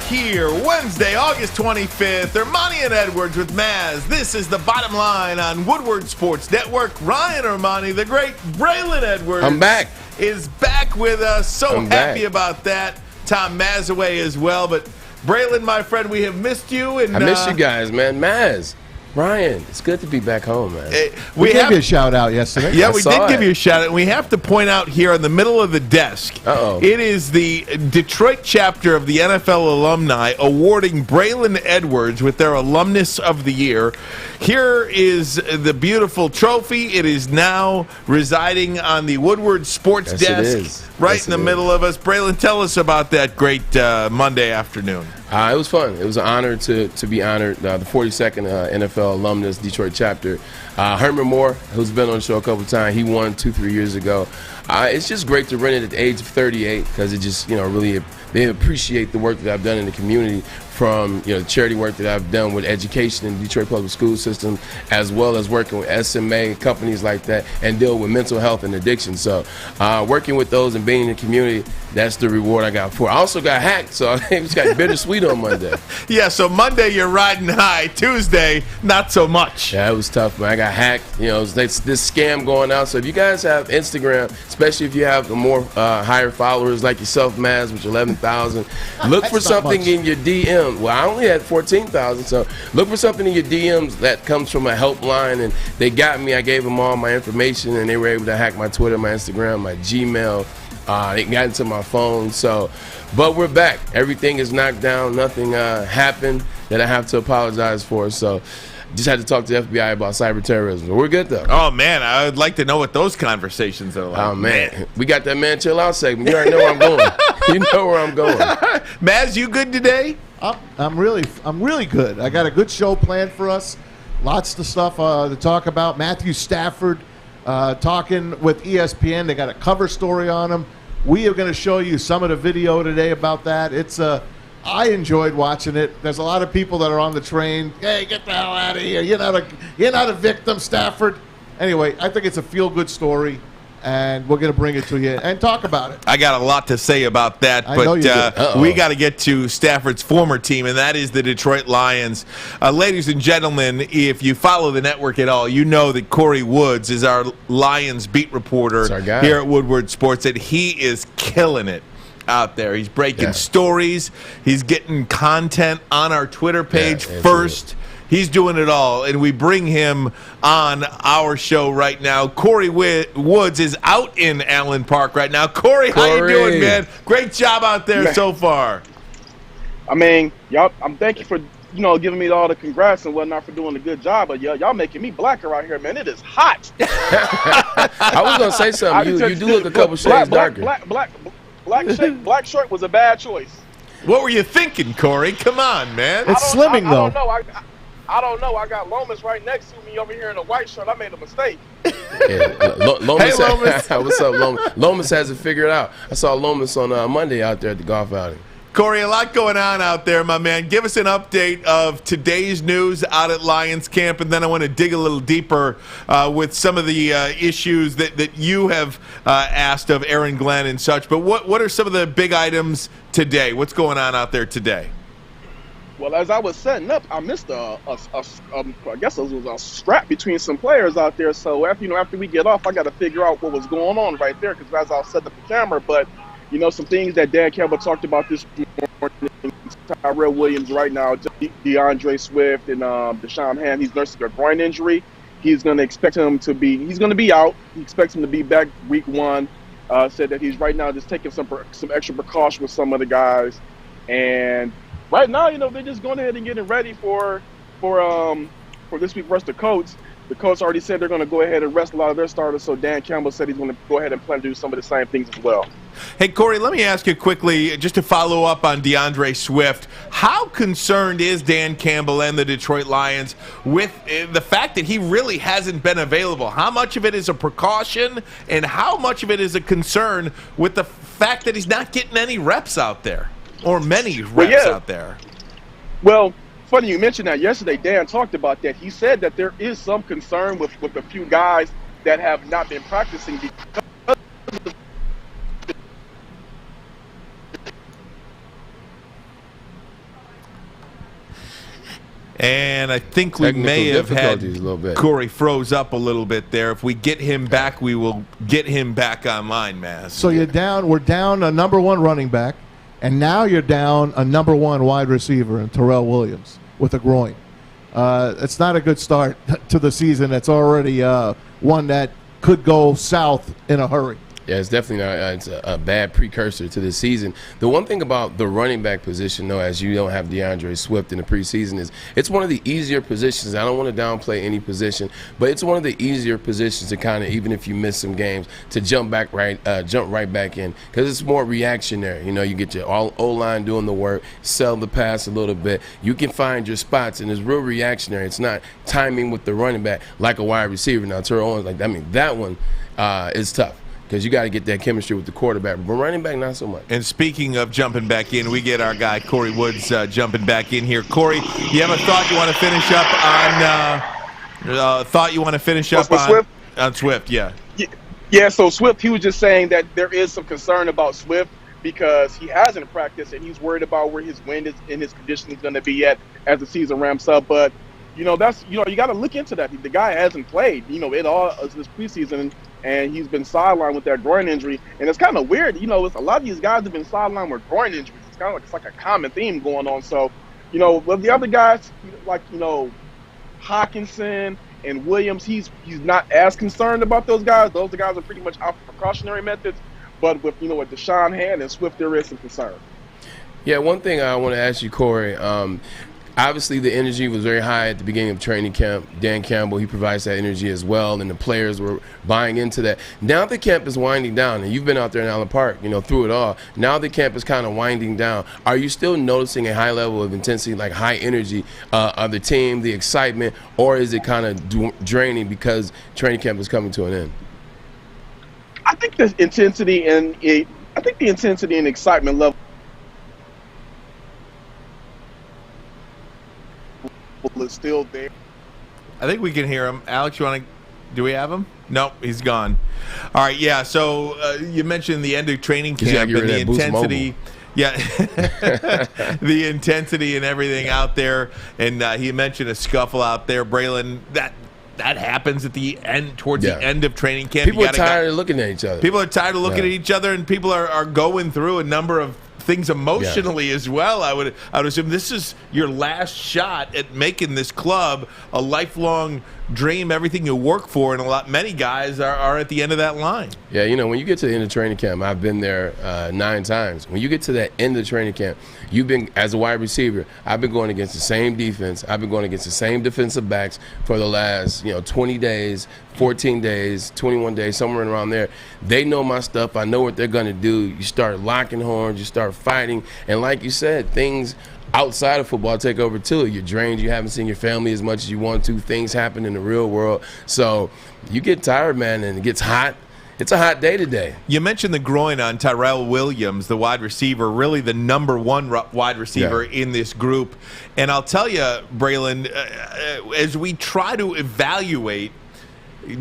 here, Wednesday, August 25th. Ermanni and Edwards with Maz. This is The Bottom Line on Woodward Sports Network. Ryan Ermanni, the great Braylon Edwards. I'm back. Is back with us. So happy about that. Tom Mazawey as well. But Braylon, my friend, we have missed you. And I miss you guys, man. Maz, Ryan, it's good to be back home, man. We gave you a shout out yesterday. Yeah, we did give you a shout out. We have to point out here in the middle of the desk, it is the Detroit chapter of the NFL alumni awarding Braylon Edwards with their Alumnus of the Year. Here is the beautiful trophy. It is now residing on the Woodward Sports desk, right in the middle of us. Braylon, tell us about that great Monday afternoon. It was fun. It was an honor to be honored. The 42nd NFL alumnus, Detroit chapter. Herman Moore, who's been on the show a couple of times, he won 2-3 years ago. It's just great to win it at the age of 38 because it just, really, they appreciate the work that I've done in the community, from the charity work that I've done with education in the Detroit public school system, as well as working with SMA, companies like that, and deal with mental health and addiction. So working with those and being in the community, that's the reward I got for it. I also got hacked, so it was got bittersweet on Monday. Yeah, so Monday you're riding high. Tuesday, not so much. Yeah, it was tough, man. I got hacked. It's this scam going out. So if you guys have Instagram, especially if you have the more higher followers like yourself, Maz, with 11,000, look for something in your DM. Well, I only had 14,000, so look for something in your DMs that comes from a helpline, and they got me. I gave them all my information, and they were able to hack my Twitter, my Instagram, my Gmail. They got into my phone, but we're back. Everything is knocked down. Nothing happened that I have to apologize for, so just had to talk to the FBI about cyber terrorism. We're good, though. Oh, man, I would like to know what those conversations are like. Oh, man. We got that Man Chill Out segment. You already know where I'm going. You know where I'm going. Maz, you good today? I'm really good. I got a good show planned for us. Lots of stuff to talk about. Matthew Stafford talking with ESPN. They got a cover story on him. We are going to show you some of the video today about that. I enjoyed watching it. There's a lot of people that are on the train. Hey, get the hell out of here! You're not a victim, Stafford. Anyway, I think it's a feel-good story, and we're going to bring it to you and talk about it. I got a lot to say about that, but we got to get to Stafford's former team, and that is the Detroit Lions. Ladies and gentlemen, if you follow the network at all, you know that Corey Woods is our Lions beat reporter here at Woodward Sports, and he is killing it out there. He's breaking stories. He's getting content on our Twitter page first. He's doing it all, and we bring him on our show right now. Corey Woods is out in Allen Park right now. Corey, how you doing, man? Great job out there so far. I mean, y'all, I'm thank you for giving me all the congrats and whatnot for doing a good job, but y'all making me blacker out here, man. It is hot. I was gonna say something. You do look a couple shades darker. Black shirt was a bad choice. What were you thinking, Corey? Come on, man. It's slimming, though. I don't know. I got Lomas right next to me over here in a white shirt. I made a mistake. Lomas, hey, Lomas. What's up, Lomas? Lomas has it figured out. I saw Lomas on Monday out there at the golf outing. Corey, a lot going on out there, my man. Give us an update of today's news out at Lions Camp, and then I want to dig a little deeper with some of the issues that you have asked of Aaron Glenn and such. But what are some of the big items today? What's going on out there today? Well, as I was setting up, I missed I guess it was a scrap between some players out there. So after we get off, I got to figure out what was going on right there, because as I was setting up the camera, but some things that Dan Campbell talked about this morning, Tyrell Williams right now, DeAndre Swift, and Deshaun Ham, he's nursing a groin injury. He's going to expect him to be out. He expects him to be back week 1. Said that he's right now just taking some extra precaution with some of the guys. And right now, they're just going ahead and getting ready for this week versus the Colts. The Colts already said they're going to go ahead and rest a lot of their starters, so Dan Campbell said he's going to go ahead and plan to do some of the same things as well. Hey, Corey, let me ask you quickly, just to follow up on DeAndre Swift. How concerned is Dan Campbell and the Detroit Lions with the fact that he really hasn't been available? How much of it is a precaution, and how much of it is a concern with the fact that he's not getting any reps out there, or many reps out there? Well, funny you mentioned that. Yesterday, Dan talked about that. He said that there is some concern with a few guys that have not been practicing because of. And I think we may have had Corey froze up a little bit there. If we get him back, we will get him back online, Maz. So we're down a number 1 running back, and now you're down a number 1 wide receiver in Terrell Williams with a groin. It's not a good start to the season. It's already one that could go south in a hurry. Yeah, it's definitely not. It's a bad precursor to this season. The one thing about the running back position, though, as you don't have DeAndre Swift in the preseason, is it's one of the easier positions. I don't want to downplay any position, but it's one of the easier positions to kind of, even if you miss some games, to jump right back in, because it's more reactionary. You get your O-line doing the work, sell the pass a little bit. You can find your spots, and it's real reactionary. It's not timing with the running back like a wide receiver. Now, Terrell Owens, that one is tough, because you got to get that chemistry with the quarterback. But running back, not so much. And speaking of jumping back in, we get our guy Corey Woods jumping back in here. Corey, you have a thought you want to finish up on? Swift? On Swift, yeah. Yeah, so Swift, he was just saying that there is some concern about Swift because he hasn't practiced and he's worried about where his wind is and his condition is going to be at as the season ramps up. But you got to look into that. The guy hasn't played, it all this preseason, and he's been sidelined with that groin injury. And it's kind of weird, it's a lot of these guys have been sidelined with groin injuries. It's kind of like a common theme going on. So, with the other guys, like, Hawkinson and Williams, he's not as concerned about those guys. Those guys are pretty much out for precautionary methods. But with Deshaun Hand and Swift, there is some concern. Yeah, one thing I want to ask you, Corey. Obviously, the energy was very high at the beginning of training camp. Dan Campbell, he provides that energy as well, and the players were buying into that. Now the camp is winding down, and you've been out there in Allen Park, through it all. Now the camp is kind of winding down. Are you still noticing a high level of intensity, like high energy of the team, the excitement, or is it kind of draining because training camp is coming to an end? I think the intensity and excitement level is still there. I think we can hear him. Alex, do we have him? Nope, he's gone. All right, yeah. So you mentioned the end of training camp and the intensity. Yeah, the intensity and everything out there. And he mentioned a scuffle out there, Braylon. That happens at the end, towards the end of training camp. People are tired of looking at each other. People are tired of looking at each other, and people are going through a number of things emotionally as well. I would assume this is your last shot at making this club a lifelong dream, everything you work for, and many guys are at the end of that line. Yeah, when you get to the end of training camp, I've been there 9 times. When you get to that end of training camp, you've been, as a wide receiver, I've been going against the same defense. I've been going against the same defensive backs for the last 20 days, 14 days, 21 days, somewhere around there. They know my stuff. I know what they're going to do. You start locking horns. You start fighting. And like you said, things outside of football take over too. You're drained. You haven't seen your family as much as you want to. Things happen in the real world. So you get tired, man, and it gets hot. It's a hot day today. You mentioned the groin on Tyrell Williams, the wide receiver, really the number 1 wide receiver in this group. And I'll tell you, Braylon, as we try to evaluate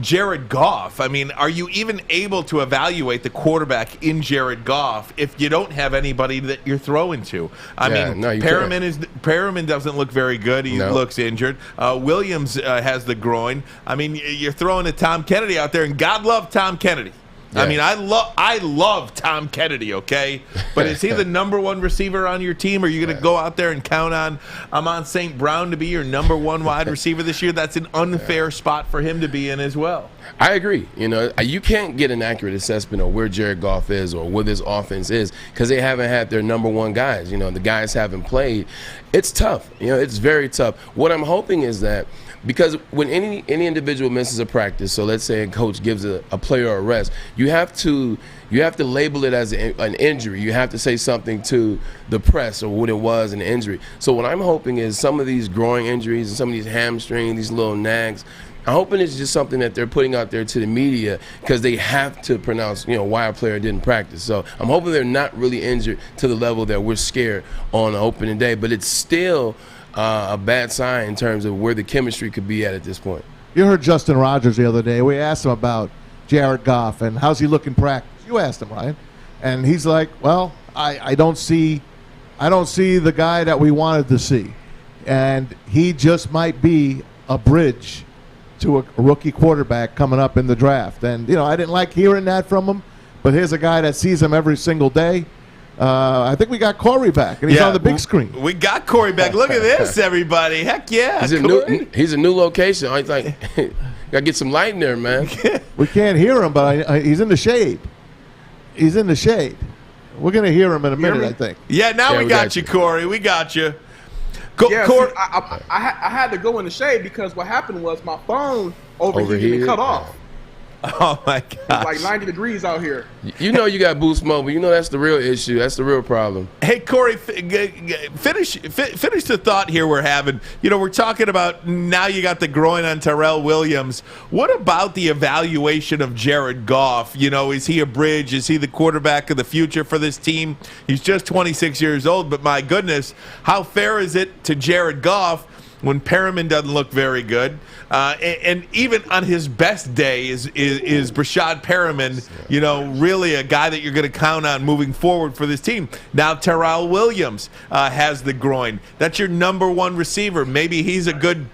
Jared Goff, are you even able to evaluate the quarterback in Jared Goff if you don't have anybody that you're throwing to? Perriman doesn't look very good. He looks injured. Williams has the groin. You're throwing a Tom Kennedy out there, and God love Tom Kennedy. Yeah. I love Tom Kennedy, okay? But is he the number 1 receiver on your team? Or are you going to go out there and count on Amon St. Brown to be your number 1 wide receiver this year? That's an unfair spot for him to be in as well. I agree. You can't get an accurate assessment of where Jared Goff is or where this offense is because they haven't had their number 1 guys. The guys haven't played. It's tough. It's very tough. What I'm hoping is that because when any individual misses a practice, so let's say a coach gives a player a rest, you have to label it as an injury. You have to say something to the press or what it was an injury. So what I'm hoping is some of these groin injuries and some of these hamstring, these little nags, I'm hoping it's just something that they're putting out there to the media because they have to pronounce, why a player didn't practice. So I'm hoping they're not really injured to the level that we're scared on opening day. But it's still a bad sign in terms of where the chemistry could be at this point. You heard Justin Rogers the other day. We asked him about Jared Goff and how's he looking practice. You asked him, Ryan, and he's like, "Well, I don't see the guy that we wanted to see." and he just might be a bridge to a rookie quarterback coming up in the draft. And, I didn't like hearing that from him, but here's a guy that sees him every single day. I think we got Corey back, and he's on the big screen. We got Corey back. Look at this, everybody. Heck yeah, he's a new location. I think got to get some light in there, man. We can't hear him, but he's in the shade. He's in the shade. We're going to hear him in a minute, I think. Yeah, now we got you, Corey. We got you. Corey. I had to go in the shade because what happened was my phone overheated and cut off. Oh, my God. It's like 90 degrees out here. You got Boost Mobile. You know that's the real issue. That's the real problem. Hey, Corey, finish the thought here we're having. We're talking about now you got the groin on Tyrell Williams. What about the evaluation of Jared Goff? Is he a bridge? Is he the quarterback of the future for this team? He's just 26 years old, but my goodness, how fair is it to Jared Goff when Perriman doesn't look very good? And even on his best day is Brashad Perriman, really a guy that you're going to count on moving forward for this team. Now Tyrell Williams has the groin. That's your number one receiver. Maybe he's a good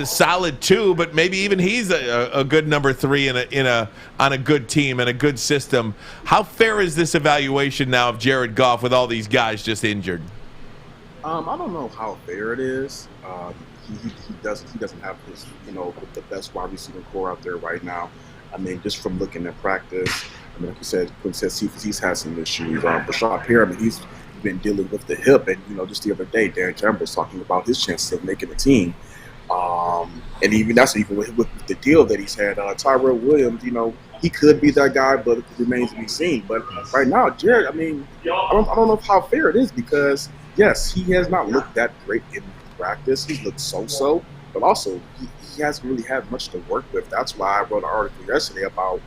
solid 2, but maybe even he's a good number 3 on a good team and a good system. How fair is this evaluation now of Jared Goff with all these guys just injured? I don't know how fair it is. He doesn't have his the best wide receiver core out there right now. I mean, just from looking at practice, like you said, he's had some issues. Brashad Perriman, he's been dealing with the hip, and just the other day, Darren Campbell was talking about his chances of making the team. And even with the deal that he's had, Tyrell Williams, he could be that guy, but it remains to be seen. But right now, Jared, I don't know how fair it is because yes, he has not looked that great in practice. He's looked so-so, but also he hasn't really had much to work with. That's why I wrote an article yesterday about,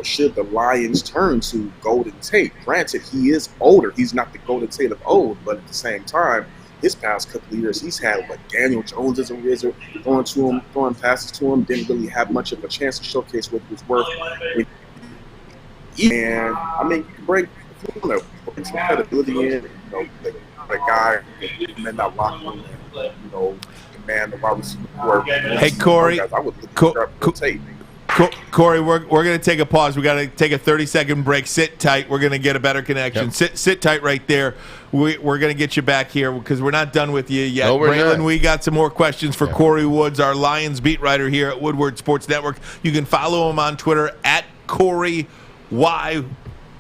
should the Lions turn to Golden Tate? Granted, he is older. He's not the Golden Tate of old, but at the same time, his past couple of years, he's had Daniel Jones as a wizard, throwing passes to him, didn't really have much of a chance to showcase what he was worth. And, you can bring some credibility in, the guy, and then not lock him in, command the wide receiver core. Hey, Corey. I would Corey, we're going to take a pause. We got to take a 30-second break. Sit tight. We're going to get a better connection. Yep. Sit tight right there. We're going to get you back here because we're not done with you yet. No, Braylon, we got some more questions for Corey Woods, our Lions beat writer here at Woodward Sports Network. You can follow him on Twitter at Corey E. Woods.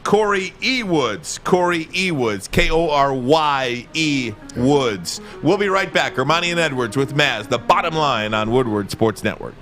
Corey E. Woods. Korye Woods. We'll be right back. Ermanni and Edwards with Maz, the bottom line on Woodward Sports Network.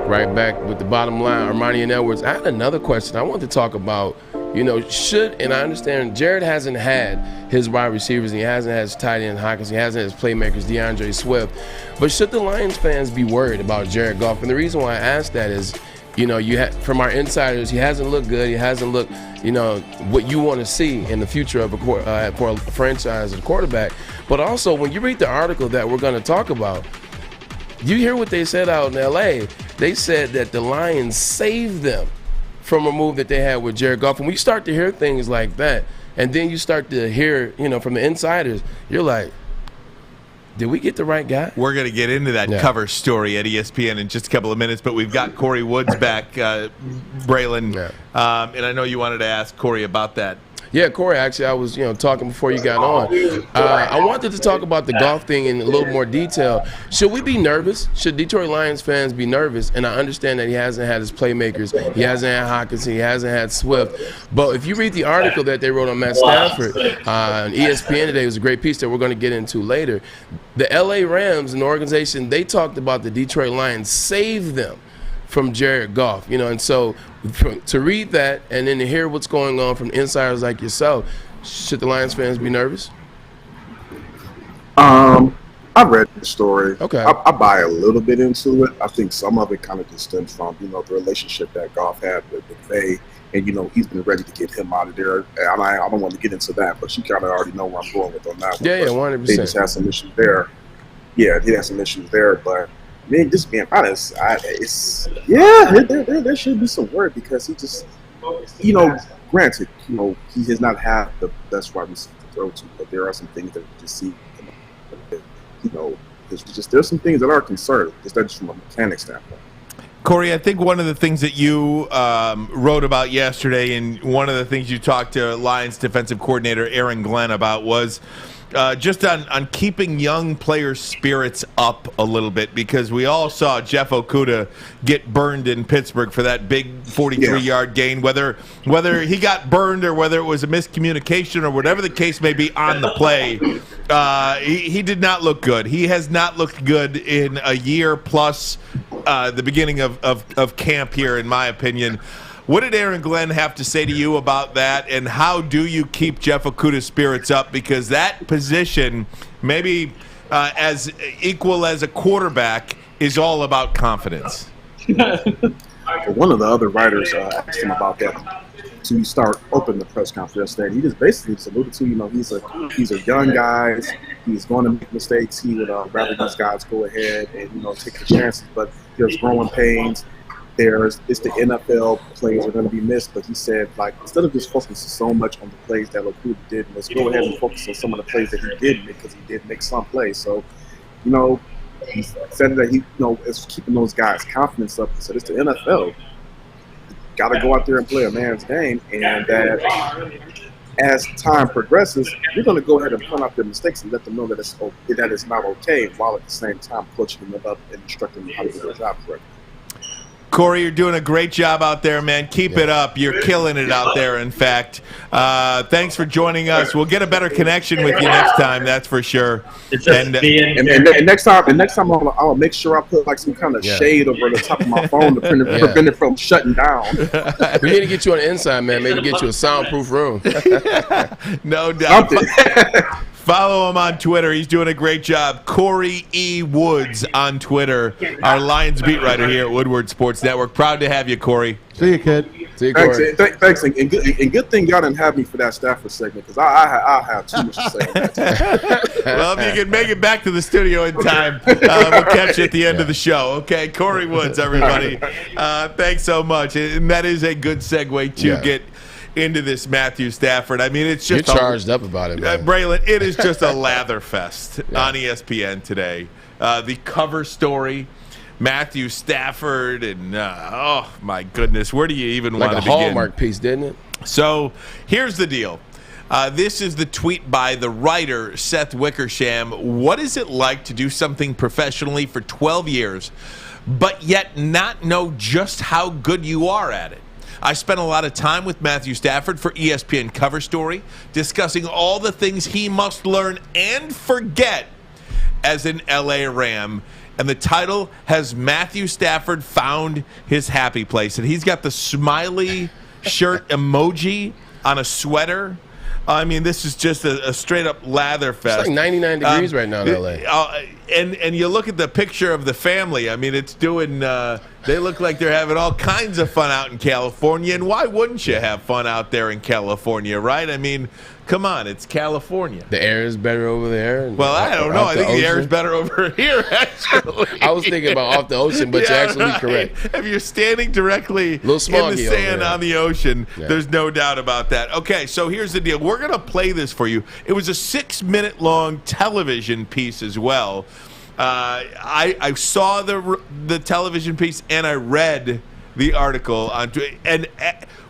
Right back with the bottom line, Ermanni and Edwards. I had another question. I want to talk about, and I understand Jared hasn't had his wide receivers, and he hasn't had his tight end Hawkins, he hasn't had his playmakers DeAndre Swift. But should the Lions fans be worried about Jared Goff? And the reason why I asked that is, from our insiders, he hasn't looked good. He hasn't looked, what you want to see in the future of for a franchise and quarterback. But also, when you read the article that we're going to talk about, you hear what they said out in L.A. They said that the Lions saved them from a move that they had with Jared Goff. And when you start to hear things like that, and then you start to hear, from the insiders, you're like, did we get the right guy? We're going to get into that cover story at ESPN in just a couple of minutes, but we've got Corey Woods back, Braylon, and I know you wanted to ask Corey about that. Yeah, Corey, actually, I was talking before you got on. I wanted to talk about the Goff thing in a little more detail. Should we be nervous? Should Detroit Lions fans be nervous? And I understand that he hasn't had his playmakers. He hasn't had Hawkins. He hasn't had Swift. But if you read the article that they wrote on Matt Stafford on ESPN today, it was a great piece that we're going to get into later. The L.A. Rams, an organization, they talked about the Detroit Lions saved them from Jared Goff, and so to read that and then to hear what's going on from insiders like yourself, should the Lions fans be nervous? I read the story. Okay. I buy a little bit into it. I think some of it kind of just stems from, the relationship that Goff had with McVay. And, he's been ready to get him out of there. And I don't want to get into that, but you kind of already know where I'm going with on that one. Yeah, 100%. They just had some issues there. Yeah, he had some issues there. But, man, just being honest, there should be some work because he just, granted, he has not had the best wide receiver to throw to, but there are some things that we just see. There's some things that are concerning, just from a mechanic standpoint. Corey, I think one of the things that you wrote about yesterday, and one of the things you talked to Lions defensive coordinator Aaron Glenn about was just on keeping young players' spirits up a little bit, because we all saw Jeff Okudah get burned in Pittsburgh for that big 43-yard gain, whether he got burned or whether it was a miscommunication or whatever the case may be on the play. He did not look good. He has not looked good in a year plus the beginning of camp here, in my opinion. What did Aaron Glenn have to say to you about that, and how do you keep Jeff Okudah's spirits up? Because that position, maybe as equal as a quarterback, is all about confidence. One of the other writers asked him about that to start opening the press conference yesterday. He just basically alluded to, he's a young guy. He's going to make mistakes. He would rather these guys go ahead and take the chances, but there's growing pains. It's the NFL plays are going to be missed, but he said, instead of just focusing so much on the plays that Okudah did, let's go ahead and focus on some of the plays that he did make, because he did make some plays. So, he said that he, is keeping those guys' confidence up. He said, it's the NFL. Got to go out there and play a man's game, and that as time progresses, you're going to go ahead and point out their mistakes and let them know that it's not okay, while at the same time coaching them up and instructing them how to do their job correctly. Corey, you're doing a great job out there, man. Keep it up. You're killing it out there, in fact. Thanks for joining us. We'll get a better connection with you next time, that's for sure. And next time I'll make sure I put some kind of shade over the top of my phone to prevent it from shutting down. We need to get you on the inside, man. Maybe get you a soundproof room. No doubt. Follow him on Twitter. He's doing a great job. Corey E. Woods on Twitter, our Lions beat writer here at Woodward Sports Network. Proud to have you, Corey. See you, kid. See you, Corey. Thanks. And good thing y'all didn't have me for that Stafford segment, because I have too much to say on that. Well, if you can make it back to the studio in time, we'll catch you at the end of the show. Okay, Corey Woods, everybody. Thanks so much. And that is a good segue to get into this Matthew Stafford. I mean, it's just you're charged up about it, man. Braylon, it is just a lather fest on ESPN today. The cover story, Matthew Stafford, and oh my goodness, where do you even want to begin? Like a Hallmark piece, didn't it? So here's the deal. This is the tweet by the writer, Seth Wickersham. What is it like to do something professionally for 12 years, but yet not know just how good you are at it? I spent a lot of time with Matthew Stafford for ESPN Cover Story, discussing all the things he must learn and forget as an LA Ram. And the title has Matthew Stafford found his happy place. And he's got the smiley shirt emoji on a sweater. I mean, this is just a straight-up lather fest. It's like 99 degrees right now in L.A. And you look at the picture of the family. I mean, it's doing they look like they're having all kinds of fun out in California. And why wouldn't you have fun out there in California, right? I mean, come on, it's California. The air is better over there. Well, I don't know. I think the air is better over here, actually. I was thinking about off the ocean, but you're actually correct. If you're standing directly in the sand on the ocean, there's no doubt about that. Okay, so here's the deal. We're going to play this for you. It was a 6-minute-long television piece as well. I saw the television piece and I read the article on Twitter, and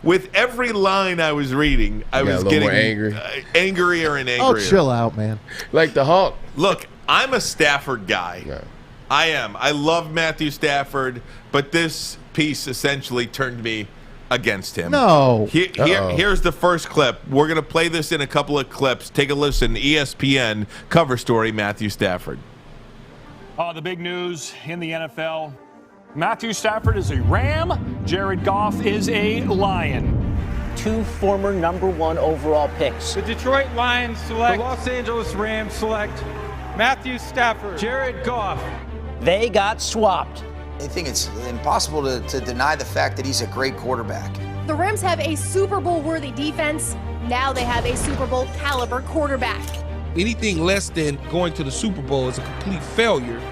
with every line I was reading, I was getting more angrier and angrier. Oh, chill out, man. Like the Hulk. Look, I'm a Stafford guy. Yeah. I am. I love Matthew Stafford, but this piece essentially turned me against him. No. Here's the first clip. We're going to play this in a couple of clips. Take a listen. ESPN Cover Story, Matthew Stafford. The big news in the NFL. Matthew Stafford is a Ram. Jared Goff is a Lion. 2 former #1 overall picks. The Detroit Lions select. The Los Angeles Rams select Matthew Stafford, Jared Goff. They got swapped. I think it's impossible to deny the fact that he's a great quarterback. The Rams have a Super Bowl-worthy defense. Now they have a Super Bowl caliber quarterback. Anything less than going to the Super Bowl is a complete failure.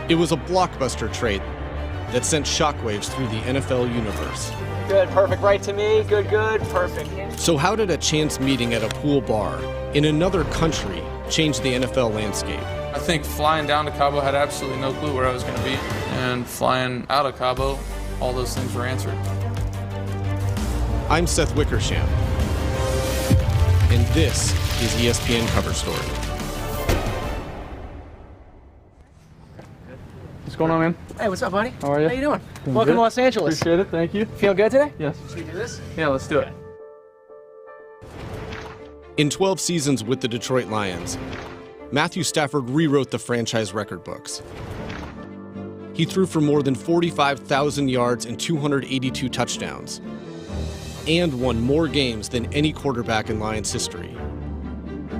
It was a blockbuster trade that sent shockwaves through the NFL universe. Good, perfect, right to me. Good, perfect. So how did a chance meeting at a pool bar in another country change the NFL landscape? I think flying down to Cabo had absolutely no clue where I was going to be. And flying out of Cabo, all those things were answered. I'm Seth Wickersham, and this is ESPN Cover Story. What's going on, man? Hey, what's up, buddy? How are you? How you doing? Doing Welcome good. to Los Angeles. Appreciate it. Thank you. Feel good today? Yes. Should we do this? Yeah, let's do it. In 12 seasons with the Detroit Lions, Matthew Stafford rewrote the franchise record books. He threw for more than 45,000 yards and 282 touchdowns, and won more games than any quarterback in Lions history.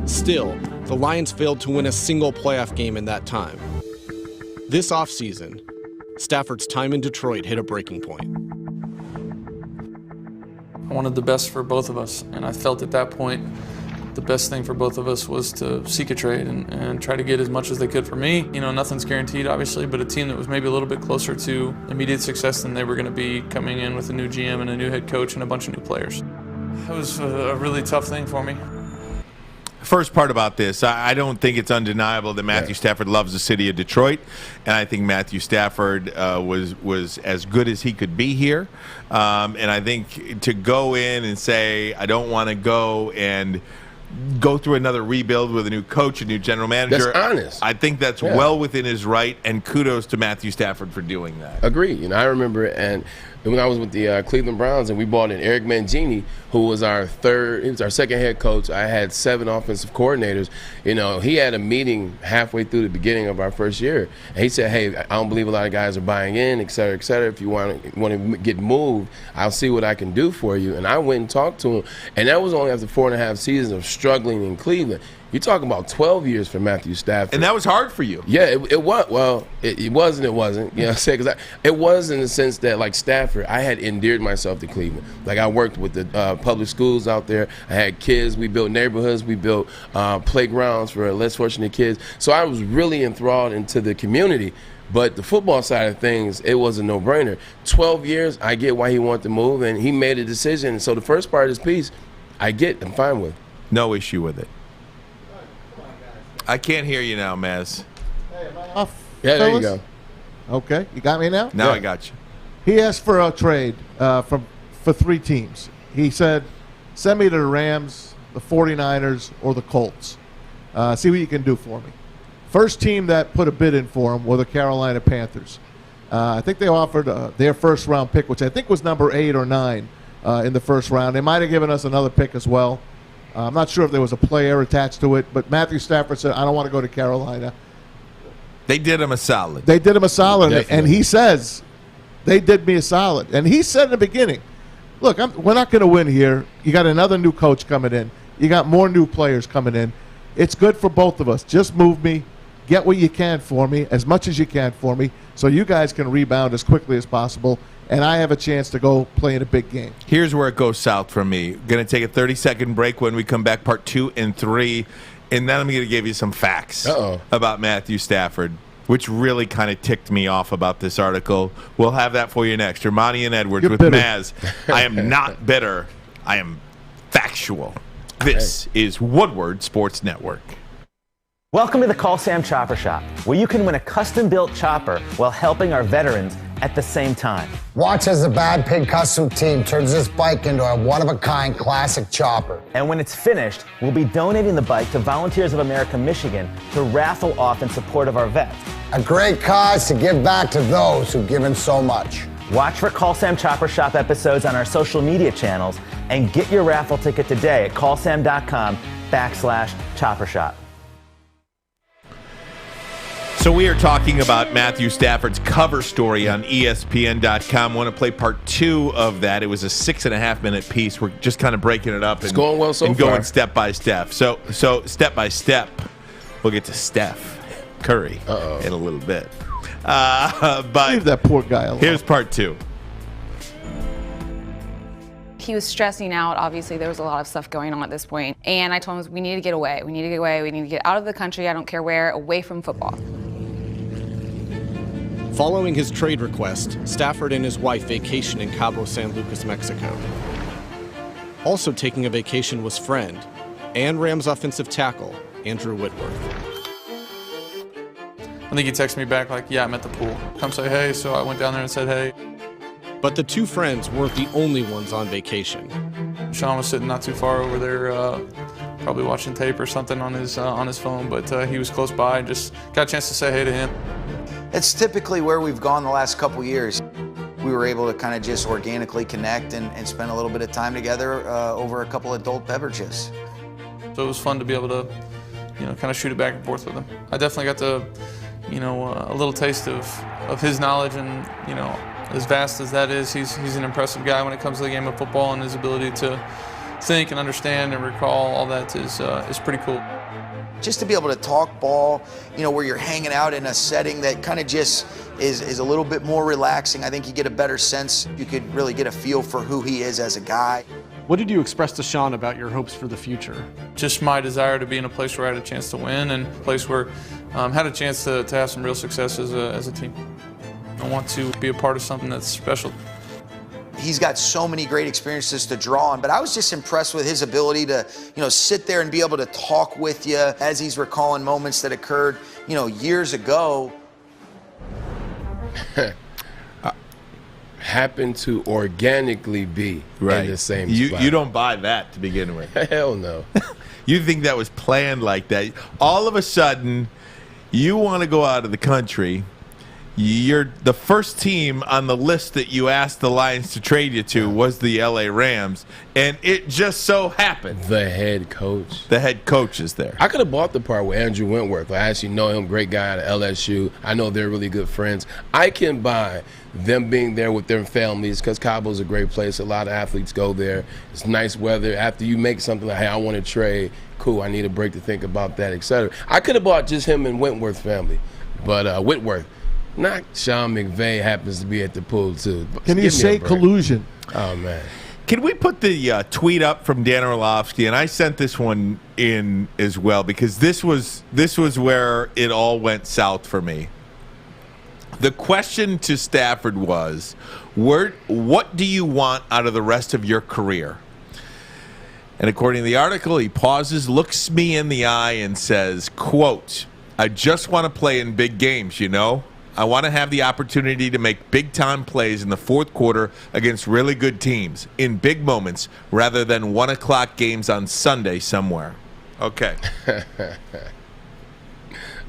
Still, the Lions failed to win a single playoff game in that time. This offseason, Stafford's time in Detroit hit a breaking point. I wanted the best for both of us, and I felt at that point the best thing for both of us was to seek a trade and try to get as much as they could for me. You know, nothing's guaranteed, obviously, but a team that was maybe a little bit closer to immediate success than they were going to be coming in with a new GM and a new head coach and a bunch of new players. It was a really tough thing for me. First part about this, I don't think it's undeniable that Matthew Stafford loves the city of Detroit, and I think Matthew Stafford was as good as he could be here. And I think to go in and say, I don't want to go and go through another rebuild with a new coach, a new general manager. That's honest. I think that's well within his right, and kudos to Matthew Stafford for doing that. Agree. You know, I remember, and when I was with the Cleveland Browns, and we brought in Eric Mangini, who was our second head coach. I had 7 offensive coordinators. You know, he had a meeting halfway through the beginning of our first year, and he said, "Hey, I don't believe a lot of guys are buying in, et cetera, et cetera. If you want to get moved, I'll see what I can do for you." And I went and talked to him, and that was only after 4.5 seasons of struggling in Cleveland. You're talking about 12 years for Matthew Stafford. And that was hard for you. Yeah, it was. Well, it was and it wasn't. You know what I'm saying? Because it was in the sense that, like Stafford, I had endeared myself to Cleveland. Like, I worked with the public schools out there. I had kids. We built neighborhoods. We built playgrounds for less fortunate kids. So I was really enthralled into the community. But the football side of things, it was a no-brainer. 12 years, I get why he wanted to move, and he made a decision. So the first part of his piece, I'm fine with. No issue with it. I can't hear you now, Maz. Hey, am I off? Yeah, there you go. Okay, you got me now? Now I got you. He asked for a trade for 3 teams. He said, send me to the Rams, the 49ers, or the Colts. See what you can do for me. First team that put a bid in for him were the Carolina Panthers. I think they offered their first-round pick, which I think was number 8 or 9 in the first round. They might have given us another pick as well. I'm not sure if there was a player attached to it, but Matthew Stafford said, I don't want to go to Carolina. They did him a solid. They did him a solid, Definitely. and he says, they did me a solid. And he said in the beginning, look, we're not going to win here. You got another new coach coming in. You got more new players coming in. It's good for both of us. Just move me. Get what you can for me, as much as you can for me, so you guys can rebound as quickly as possible, and I have a chance to go play in a big game. Here's where it goes south for me. Going to take a 30-second break. When we come back, part 2 and 3, and then I'm going to give you some facts about Matthew Stafford, which really kind of ticked me off about this article. We'll have that for you next. Ermanni and Edwards with bitter. Maz. I am not bitter. I am factual. This is Woodward Sports Network. Welcome to the Call Sam Chopper Shop, where you can win a custom-built chopper while helping our veterans at the same time. Watch as the Bad Pig Custom Team turns this bike into a one-of-a-kind classic chopper. And when it's finished, we'll be donating the bike to Volunteers of America Michigan to raffle off in support of our vets. A great cause to give back to those who've given so much. Watch for Call Sam Chopper Shop episodes on our social media channels and get your raffle ticket today at callsam.com/chopper shop. So we are talking about Matthew Stafford's cover story on ESPN.com. I want to play part 2 of that. It was a 6.5-minute piece. We're just kind of breaking it up. It's going well so far. And going step by step. So step by step. We'll get to Steph Curry in a little bit. But leave that poor guy alone. Here's part 2. He was stressing out. Obviously, there was a lot of stuff going on at this point. And I told him, we need to get away. We need to get away. We need to get out of the country. I don't care where, away from football. Following his trade request, Stafford and his wife vacation in Cabo San Lucas, Mexico. Also taking a vacation was friend and Rams offensive tackle, Andrew Woodward. I think he texted me back like, yeah, I'm at the pool. Come say hey. So I went down there and said hey. But the two friends weren't the only ones on vacation. Sean was sitting not too far over there, probably watching tape or something on his phone, but he was close by and just got a chance to say hey to him. It's typically where we've gone the last couple years. We were able to kind of just organically connect and spend a little bit of time together over a couple adult beverages. So it was fun to be able to, kind of shoot it back and forth with him. I definitely got to, a little taste of his knowledge and, as vast as that is, he's an impressive guy when it comes to the game of football, and his ability to think and understand and recall all that is pretty cool. Just to be able to talk ball, where you're hanging out in a setting that kind of just is a little bit more relaxing. I think you get a better sense. You could really get a feel for who he is as a guy. What did you express to Sean about your hopes for the future? Just my desire to be in a place where I had a chance to win and a place where I had a chance to have some real success as a team. I want to be a part of something that's special. He's got so many great experiences to draw on, but I was just impressed with his ability to, sit there and be able to talk with you as he's recalling moments that occurred, years ago. Happen to organically be in the same spot. You don't buy that to begin with. Hell no. You think that was planned like that. All of a sudden, you want to go out of the country. You're the first team on the list that you asked the Lions to trade you to was the LA Rams, and it just so happened. The head coach. The head coach is there. I could have bought the part with Andrew Wentworth. I actually know him, great guy at LSU. I know they're really good friends. I can buy them being there with their families because Cabo's a great place. A lot of athletes go there. It's nice weather. After you make something like, hey, I want to trade, cool, I need a break to think about that, etc. I could have bought just him and Wentworth family, but Whitworth. Not Sean McVay happens to be at the pool, too. Can you say collusion? Oh, man. Can we put the tweet up from Dan Orlovsky? And I sent this one in as well because this was where it all went south for me. The question to Stafford was, what do you want out of the rest of your career? And according to the article, he pauses, looks me in the eye, and says, quote, I just want to play in big games, I want to have the opportunity to make big-time plays in the fourth quarter against really good teams in big moments rather than 1 o'clock games on Sunday somewhere. Okay.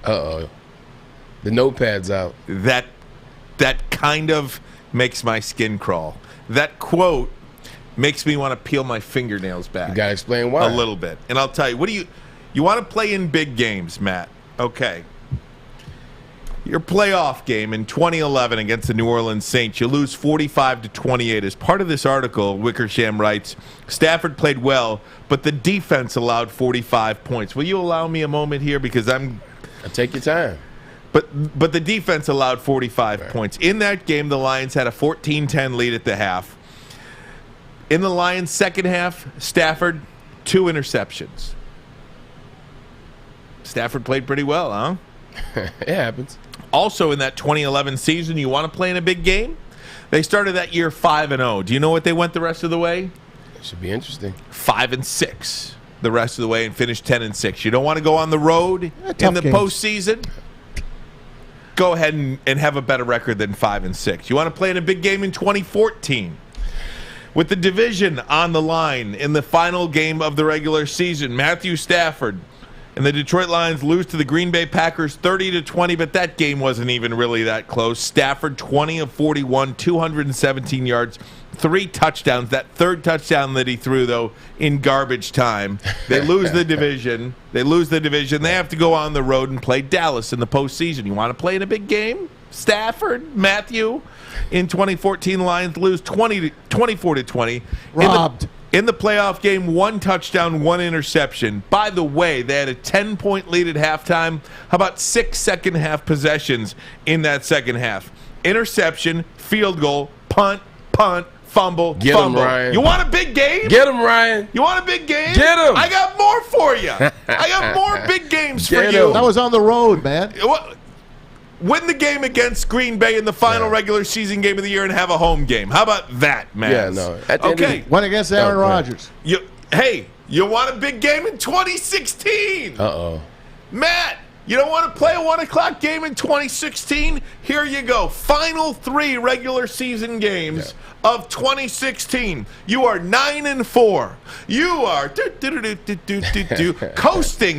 Uh-oh. The notepad's out. That kind of makes my skin crawl. That quote makes me want to peel my fingernails back. You got to explain why. A little bit. And I'll tell you, you want to play in big games, Matt. Okay. Your playoff game in 2011 against the New Orleans Saints, you lose 45-28. As part of this article, Wickersham writes, Stafford played well, but the defense allowed 45 points. Will you allow me a moment here? Because I'll take your time. But the defense allowed 45 points. In that game, the Lions had a 14-10 lead at the half. In the Lions' second half, Stafford, 2 interceptions. Stafford played pretty well, huh? It happens. Also, in that 2011 season, you want to play in a big game? They started that year 5-0. Do you know what they went the rest of the way? It should be interesting. 5-6 the rest of the way and finished 10-6. You don't want to go on the road in the postseason? Go ahead and have a better record than 5-6. You want to play in a big game in 2014? With the division on the line in the final game of the regular season, Matthew Stafford and the Detroit Lions lose to the Green Bay Packers 30-20, but that game wasn't even really that close. Stafford, 20 of 41, 217 yards, 3 touchdowns. That third touchdown that he threw, though, in garbage time. They lose the division. They have to go on the road and play Dallas in the postseason. You want to play in a big game? Stafford, Matthew. In 2014, Lions lose 24-20. Robbed. In the playoff game, 1 touchdown, 1 interception. By the way, they had a 10-point lead at halftime. How about 6 second-half possessions in that second half? Interception, field goal, punt, fumble, Get fumble. him, Ryan. You want a big game? Get him, Ryan. You want a big game? Get him. I got more for you. I got more big games for you. That was on the road, man. Win the game against Green Bay in the final regular season game of the year and have a home game. How about that, man? Yeah, no. Okay. Went against Aaron Rodgers. You want a big game in 2016? Uh-oh. Matt, you don't want to play a 1 o'clock game in 2016? Here you go. Final 3 regular season games of 2016. You are 9-4. You are coasting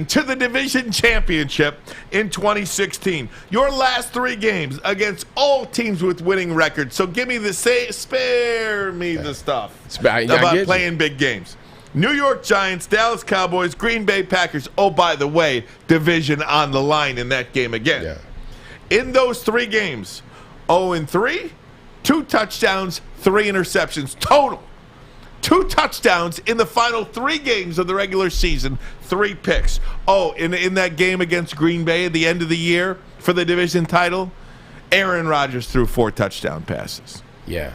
to the division championship in 2016. Your last 3 games against all teams with winning records. So give me spare me the stuff about playing big games. New York Giants, Dallas Cowboys, Green Bay Packers. Oh, by the way, division on the line in that game again. Yeah. In those 3 games, 0-3, 2 touchdowns, 3 interceptions total. 2 touchdowns in the final 3 games of the regular season, 3 picks. Oh, in that game against Green Bay at the end of the year for the division title, Aaron Rodgers threw 4 touchdown passes. Yeah.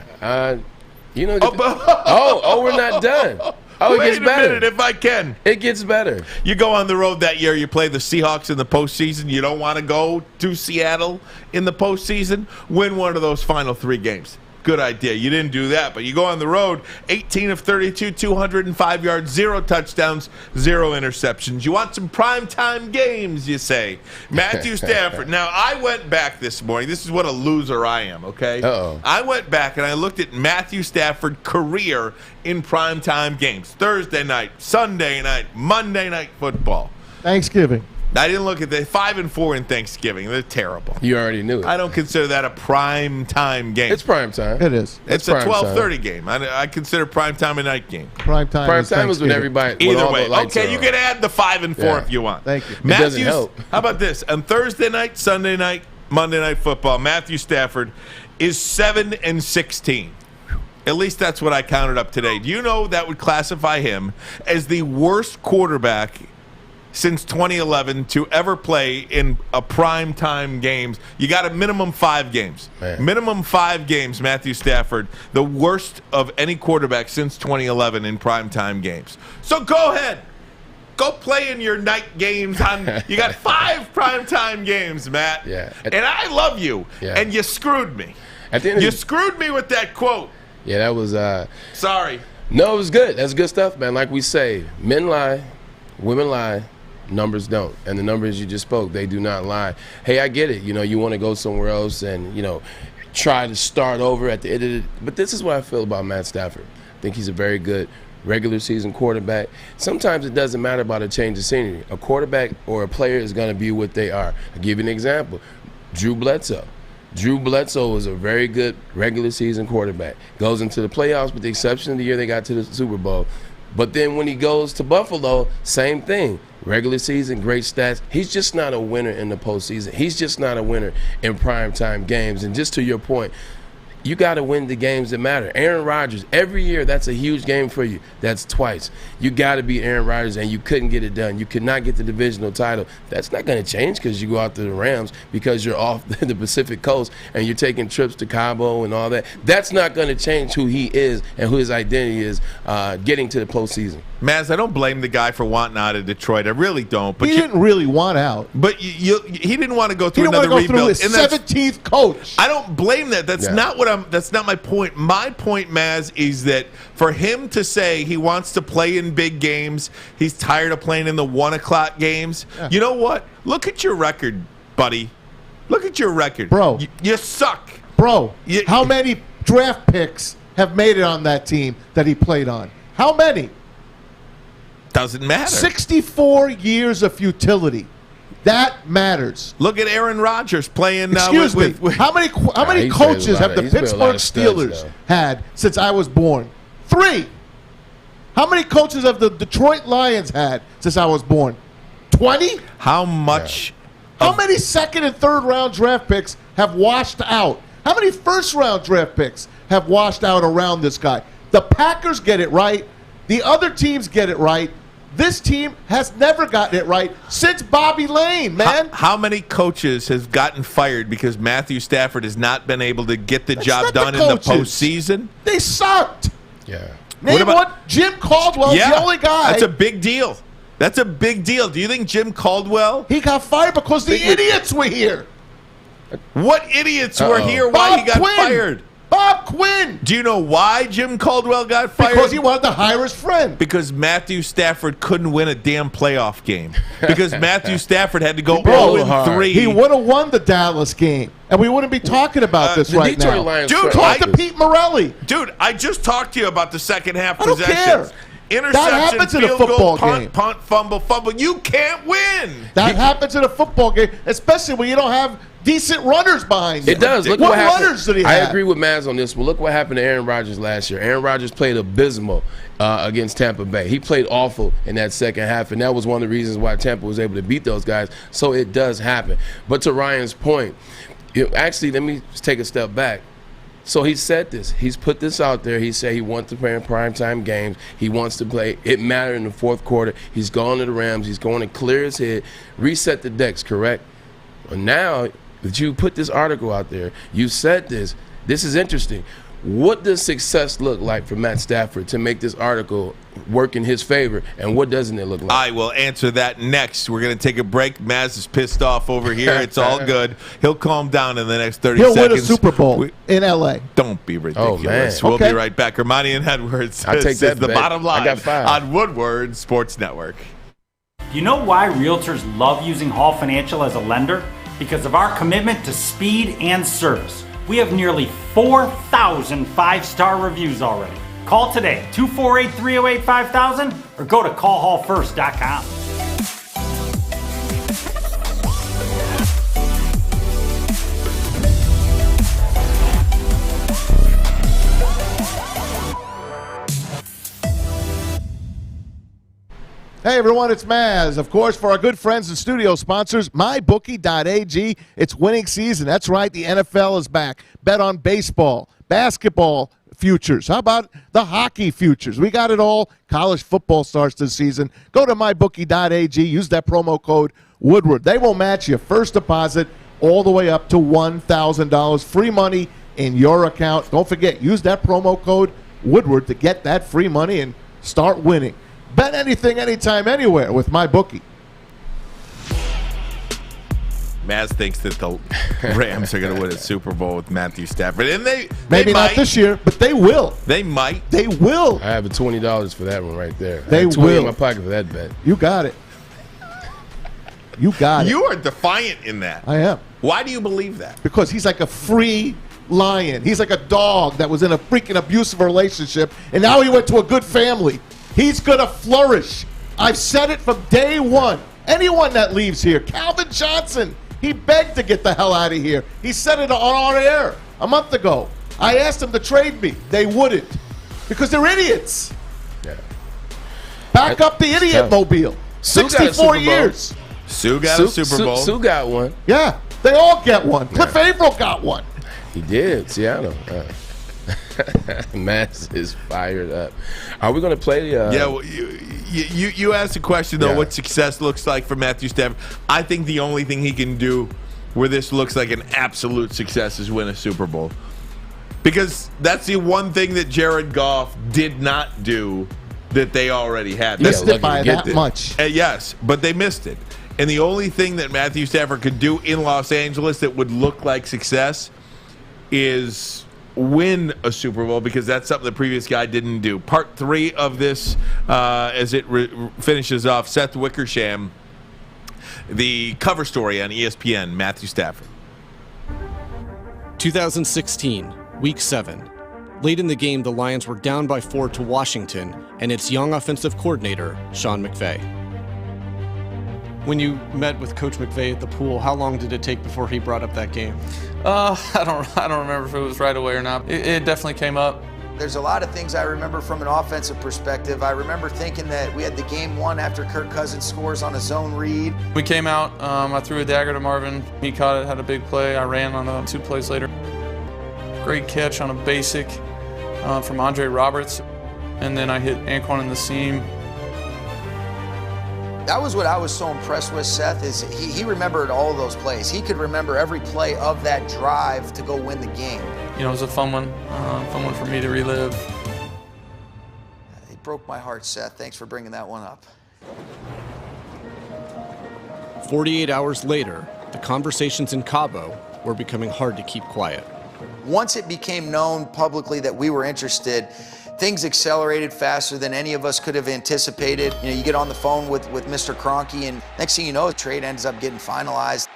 We're not done. Oh, Wait it gets better. a minute, if I can. It gets better. You go on the road that year, you play the Seahawks in the postseason. You don't want to go to Seattle in the postseason. Win one of those final 3 games. Good idea. You didn't do that, but you go on the road, 18 of 32, 205 yards, 0 touchdowns, 0 interceptions. You want some primetime games, you say. Matthew Stafford. Now, I went back this morning. This is what a loser I am, okay? Uh-oh. I went back and I looked at Matthew Stafford's career in primetime games. Thursday night, Sunday night, Monday night football. Thanksgiving. I didn't look at the 5-4 in Thanksgiving. They're terrible. You already knew it. I don't consider that a prime time game. It's prime time. It is. It's a 12:30 game. I consider prime time a night game. Prime time is when everybody. Either way, okay, you can add the 5-4 if you want. Thank you. It doesn't help. How about this? On Thursday night, Sunday night, Monday night football, Matthew Stafford is 7-16. At least that's what I counted up today. Do you know that would classify him as the worst quarterback since 2011 to ever play in a primetime games? You got a minimum 5 games. Man. Minimum 5 games, Matthew Stafford, the worst of any quarterback since 2011 in primetime games. So go ahead. Go play in your night games. You got 5 primetime games, Matt. Yeah. And I love you. Yeah. And you screwed me. You screwed me with that quote. Yeah, that was... Sorry. No, it was good. That's good stuff, man. Like we say, men lie, women lie, numbers don't. And the numbers you just spoke, they do not lie. Hey, I get it. You want to go somewhere else and, try to start over at the end of it. But this is what I feel about Matt Stafford. I think he's a very good regular season quarterback. Sometimes it doesn't matter about a change of scenery. A quarterback or a player is going to be what they are. I'll give you an example. Drew Bledsoe. Drew Bledsoe was a very good regular season quarterback. Goes into the playoffs with the exception of the year they got to the Super Bowl. But then when he goes to Buffalo, same thing. Regular season, great stats. He's just not a winner in the postseason. He's just not a winner in primetime games. And just to your point, you got to win the games that matter. Aaron Rodgers, every year, that's a huge game for you. That's twice. You got to beat Aaron Rodgers, and you couldn't get it done. You could not get the divisional title. That's not going to change because you go out to the Rams because you're off the Pacific Coast and you're taking trips to Cabo and all that. That's not going to change who he is and who his identity is getting to the postseason. Maz, I don't blame the guy for wanting out of Detroit. I really don't. But he didn't really want out. But he didn't want to go through another rebuild. He didn't want to go through his 17th coach. I don't blame that. That's not what that's not my point. My point, Maz, is that for him to say he wants to play in big games, he's tired of playing in the 1 o'clock games. Yeah. You know what? Look at your record, buddy. Look at your record. Bro. You suck. Bro, how many draft picks have made it on that team that he played on? How many? Doesn't matter. 64 years of futility. That matters. Look at Aaron Rodgers playing now. Excuse me. How many coaches have the Pittsburgh Steelers had since I was born? 3. How many coaches have the Detroit Lions had since I was born? 20? How much? How many second and third round draft picks have washed out? How many first round draft picks have washed out around this guy? The Packers get it right. The other teams get it right. This team has never gotten it right since Bobby Lane, man. How many coaches have gotten fired because Matthew Stafford has not been able to get the job done in the postseason? They sucked. Yeah. Name what? Jim Caldwell's the only guy. That's a big deal. That's a big deal. Do you think Jim Caldwell? He got fired because the idiots were here. What idiots were here? Why he got fired? Bob Quinn. Do you know why Jim Caldwell got fired? Because he wanted to hire his friend. Because Matthew Stafford couldn't win a damn playoff game. Because Matthew Stafford had to go 0-3. He would have won the Dallas game, and we wouldn't be talking about this right now. Lions Dude, talk to Pete Morelli. Dude, I just talked to you about the second half I don't possessions. care. Interception, That happens in a field football goal, game. punt, fumble. You can't win. That happens in a football game, especially when you don't have decent runners behind you. It does. Look what what happened. runners did he I have? agree with Maz on this. Well, look what happened to Aaron Rodgers last year. Aaron Rodgers played abysmal against Tampa Bay. He played awful in that second half, and that was one of the reasons why Tampa was able to beat those guys. So it does happen. But to Ryan's point, actually, let me just take a step back. So he said this. He's put this out there. He said he wants to play in primetime games. He wants to play. It mattered in the fourth quarter. He's gone to the Rams. He's going to clear his head, reset the decks, correct? Well, now that you put this article out there, you said this. This is interesting. What does success look like for Matt Stafford to make this article work in his favor, and what doesn't it look like? I will answer that next. We're going to take a break. Maz is pissed off over here. It's all good. He'll calm down in the next 30 seconds. He'll win a Super Bowl in L.A. Don't be ridiculous. Oh, we'll be right back. Ermanni and Edwards. I'll take that the bet. bottom line I got 5. on Woodward Sports Network. Do you know why realtors love using Hall Financial as a lender? Because of our commitment to speed and service. We have nearly 4,000 five-star reviews already. Call today, 248-308-5000, or go to callhallfirst.com. Hey everyone, it's Maz. Of course, for our good friends and studio sponsors, MyBookie.ag. It's winning season. That's right, the NFL is back. Bet on baseball, basketball futures. How about the hockey futures? We got it all. College football starts this season. Go to MyBookie.ag. Use that promo code Woodward. They will match your first deposit all the way up to $1,000. Free money in your account. Don't forget, use that promo code Woodward to get that free money and start winning. Bet anything, anytime, anywhere with MyBookie. Maz thinks that the Rams are going to win a Super Bowl with Matthew Stafford, and they maybe might. not this year, but they will. They might. They will. I have a $20 for that one right there. They I have $20 will. in my pocket for that bet. You got it. You got it. You are defiant in that. I am. Why do you believe that? Because he's like a free lion. He's like a dog that was in a freaking abusive relationship, and now he went to a good family. He's going to flourish. I've said it from day one. Anyone that leaves here, Calvin Johnson, he begged to get the hell out of here. He said it on our air a month ago. I asked him to trade me. They wouldn't because they're idiots. Yeah. Back up the idiot mobile. Sue got a 64 Super Bowl. years. Sue got a Super Bowl. Sue got one. Yeah, they all get one. Cliff Averill got one. He did, Seattle. Matt is fired up. Are we going to play the? Yeah, well, you asked a question though. Yeah. What success looks like for Matthew Stafford? I think the only thing he can do where this looks like an absolute success is win a Super Bowl, because that's the one thing that Jared Goff did not do that they already had. Missed it by that much. Yes, but they missed it. And the only thing that Matthew Stafford could do in Los Angeles that would look like success is win a Super Bowl, because that's something the previous guy didn't do. Part 3 of this, as it finishes off, Seth Wickersham, the cover story on ESPN, Matthew Stafford. 2016, Week 7. Late in the game, the Lions were down by 4 to Washington and its young offensive coordinator, Sean McVay. When you met with Coach McVay at the pool, how long did it take before he brought up that game? I don't remember if it was right away or not. It definitely came up. There's a lot of things I remember from an offensive perspective. I remember thinking that we had the game won after Kirk Cousins scores on a zone read. We came out, I threw a dagger to Marvin. He caught it, had a big play. I ran on 2 plays later. Great catch on a basic from Andre Roberts. and then I hit Anquan in the seam. That was what I was so impressed with, Seth, is he remembered all of those plays. He could remember every play of that drive to go win the game. You know, it was a fun one for me to relive. It broke my heart, Seth. Thanks for bringing that one up. 48 hours later, the conversations in Cabo were becoming hard to keep quiet. Once it became known publicly that we were interested, things accelerated faster than any of us could have anticipated. You know, you get on the phone with Mr. Kroenke, and next thing you know, the trade ends up getting finalized.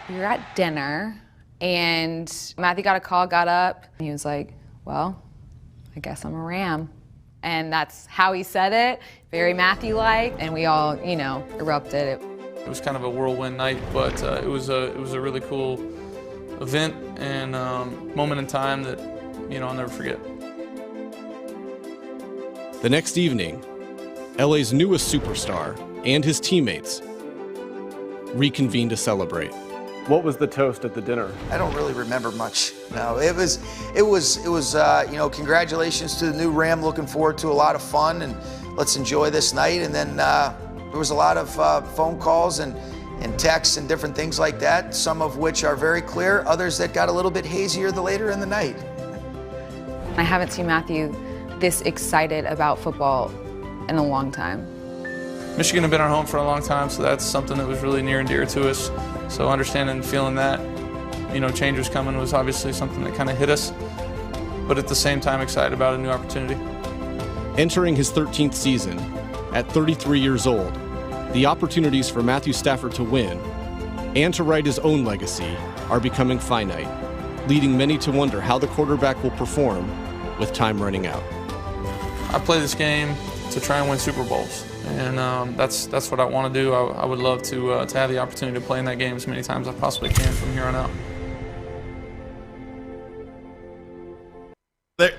We were at dinner, and Matthew got a call, got up, and he was like, well, I guess I'm a Ram. And that's how he said it, very Matthew-like, and we all, you know, erupted. It was kind of a whirlwind night, but it was a really cool event and moment in time that, you know, I'll never forget. The next evening, LA's newest superstar and his teammates reconvened to celebrate. What was the toast at the dinner? I don't really remember much. No, it was you know, congratulations to the new Ram. Looking forward to a lot of fun, and let's enjoy this night. And then there was a lot of phone calls and texts and different things like that, some of which are very clear, others that got a little bit hazier the later in the night. I haven't seen Matthew this excited about football in a long time. Michigan had been our home for a long time, so that's something that was really near and dear to us. So understanding and feeling that, you know, change was coming was obviously something that kind of hit us, but at the same time excited about a new opportunity. Entering his 13th season, at 33 years old, the opportunities for Matthew Stafford to win and to write his own legacy are becoming finite, leading many to wonder how the quarterback will perform with time running out. I play this game to try and win Super Bowls, and that's what I want to do. I would love to have the opportunity to play in that game as many times as I possibly can from here on out.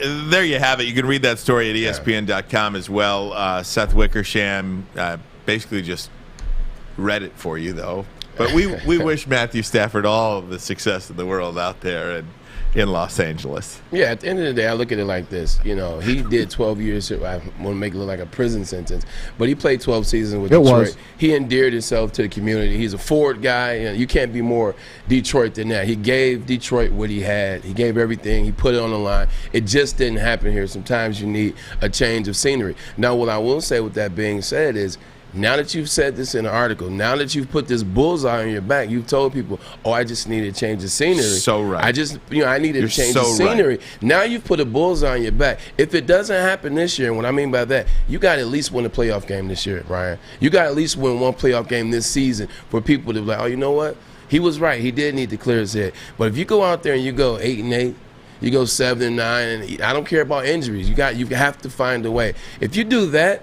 There you have it. You can read that story at ESPN.com as well. Seth Wickersham basically just read it for you, though. But we wish Matthew Stafford all of the success in the world out there in Los Angeles. Yeah, at the end of the day, I look at it like this. You know, he did 12 years. I want to make it look like a prison sentence, but he played 12 seasons with Detroit. He endeared himself to the community. He's a forward guy. You know, you can't be more Detroit than that. He gave Detroit what he had. He gave everything. He put it on the line. It just didn't happen here. Sometimes you need a change of scenery. Now, what I will say with that being said is, now that you've said this in an article, now that you've put this bullseye on your back, you've told people, oh, I just need to change the scenery. So right. I needed to change the scenery. Right. Now you've put a bullseye on your back. If it doesn't happen this year, and what I mean by that, you got to at least win a playoff game this year, Brian. You got to at least win one playoff game this season for people to be like, oh, you know what? He was right. He did need to clear his head. But if you go out there and you go 8-8, you go 7-9, and I don't care about injuries. You have to find a way. If you do that,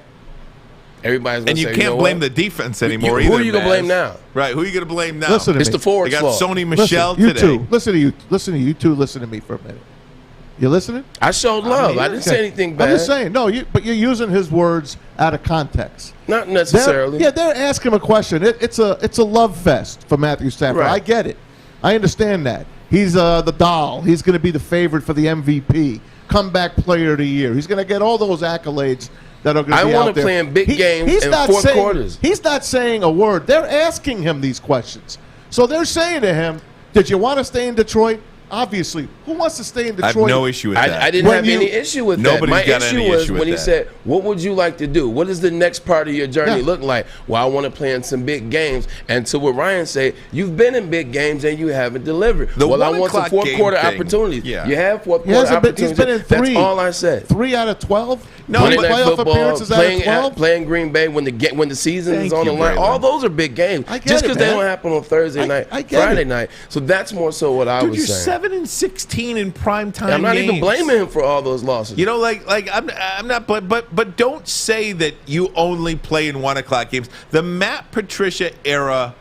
everybody's going to say, and you can't blame the defense anymore either. Who are you going to blame now? Right, who are you going to blame now? Listen to me. It's the forward's fault. They got Sony Michel today. Listen to you two. Listen to me for a minute. You listening? I showed love. I didn't say anything bad. I'm just saying, but you're using his words out of context. Not necessarily. They're asking him a question. It's a love fest for Matthew Stafford. Right. I get it. I understand that. He's the doll. He's going to be the favorite for the MVP, comeback player of the year. He's going to get all those accolades that are going to be out there. I want to play in big games in fourth quarters. He's not saying a word. They're asking him these questions. So they're saying to him, did you want to stay in Detroit? Obviously. Who wants to stay in Detroit? I have no issue with that. I didn't have any issue with that. My issue was when he said, what would you like to do? What does the next part of your journey look like? Well, I want to play in some big games. And to what Ryan said, you've been in big games and you haven't delivered. I want some fourth-quarter opportunities. Yeah. You have fourth-quarter opportunities. He's been in 3. That's all I said. 3 out of 12? No, playoff appearances out of 12? Playing Green Bay when the season is on the line. All those are big games. Just because they don't happen on Thursday night, Friday night. So that's more so what I was saying. You're 7-16 in prime time. I'm not even blaming him for all those losses. You know, I'm not. But don't say that you only play in 1 o'clock games. The Matt Patricia era,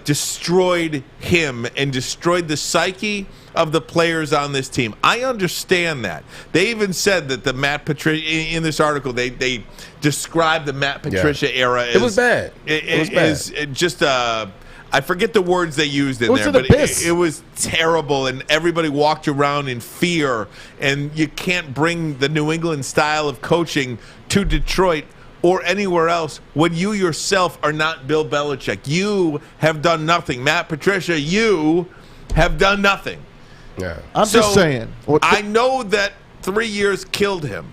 destroyed him and destroyed the psyche of the players on this team. I understand that. They even said that the Matt Patricia in this article they described the Matt Patricia era as it was bad. It was just I forget the words they used in there, but it was terrible, and everybody walked around in fear, and you can't bring the New England style of coaching to Detroit or anywhere else when you yourself are not Bill Belichick. You have done nothing. Matt Patricia, you have done nothing. Yeah. I'm just saying. I know that 3 years killed him,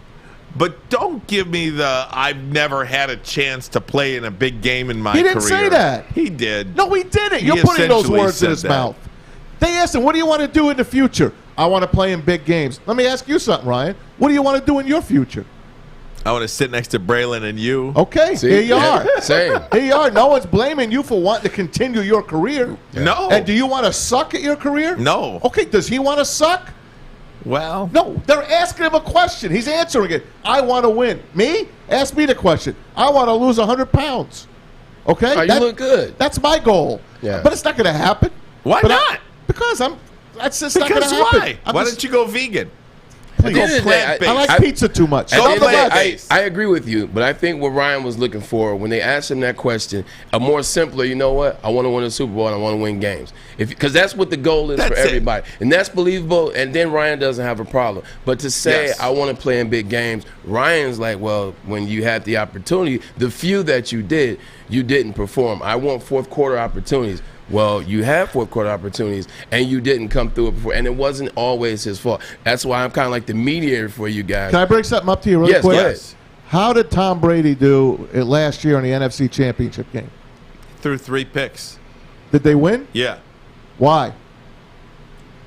but don't give me the I've never had a chance to play in a big game in my career. He didn't say that. He did. No, he didn't. You're putting those words in his mouth. They asked him, what do you want to do in the future? I want to play in big games. Let me ask you something, Ryan. What do you want to do in your future? I want to sit next to Braylon and you. Okay, here you are. Same. Here you are. No one's blaming you for wanting to continue your career. Yeah. No. And do you want to suck at your career? No. Okay, does he want to suck? Well. No, they're asking him a question. He's answering it. I want to win. Me? Ask me the question. I want to lose 100 pounds. Okay? Oh, you look good. That's my goal. Yeah. But it's not going to happen. Why not? That's just not going to happen. Why? Why don't you go vegan? I like pizza too much. I agree with you, but I think what Ryan was looking for when they asked him that question, a more simpler, you know what? I want to win a Super Bowl and I want to win games. Because that's what the goal is for everybody. And that's believable, and then Ryan doesn't have a problem. But to say, I want to play in big games, Ryan's like, well, when you had the opportunity, the few that you did, you didn't perform. I want fourth quarter opportunities. Well, you had fourth quarter opportunities, and you didn't come through it before, and it wasn't always his fault. That's why I'm kind of like the mediator for you guys. Can I bring something up to you really quick? Yes. How did Tom Brady do it last year in the NFC Championship game? Threw 3 picks. Did they win? Yeah. Why?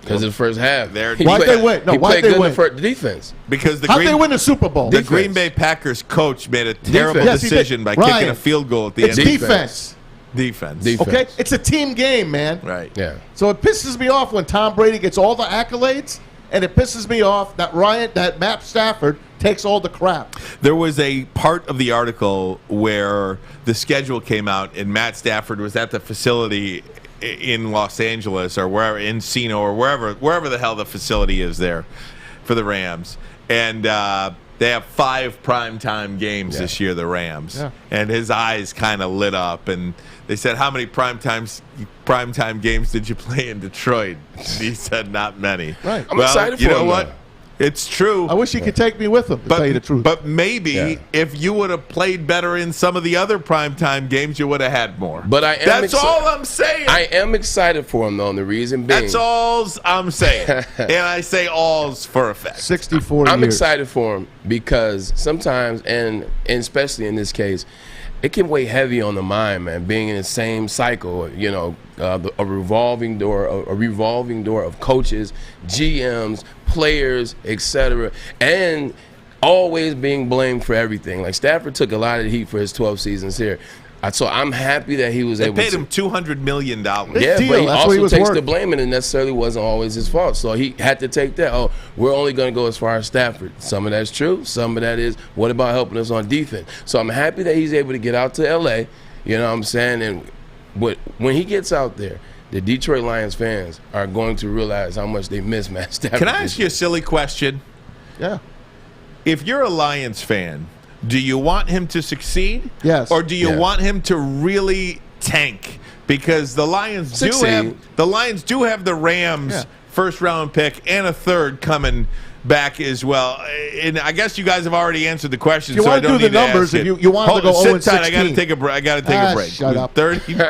Because of the first half. Why'd they win? No, he why'd played they good win? in the defense. Because How'd they win the Super Bowl? The Green Bay Packers coach made a terrible decision by kicking a field goal at the end. Defense. Defense. Okay? It's a team game, man. Right. Yeah. So it pisses me off when Tom Brady gets all the accolades, and it pisses me off that Matt Stafford takes all the crap. There was a part of the article where the schedule came out, and Matt Stafford was at the facility in Los Angeles or wherever, in Encino or wherever the hell the facility is there for the Rams. And they have 5 primetime games this year, the Rams. Yeah. And his eyes kind of lit up. And they said, how many primetime games did you play in Detroit? And he said, not many. Right. I'm excited for him. You know what? It's true. I wish he could take me with him, to tell you the truth. But maybe if you would have played better in some of the other primetime games, you would have had more. But I am That's all I'm saying. I am excited for him, though, and the reason being. That's all I'm saying. And I say all's for effect. 64 I'm years. excited for him because sometimes, and especially in this case, it can weigh heavy on the mind, man, being in the same cycle, you know, a revolving door of coaches, GMs, players, etc., and always being blamed for everything. Like Stafford took a lot of the heat for his 12 seasons here. So I'm happy that he was able to. They paid him $200 million. Yeah, but he also takes the blame, and it necessarily wasn't always his fault. So he had to take that. Oh, we're only going to go as far as Stafford. Some of that's true. Some of that is, what about helping us on defense? So I'm happy that he's able to get out to L.A., you know what I'm saying? And when he gets out there, the Detroit Lions fans are going to realize how much they miss Matt Stafford. Can I ask you a silly question? Yeah. If you're a Lions fan, do you want him to succeed? Yes. Or do you want him to really tank? Because the Lions do have the Rams first round pick and a third coming back as well. And I guess you guys have already answered the question. You so want I to don't do the need to numbers ask if it. you want to go 0-16. Sit tight. I got to take a break. Shut up. 30.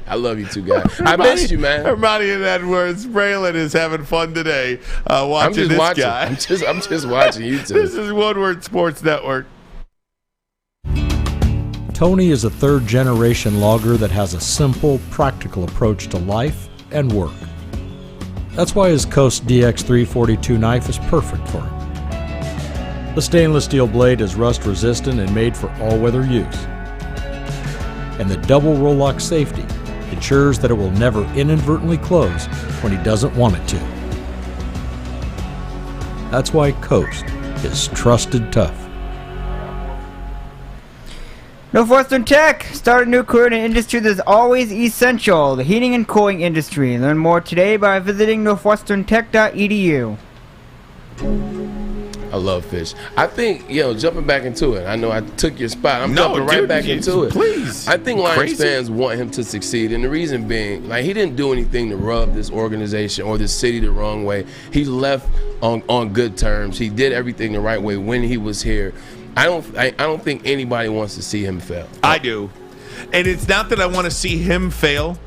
I love you two guys. I miss you, man. Ermanni and Edwards. Braylon is having fun today watching this guy. I'm just watching you two. This is Woodward Sports Network. Tony is a third-generation logger that has a simple, practical approach to life and work. That's why his Coast DX342 knife is perfect for him. The stainless steel blade is rust-resistant and made for all-weather use. And the double roll-lock safety ensures that it will never inadvertently close when he doesn't want it to. That's why Coast is trusted tough. Northwestern Tech. Start a new career in an industry that's always essential, the heating and cooling industry. Learn more today by visiting northwesterntech.edu. I love fish. I think, jumping back into it, I know I took your spot. I'm jumping right back into it. Please. I think Lions fans want him to succeed, and the reason being, he didn't do anything to rub this organization or this city the wrong way. He left on good terms. He did everything the right way when he was here. I don't think anybody wants to see him fail. I do. And it's not that I want to see him fail,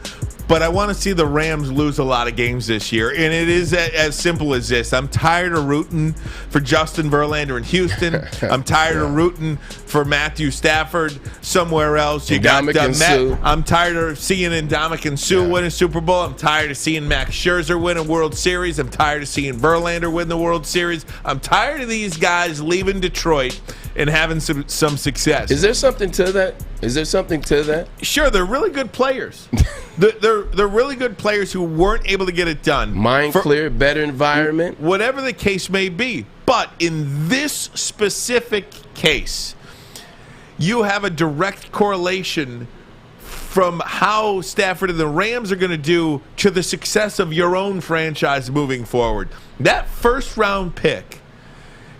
but I want to see the Rams lose a lot of games this year. And it is as simple as this. I'm tired of rooting for Justin Verlander in Houston. I'm tired of rooting for Matthew Stafford somewhere else. You got Matt. I'm tired of seeing Ndamukong Suh win a Super Bowl. I'm tired of seeing Max Scherzer win a World Series. I'm tired of seeing Verlander win the World Series. I'm tired of these guys leaving Detroit and having some success. Is there something to that? Sure, they're really good players. They're really good players who weren't able to get it done. Mind clear, better environment. Whatever the case may be. But in this specific case, you have a direct correlation from how Stafford and the Rams are going to do to the success of your own franchise moving forward. That first-round pick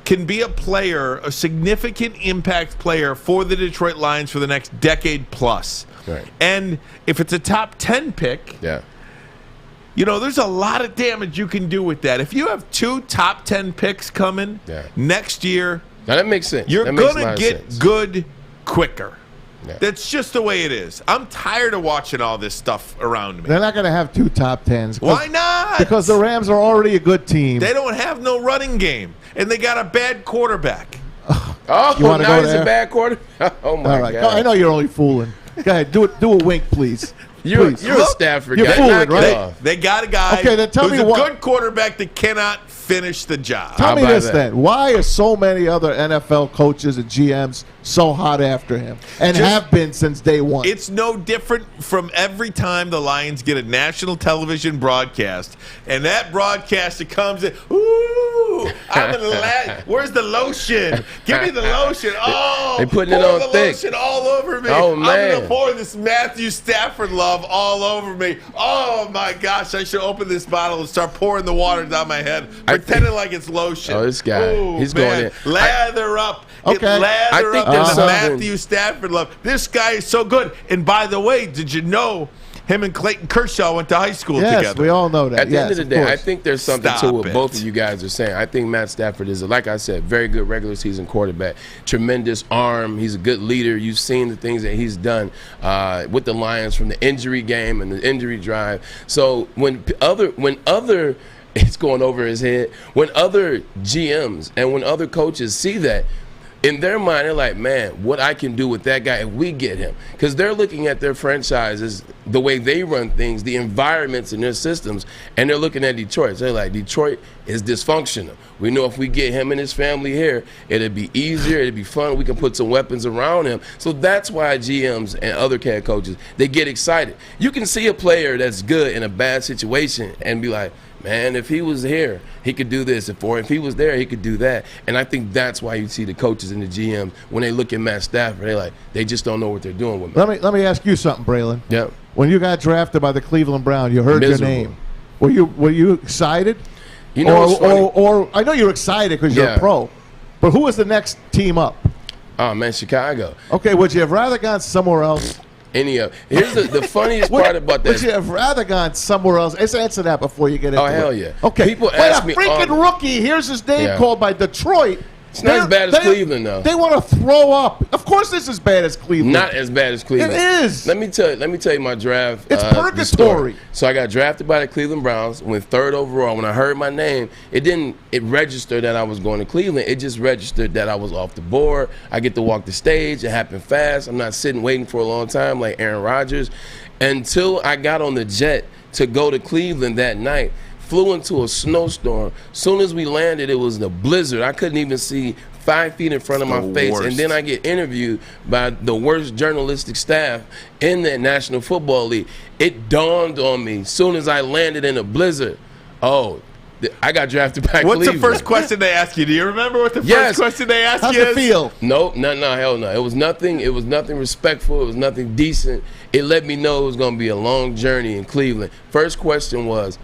can be a significant impact player for the Detroit Lions for the next decade plus. Right. And if it's a top 10 pick, there's a lot of damage you can do with that. If you have 2 top 10 picks coming next year, now that makes sense. You're going to get good quicker. Yeah. That's just the way it is. I'm tired of watching all this stuff around me. They're not going to have 2 top 10s. Why not? Because the Rams are already a good team. They don't have no running game, and they got a bad quarterback. Now he's a bad quarterback? Oh, my God. I know you're only fooling. Go ahead. Do a wink, please. You're a Stafford guy. You're fooling, right? They got a guy who's a good quarterback that cannot finish the job. Tell me this then. Why are so many other NFL coaches and GMs so hot after him and have been since day one? It's no different from every time the Lions get a national television broadcast, and that broadcaster comes in, ooh, I'm in the where's the lotion? Give me the lotion. Oh, they putting it on the thick. Lotion all over me. Oh, man. I'm going to pour this Matthew Stafford love all over me. Oh, my gosh, I should open this bottle and start pouring the water down my head, pretending like it's lotion. Oh, this guy. Ooh, he's man. going in. Lather up. Okay. Lather up in the Matthew Stafford love. This guy is so good. And by the way, did you know him and Clayton Kershaw went to high school together? Yes, we all know that. At the end of the day, I think there's something to what it. both of you guys are saying. I think Matt Stafford is, like I said, very good regular season quarterback. Tremendous arm. He's a good leader. You've seen the things that he's done with the Lions from the injury game and the injury drive. So when other it's going over his head. When other GMs and when other coaches see that, in their mind, they're like, man, what I can do with that guy if we get him. Because they're looking at their franchises, the way they run things, the environments in their systems, and they're looking at Detroit. So they're like, Detroit is dysfunctional. We know if we get him and his family here, it'll be easier, it'll be fun, we can put some weapons around him. So that's why GMs and other head coaches, they get excited. You can see a player that's good in a bad situation and be like, man, if he was here, he could do this. If he was there, he could do that. And I think that's why you see the coaches and the GMs, when they look at Matt Stafford, they just don't know what they're doing with him. Let me ask you something, Braylon. Yep. When you got drafted by the Cleveland Browns, you heard Miserable. your name. Were you excited? You know what's funny? Or I know you're excited because you're a pro, but who was the next team up? Oh, man, Chicago. Okay, would you have rather gone somewhere else? Here's the funniest part about that. Would you have rather gone somewhere else? Let's answer that before you get into it. Oh, hell yeah. Okay. People ask me, freaking rookie. Here's his name called by Detroit. It's not as bad as Cleveland, though. They want to throw up. Of course, it's as bad as Cleveland. Not as bad as Cleveland. It is. Let me tell you my draft. It's purgatory. So I got drafted by the Cleveland Browns, went 3rd overall. When I heard my name, it registered that I was going to Cleveland. It just registered that I was off the board. I get to walk the stage. It happened fast. I'm not sitting waiting for a long time like Aaron Rodgers. Until I got on the jet to go to Cleveland that night. Flew into a snowstorm. Soon as we landed, it was a blizzard. I couldn't even see 5 feet in front of my face. Worst. And then I get interviewed by the worst journalistic staff in the National Football League. It dawned on me soon as I landed in a blizzard. Oh, I got drafted by What's Cleveland. the first question they asked you? Do you remember what the first question they asked How's you it is? feel? No, hell no. It was nothing respectful. It was nothing decent. It let me know it was going to be a long journey in Cleveland. First question was,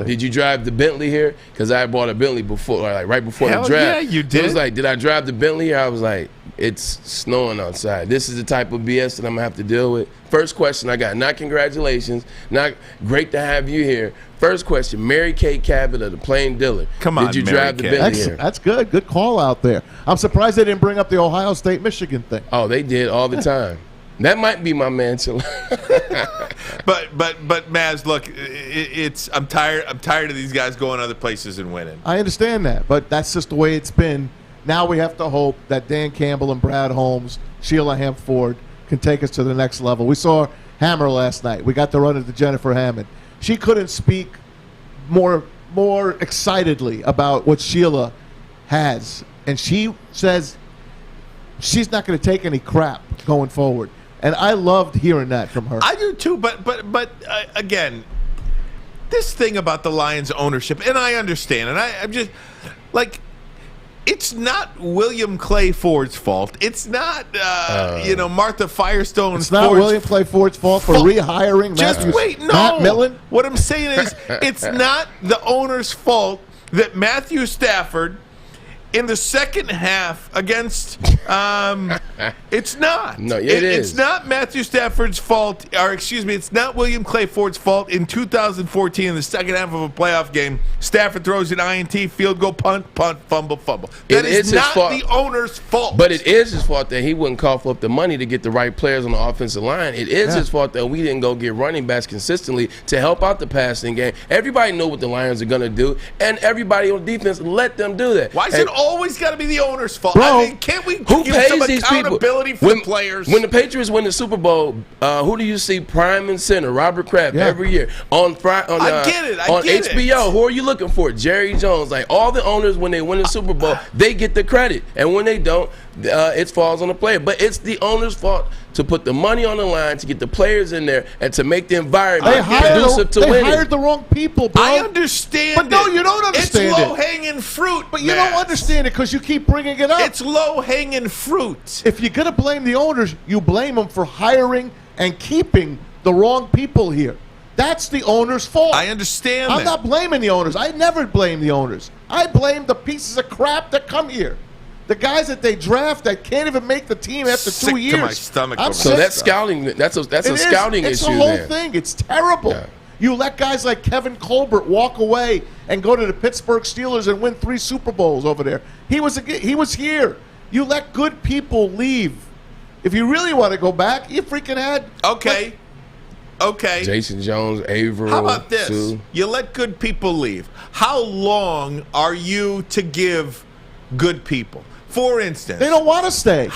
did you drive the Bentley here? Because I bought a Bentley before, like right before Hell the draft. yeah, you did. It was like, did I drive the Bentley here? I was like, it's snowing outside. This is the type of BS that I'm going to have to deal with. First question I got, not congratulations, not great to have you here. First question, Mary Kay Cabot of the Plain Dealer. Come on, did you Mary drive the Kay. Bentley here? That's good. Good call out there. I'm surprised they didn't bring up the Ohio State-Michigan thing. Oh, they did all the time. That might be my mantle. But Maz, look, I'm tired of these guys going other places and winning. I understand that, but that's just the way it's been. Now we have to hope that Dan Campbell and Brad Holmes, Sheila Hamm-Ford can take us to the next level. We saw Hammer last night. We got to run into Jennifer Hammond. She couldn't speak more excitedly about what Sheila has, and she says she's not going to take any crap going forward. And I loved hearing that from her. I do too, but again, this thing about the Lions ownership, and I understand, and I'm just like, it's not William Clay Ford's fault. It's not Martha Firestone's. It's not William Clay Ford's fault for rehiring Matt Millen. What I'm saying is, it's not the owner's fault that Matthew Stafford, in the second half against, it's not. No, it is. It's not Matthew Stafford's fault, or excuse me, it's not William Clay Ford's fault. In 2014, in the second half of a playoff game, Stafford throws an INT, field goal, punt, fumble. That is not the owner's fault. But it is his fault that he wouldn't cough up the money to get the right players on the offensive line. It is his fault that we didn't go get running backs consistently to help out the passing game. Everybody know what the Lions are going to do, and everybody on defense let them do that. Why is it always got to be the owner's fault? Bro, I mean, can't we who give pays some these accountability people? for the players? When the Patriots win the Super Bowl, who do you see prime and center? Robert Kraft every year on I get it. on HBO. Who are you looking for? Jerry Jones. Like all the owners, when they win the Super Bowl, they get the credit, and when they don't, it falls on the player. But it's the owner's fault to put the money on the line, to get the players in there, and to make the environment conducive to winning. They hired the wrong people, bro. I understand But no, you don't understand It's it. low-hanging fruit, But you don't understand it because you keep bringing it up. It's low-hanging fruit. If you're going to blame the owners, you blame them for hiring and keeping the wrong people here. That's the owner's fault. I understand I'm not blaming the owners. I never blame the owners. I blame the pieces of crap that come here. The guys that they draft that can't even make the team after 2 years. to my stomach. I'm So sick. that's scouting. That's a scouting It's issue. the whole then. thing. It's terrible. Yeah. You let guys like Kevin Colbert walk away and go to the Pittsburgh Steelers and win 3 Super Bowls over there. He was here. You let good people leave. If you really want to go back, you freaking had. Okay. Jason Jones, Averill. How about this? Sue. You let good people leave. How long are you to give good people? For instance, They don't want to stay.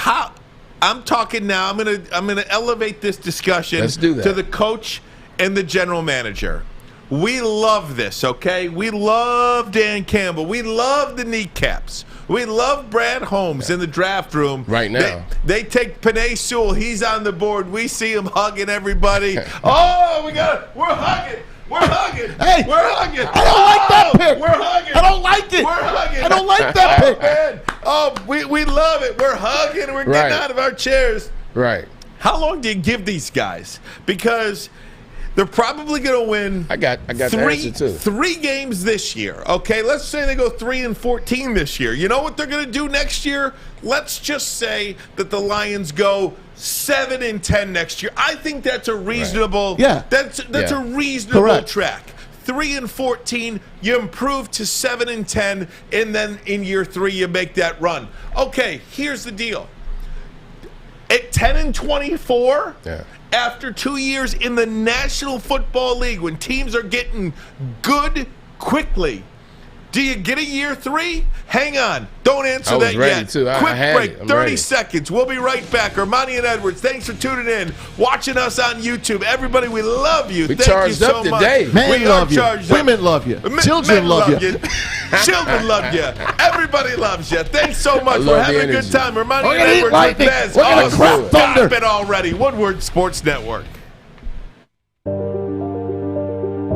I'm talking now. I'm gonna elevate this discussion Let's do that. to the coach and the general manager. We love this, okay? We love Dan Campbell. We love the kneecaps. We love Brad Holmes in the draft room. Right now. They take Penei Sewell. He's on the board. We see him hugging everybody. Oh, we're hugging. We're hugging. Hey, we're hugging. I don't like that pick. We're hugging. I don't like it. We're hugging. I don't like that pick. Man. Oh, we love it. We're hugging. We're getting Right. out of our chairs. Right. How long do you give these guys? Because they're probably going to win. I got the answer too. 3 games this year. Okay, let's say they go 3-14 this year. You know what they're going to do next year? Let's just say that the Lions go 7-10 next year. I think that's a reasonable. Yeah. That's a reasonable Correct. track. 3-14, you improve to 7-10, and then in year 3 you make that run. Okay, here's the deal. At 10-24. Yeah. After 2 years in the National Football League, when teams are getting good quickly, do you get a year 3? Hang on. Don't answer I was that ready yet. too. I Quick had break, it. I'm 30 ready. seconds. We'll be right back. Ermanni and Edwards, thanks for tuning in, watching us on YouTube. Everybody, we love you. We Thank you charged so up much. today. Men We love are you. charged up. Women love you. Children Men love you. Children love you. Everybody loves you. Thanks so much. love We're the having a good energy. time. Ermanni We're and gonna eat Edwards with lightning. Nez. We're gonna Oh, crap stop thunder. it already. Woodward Sports Network.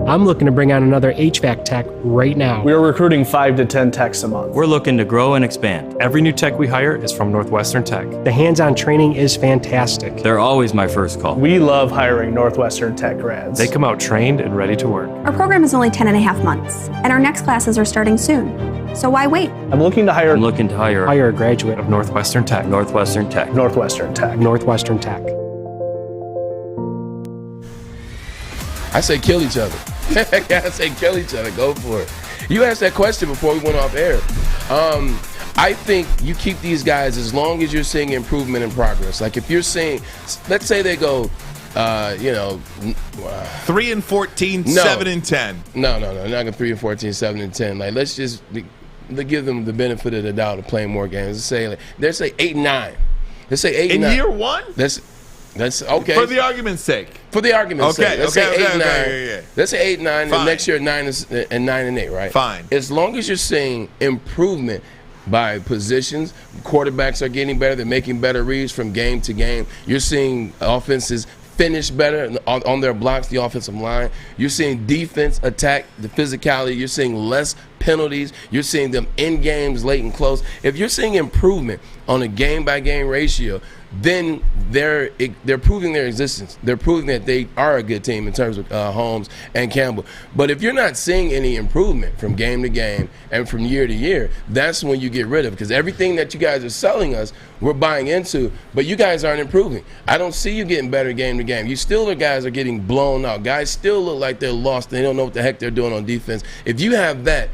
I'm looking to bring on another HVAC tech right now. We are recruiting 5 to 10 techs a month. We're looking to grow and expand. Every new tech we hire is from Northwestern Tech. The hands-on training is fantastic. They're always my first call. We love hiring Northwestern Tech grads. They come out trained and ready to work. Our program is only 10 and a half months, and our next classes are starting soon. So why wait? I'm looking to hire a graduate of Northwestern Tech. Northwestern Tech. Northwestern Tech. Northwestern Tech. I say kill each other. I say kill each other. Go for it. You asked that question before we went off air. I think you keep these guys as long as you're seeing improvement and progress. Like if you're seeing, let's say they go, 3-14, 7-10. No, not going 3-14, 7-10. Like let's just give them the benefit of the doubt of playing more games. Let's say 8-9. Let's say 8-9 in year one. That's okay. For the argument's sake. For the argument's sake. Let's say 8-9. Okay. Let's say 8-9, and next year 9-8, right? Fine. As long as you're seeing improvement by positions, quarterbacks are getting better, they're making better reads from game to game. You're seeing offenses finish better on their blocks, the offensive line. You're seeing defense attack the physicality. You're seeing less penalties. You're seeing them in games late and close. If you're seeing improvement on a game-by-game ratio, then they're proving their existence. They're proving that they are a good team in terms of Holmes and Campbell. But if you're not seeing any improvement from game to game and from year to year, that's when you get rid of it. Because everything that you guys are selling us, we're buying into, but you guys aren't improving. I don't see you getting better game to game. You still, the guys are getting blown out. Guys still look like they're lost. They don't know what the heck they're doing on defense. If you have that,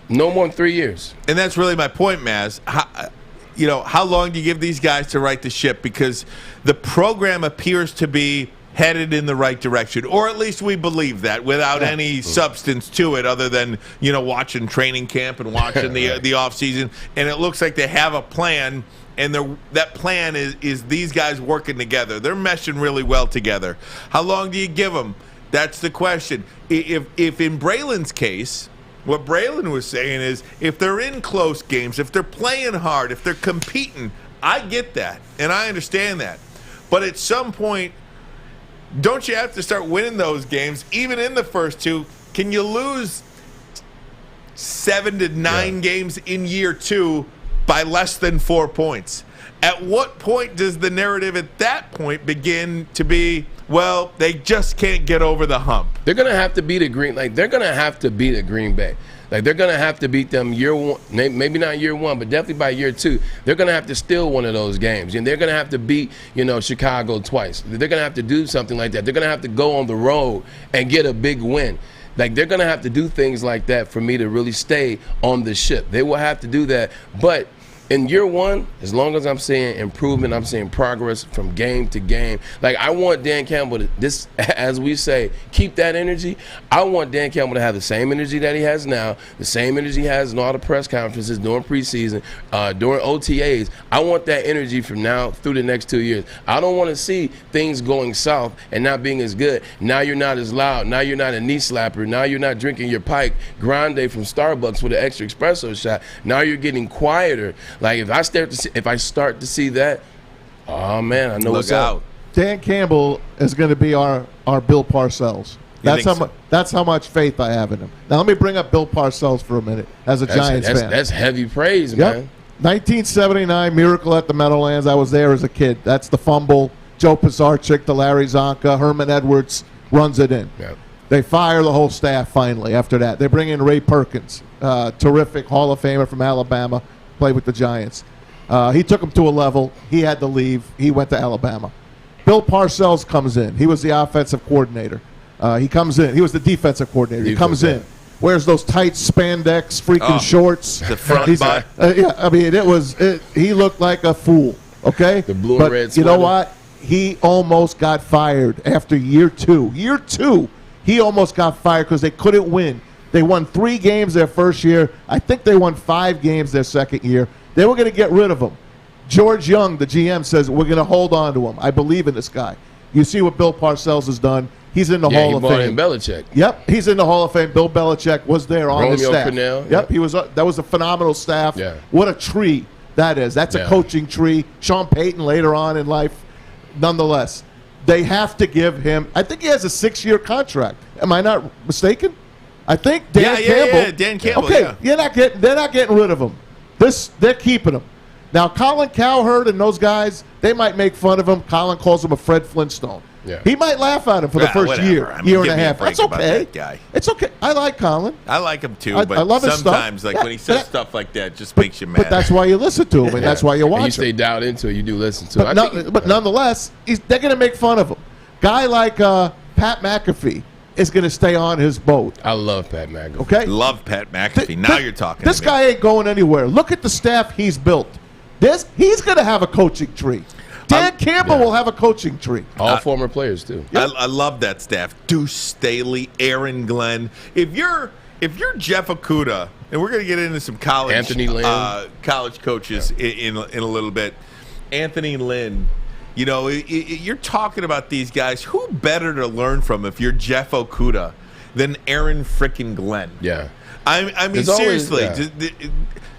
no more than 3 years. And that's really my point, Maz. How long do you give these guys to right the ship? Because the program appears to be headed in the right direction, or at least we believe that, without any substance to it other than watching training camp and watching the off season. And it looks like they have a plan, and that plan is these guys working together. They're meshing really well together. How long do you give them? That's the question. If in Braylon's case, what Braylon was saying is, if they're in close games, if they're playing hard, if they're competing, I get that, and I understand that. But at some point, don't you have to start winning those games, even in the first two? Can you lose 7 to 9 games in year two by less than 4 points? At what point does the narrative at that point begin to be, well, they just can't get over the hump? They're going to have to beat Green Bay. They're going to have to beat them year one, maybe not year one, but definitely by year two. They're going to have to steal one of those games. And they're going to have to beat, Chicago twice. They're going to have to do something like that. They're going to have to go on the road and get a big win. Like, they're going to have to do things like that for me to really stay on the ship. They will have to do that. But in year one, as long as I'm seeing improvement, I'm seeing progress from game to game. Like, I want Dan Campbell to, as we say, keep that energy. I want Dan Campbell to have the same energy that he has now, the same energy he has in all the press conferences during preseason, during OTAs. I want that energy from now through the next 2 years. I don't want to see things going south and not being as good. Now you're not as loud. Now you're not a knee slapper. Now you're not drinking your Pike Grande from Starbucks with an extra espresso shot. Now you're getting quieter. Like, if I start to see that, oh man, I know what's up. Dan Campbell is going to be our Bill Parcells. That's how much faith I have in him. Now let me bring up Bill Parcells for a minute as a Giants fan. That's heavy praise, man. 1979 Miracle at the Meadowlands. I was there as a kid. That's the fumble. Joe Pisarcik to Larry Zonka. Herman Edwards runs it in. Yep. They fire the whole staff finally after that. They bring in Ray Perkins, terrific Hall of Famer from Alabama. Played with the Giants. He took him to a level. He had to leave. He went to Alabama. Bill Parcells comes in. He was the offensive coordinator. He comes in. He was the defensive coordinator. He comes in. Wears those tight spandex freaking shorts. The front butt. I mean, he looked like a fool, okay? The blue and red sweater. You know what? He almost got fired after year two. Year two, he almost got fired because they couldn't win. They won 3 games their first year. I think they won 5 games their second year. They were going to get rid of him. George Young, the GM, says, we're going to hold on to him. I believe in this guy. You see what Bill Parcells has done. He's in the Hall of Fame. Yeah, he brought in Belichick. Yep, he's in the Hall of Fame. Bill Belichick was there on the staff. Cornell. Yep, he was. That was a phenomenal staff. Yeah. What a tree that is. That's a coaching tree. Sean Payton later on in life. Nonetheless, they have to give him, I think he has a 6-year contract. Am I not mistaken? I think Dan Campbell. Yeah, Dan Campbell. Okay, they're not getting rid of him. They're keeping him. Now, Colin Cowherd and those guys, they might make fun of him. Colin calls him a Fred Flintstone. Yeah. He might laugh at him for the first year and a half. That's okay. That guy. It's okay. I like Colin. I like him too, I but love his sometimes, stuff. when he says stuff like that, it just makes you mad. But that's why you listen to him, and that's why you watch and you him. stay dialed into it. You do listen to it. But nonetheless, they're going to make fun of him. Guy like Pat McAfee is going to stay on his boat. I love Pat McAfee. Okay? Love Pat McAfee. Now you're talking. This guy ain't going anywhere. Look at the staff he's built. He's going to have a coaching tree. Dan Campbell will have a coaching tree. All former players, too. Yep. I love that staff. Deuce Staley, Aaron Glenn. If you're Jeff Okudah, and we're going to get into some college Anthony Lynn. College coaches in a little bit. Anthony Lynn. You know, you're talking about these guys. Who better to learn from if you're Jeff Okudah than Aaron frickin' Glenn? Yeah. I mean, seriously.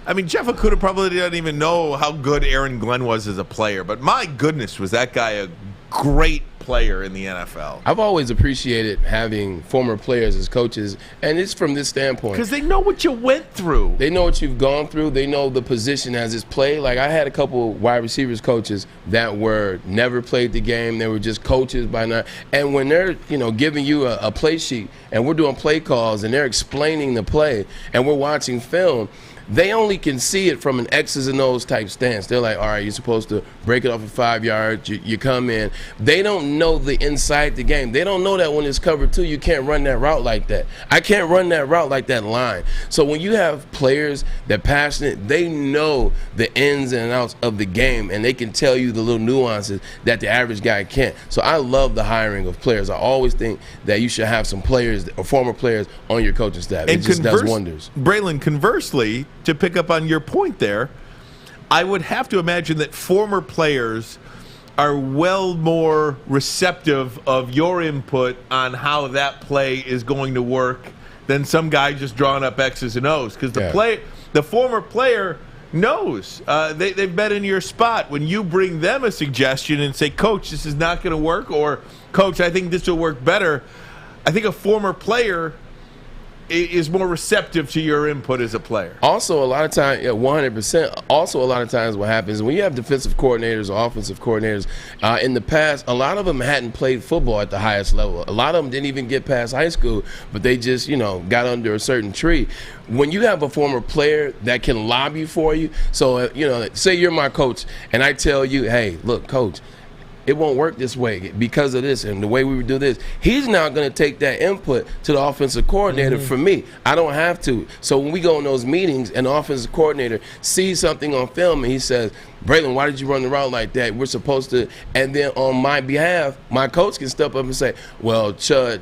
I mean, Jeff Okudah probably didn't even know how good Aaron Glenn was as a player. But my goodness, was that guy a great player in the NFL. I've always appreciated having former players as coaches, and it's from this standpoint. Because they know what you went through. They know what you've gone through. They know the position as it's played. Like, I had a couple wide receivers coaches that were never played the game. They were just coaches by now. And when they're, giving you a play sheet, and we're doing play calls, and they're explaining the play, and we're watching film, they only can see it from an X's and O's type stance. They're like, all right, you're supposed to break it off at 5 yards. You come in. They don't know the inside the game. They don't know that when it's covered 2, you can't run that route like that. I can't run that route like that line. So when you have players that are passionate, they know the ins and outs of the game, and they can tell you the little nuances that the average guy can't. So I love the hiring of players. I always think that you should have some players or former players on your coaching staff. It just does wonders. Braylon, conversely, to pick up on your point there, I would have to imagine that former players are well more receptive of your input on how that play is going to work than some guy just drawing up X's and O's. Because the former player knows. They've been in your spot. When you bring them a suggestion and say, Coach, this is not going to work, or Coach, I think this will work better, I think a former player is more receptive to your input as a player. Also, a lot of times, 100%. Also, a lot of times what happens when you have defensive coordinators or offensive coordinators, in the past, a lot of them hadn't played football at the highest level. A lot of them didn't even get past high school, but they just, got under a certain tree. When you have a former player that can lobby for you, so, say you're my coach, and I tell you, hey, look, Coach, it won't work this way because of this and the way we would do this. He's now going to take that input to the offensive coordinator for me. I don't have to. So when we go in those meetings and the offensive coordinator sees something on film and he says, Braylon, why did you run the route like that? We're supposed to. And then on my behalf, my coach can step up and say, well, Chud,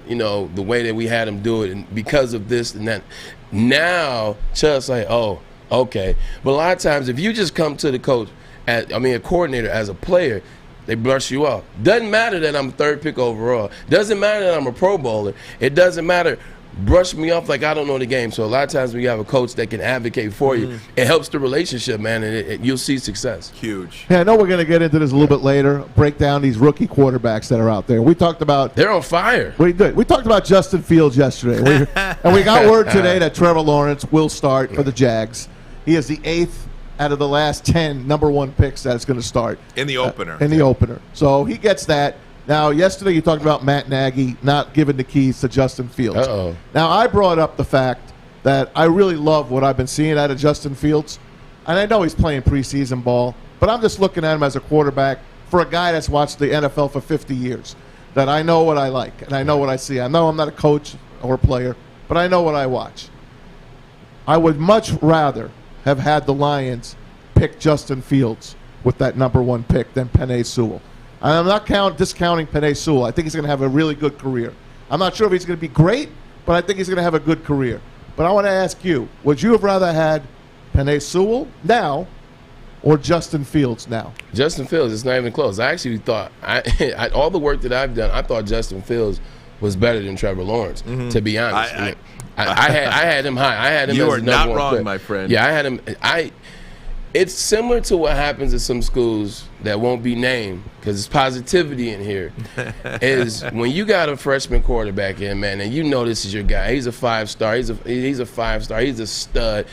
the way that we had him do it and because of this and that. Now, Chud's like, oh, okay. But a lot of times if you just come to the coach, a coordinator as a player, they brush you off. Doesn't matter that I'm 3rd pick overall. Doesn't matter that I'm a Pro Bowler. It doesn't matter. Brush me off like I don't know the game. So a lot of times when you have a coach that can advocate for you, it helps the relationship, man, and you'll see success. Huge. Yeah, I know we're going to get into this a little bit later. Break down these rookie quarterbacks that are out there. We talked about. They're on fire. We talked about Justin Fields yesterday, and we got word today that Trevor Lawrence will start for the Jags. He is the 8th. Out of the last 10 number 1 picks that's going to start. In the opener. Opener. So he gets that. Now, yesterday you talked about Matt Nagy not giving the keys to Justin Fields. Uh-oh. Now, I brought up the fact that I really love what I've been seeing out of Justin Fields. And I know he's playing preseason ball, but I'm just looking at him as a quarterback for a guy that's watched the NFL for 50 years, that I know what I like and I know what I see. I know I'm not a coach or a player, but I know what I watch. I would much rather have had the Lions pick Justin Fields with that number 1 pick than Penei Sewell. And I'm not discounting Penei Sewell. I think he's going to have a really good career. I'm not sure if he's going to be great, but I think he's going to have a good career. But I want to ask you, would you have rather had Penei Sewell now or Justin Fields now? Justin Fields, it's not even close. I actually thought, all the work that I've done, I thought Justin Fields was better than Trevor Lawrence, to be honest. I had him high. I had him you as are the number not 1 wrong, pick. my friend. Yeah, I had him. It's similar to what happens at some schools that won't be named because it's positivity in here. Is when you got a freshman quarterback in, man, and you know this is your guy. He's a 5-star. He's a 5-star. He's a stud.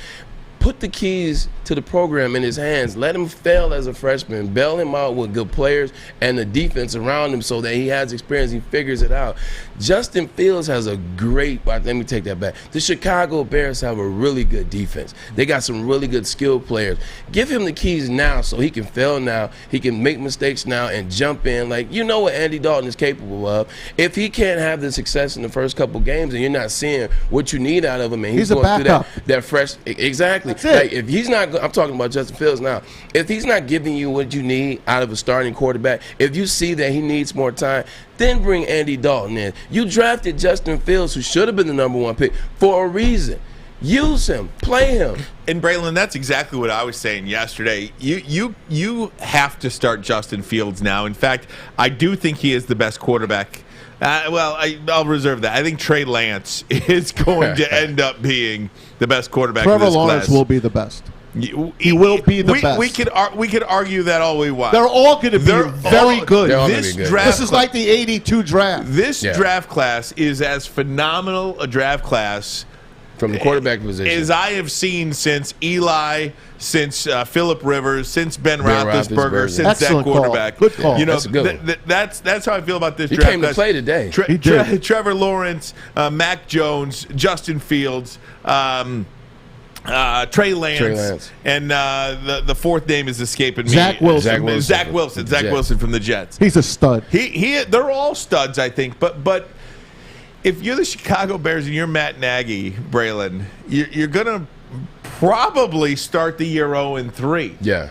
Put the keys to the program in his hands. Let him fail as a freshman. Bail him out with good players and the defense around him so that he has experience. He figures it out. Justin Fields has a great – let me take that back. The Chicago Bears have a really good defense. They got some really good skilled players. Give him the keys now so he can fail now. He can make mistakes now and jump in. Like, you know what Andy Dalton is capable of. If he can't have the success in the first couple games and you're not seeing what you need out of him and he's going through that fresh – exactly. Like, if he's not, I'm talking about Justin Fields now. If he's not giving you what you need out of a starting quarterback, if you see that he needs more time, then bring Andy Dalton in. You drafted Justin Fields, who should have been the #1 pick, for a reason. Use him, play him. And Braylon, that's exactly what I was saying yesterday. You have to start Justin Fields now. In fact, I do think he is the best quarterback. I'll reserve that. I think Trey Lance is going to end up being the best quarterback Trevor in this Lawrence class. will be the best. He will be the best. We could argue that all we want. They're all going to be very good. This is like the '82 draft. This draft class is as phenomenal a draft class from the quarterback position as I have seen since Eli, since Phillip Rivers, since Ben Roethlisberger, since Excellent that quarterback. Call. Good call. You know, That's a good one. That's how I feel about this He draft came class. to play today. Trevor Lawrence, Mac Jones, Justin Fields, Trey Lance, and the fourth name is escaping me. Zach Wilson. Zach Wilson from the Jets. He's a stud. They're all studs, I think. But if you're the Chicago Bears and you're Matt Nagy, Braylon, you're gonna probably start the year 0-3. Yeah.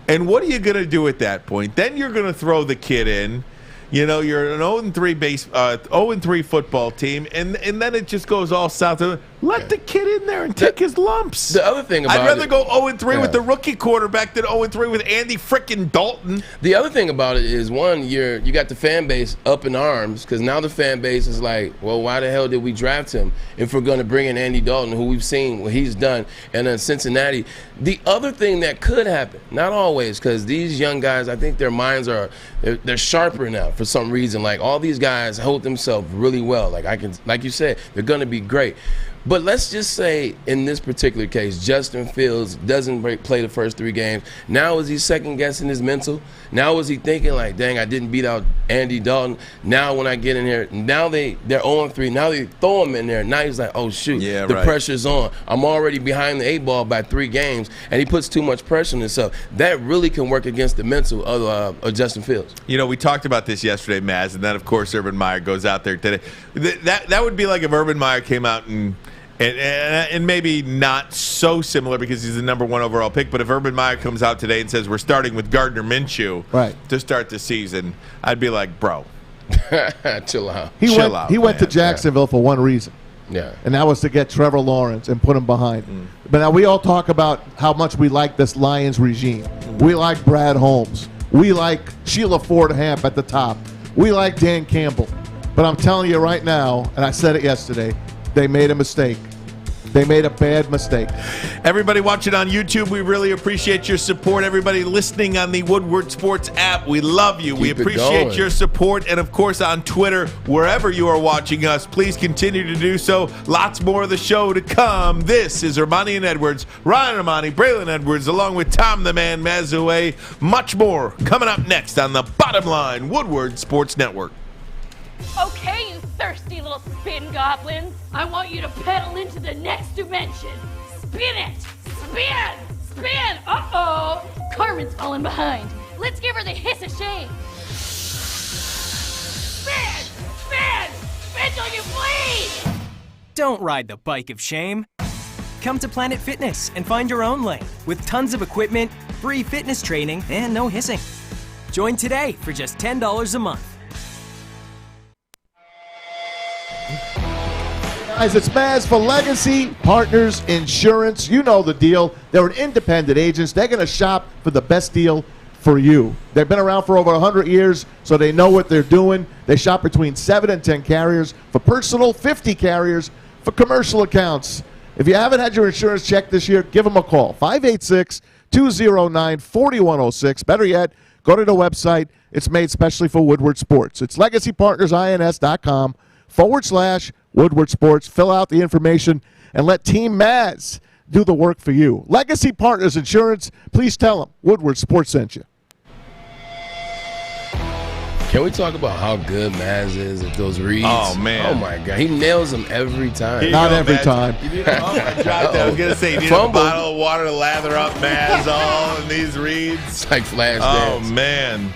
And what are you gonna do at that point? Then you're gonna throw the kid in. You know, you're an 0-3 football team, and then it just goes all south. Let the kid in there and take his lumps. The other thing about I'd rather go 0-3 with the rookie quarterback than 0-3 with Andy frickin' Dalton. The other thing about it is, one, you got the fan base up in arms because now the fan base is like, well, why the hell did we draft him if we're going to bring in Andy Dalton, who we've seen what he's done, and then Cincinnati. The other thing that could happen, not always, because these young guys, I think their minds they're sharper now for some reason. Like, all these guys hold themselves really well. Like you said, they're going to be great. But let's just say in this particular case, Justin Fields doesn't play the first 3 games. Now is he second-guessing his mental? Now is he thinking like, dang, I didn't beat out Andy Dalton. Now when I get in here, now they're 0-3. Now they throw him in there. Now he's like, oh, shoot, the pressure's on. I'm already behind the 8 ball by 3 games, and he puts too much pressure on himself. That really can work against the mental of Justin Fields. You know, we talked about this yesterday, Maz, and then, of course, Urban Meyer goes out there today. That would be like if Urban Meyer came out and maybe not so similar because he's the #1 overall pick, but if Urban Meyer comes out today and says we're starting with Gardner Minshew to start the season, I'd be like, bro, chill out. He went to Jacksonville for one reason. Yeah. And that was to get Trevor Lawrence and put him behind. But now we all talk about how much we like this Lions regime. We like Brad Holmes. We like Sheila Ford Hamp at the top. We like Dan Campbell. But I'm telling you right now, and I said it yesterday, they made a mistake. They made a bad mistake. Everybody watching on YouTube, we really appreciate your support. Everybody listening on the Woodward Sports app, we love you. We appreciate your support. And, of course, on Twitter, wherever you are watching us, please continue to do so. Lots more of the show to come. This is Ermanni and Edwards, Ryan Emoni, Braylon Edwards, along with Tom the Man Mazawey. Much more coming up next on the Bottom Line Woodward Sports Network. Okay, you thirsty little spin goblins. I want you to pedal into the next dimension. Spin it! Spin! Spin! Uh-oh! Carmen's falling behind. Let's give her the hiss of shame. Spin! Spin! Spin till you bleed! Don't ride the bike of shame. Come to Planet Fitness and find your own lane with tons of equipment, free fitness training, and no hissing. Join today for just $10 a month. Guys, it's Maz for Legacy Partners Insurance. You know the deal. They're an independent agents. They're going to shop for the best deal for you. They've been around for over 100 years, so they know what they're doing. They shop between 7 and 10 carriers for personal, 50 carriers for commercial accounts. If you haven't had your insurance checked this year, give them a call. 586-2 209-4106. Better yet, go to the website. It's made specially for Woodward Sports. It's legacypartnersins.com/Woodward Sports. Fill out the information and let Team Maz do the work for you. Legacy Partners Insurance, please tell them Woodward Sports sent you. Can we talk about how good Maz is at those reads? Oh, man. Oh, my God. He nails them every time. Not every time. I was going to say, you need a bottle of water to lather up Maz all in these reads. It's like flash dance. Oh, man.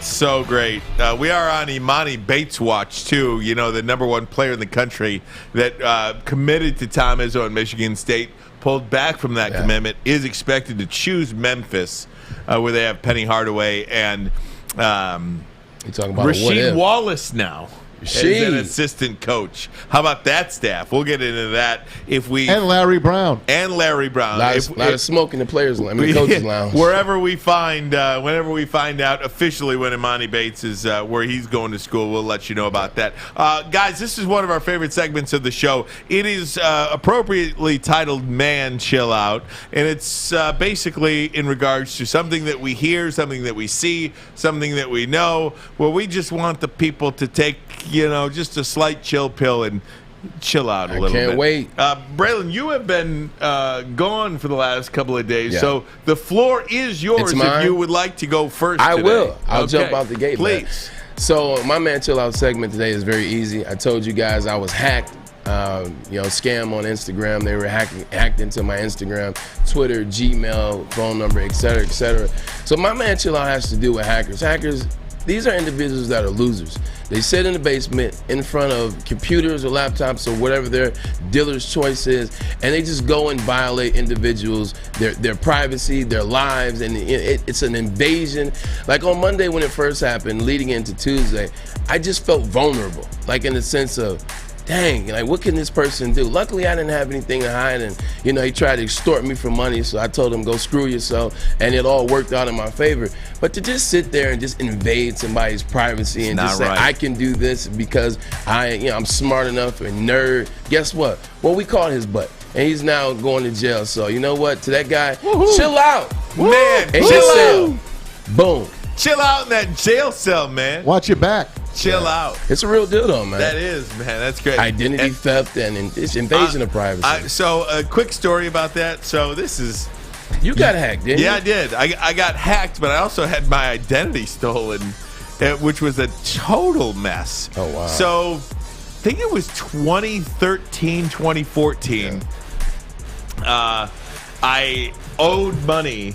So great. We are on Emoni Bates watch, too. You know, the number one player in the country that committed to Tom Izzo and Michigan State, pulled back from that commitment, is expected to choose Memphis, where they have Penny Hardaway and you talking about Rasheed Wallace now as an assistant coach. How about that staff? We'll get into that and Larry Brown. A lot of smoke in the players' lounge, the coaches' lounge. Wherever we find, whenever we find out officially when Emoni Bates is where he's going to school, we'll let you know about that. Guys, this is one of our favorite segments of the show. It is appropriately titled "Man Chill Out," and it's basically in regards to something that we hear, something that we see, something that we know, where we just want the people to take, just a slight chill pill and chill out a little bit. I can't wait. Braylon, you have been gone for the last couple of days, so the floor is yours if you would like to go first I today. will. I'll jump out the gate, please. Man. So my Man Chill Out segment today is very easy. I told you guys I was hacked. Scam on Instagram. They were hacked into my Instagram, Twitter, Gmail, phone number, etc., etc. So my Man Chill Out has to do with hackers. Hackers, these are individuals that are losers. They sit in the basement in front of computers or laptops or whatever their dealer's choice is, and they just go and violate individuals, their privacy, their lives, and it's an invasion. Like on Monday when it first happened, leading into Tuesday, I just felt vulnerable, like in the sense of, dang, like what can this person do? Luckily, I didn't have anything to hide, and he tried to extort me for money, so I told him go screw yourself, and it all worked out in my favor. But to just sit there and just invade somebody's privacy and just say I can do this because I'm smart enough and nerd. Guess what? Well, we caught his butt, and he's now going to jail. So you know what? To that guy, chill out, man. Chill out. Boom. Chill out in that jail cell, man. Watch your back. Chill out. It's a real deal, though, man. That is, man. That's great. Identity theft and it's invasion of privacy. So a quick story about that. So this is... You got hacked, didn't you? Yeah, I did. I got hacked, but I also had my identity stolen, which was a total mess. Oh, wow. So I think it was 2013, 2014. Yeah. I owed money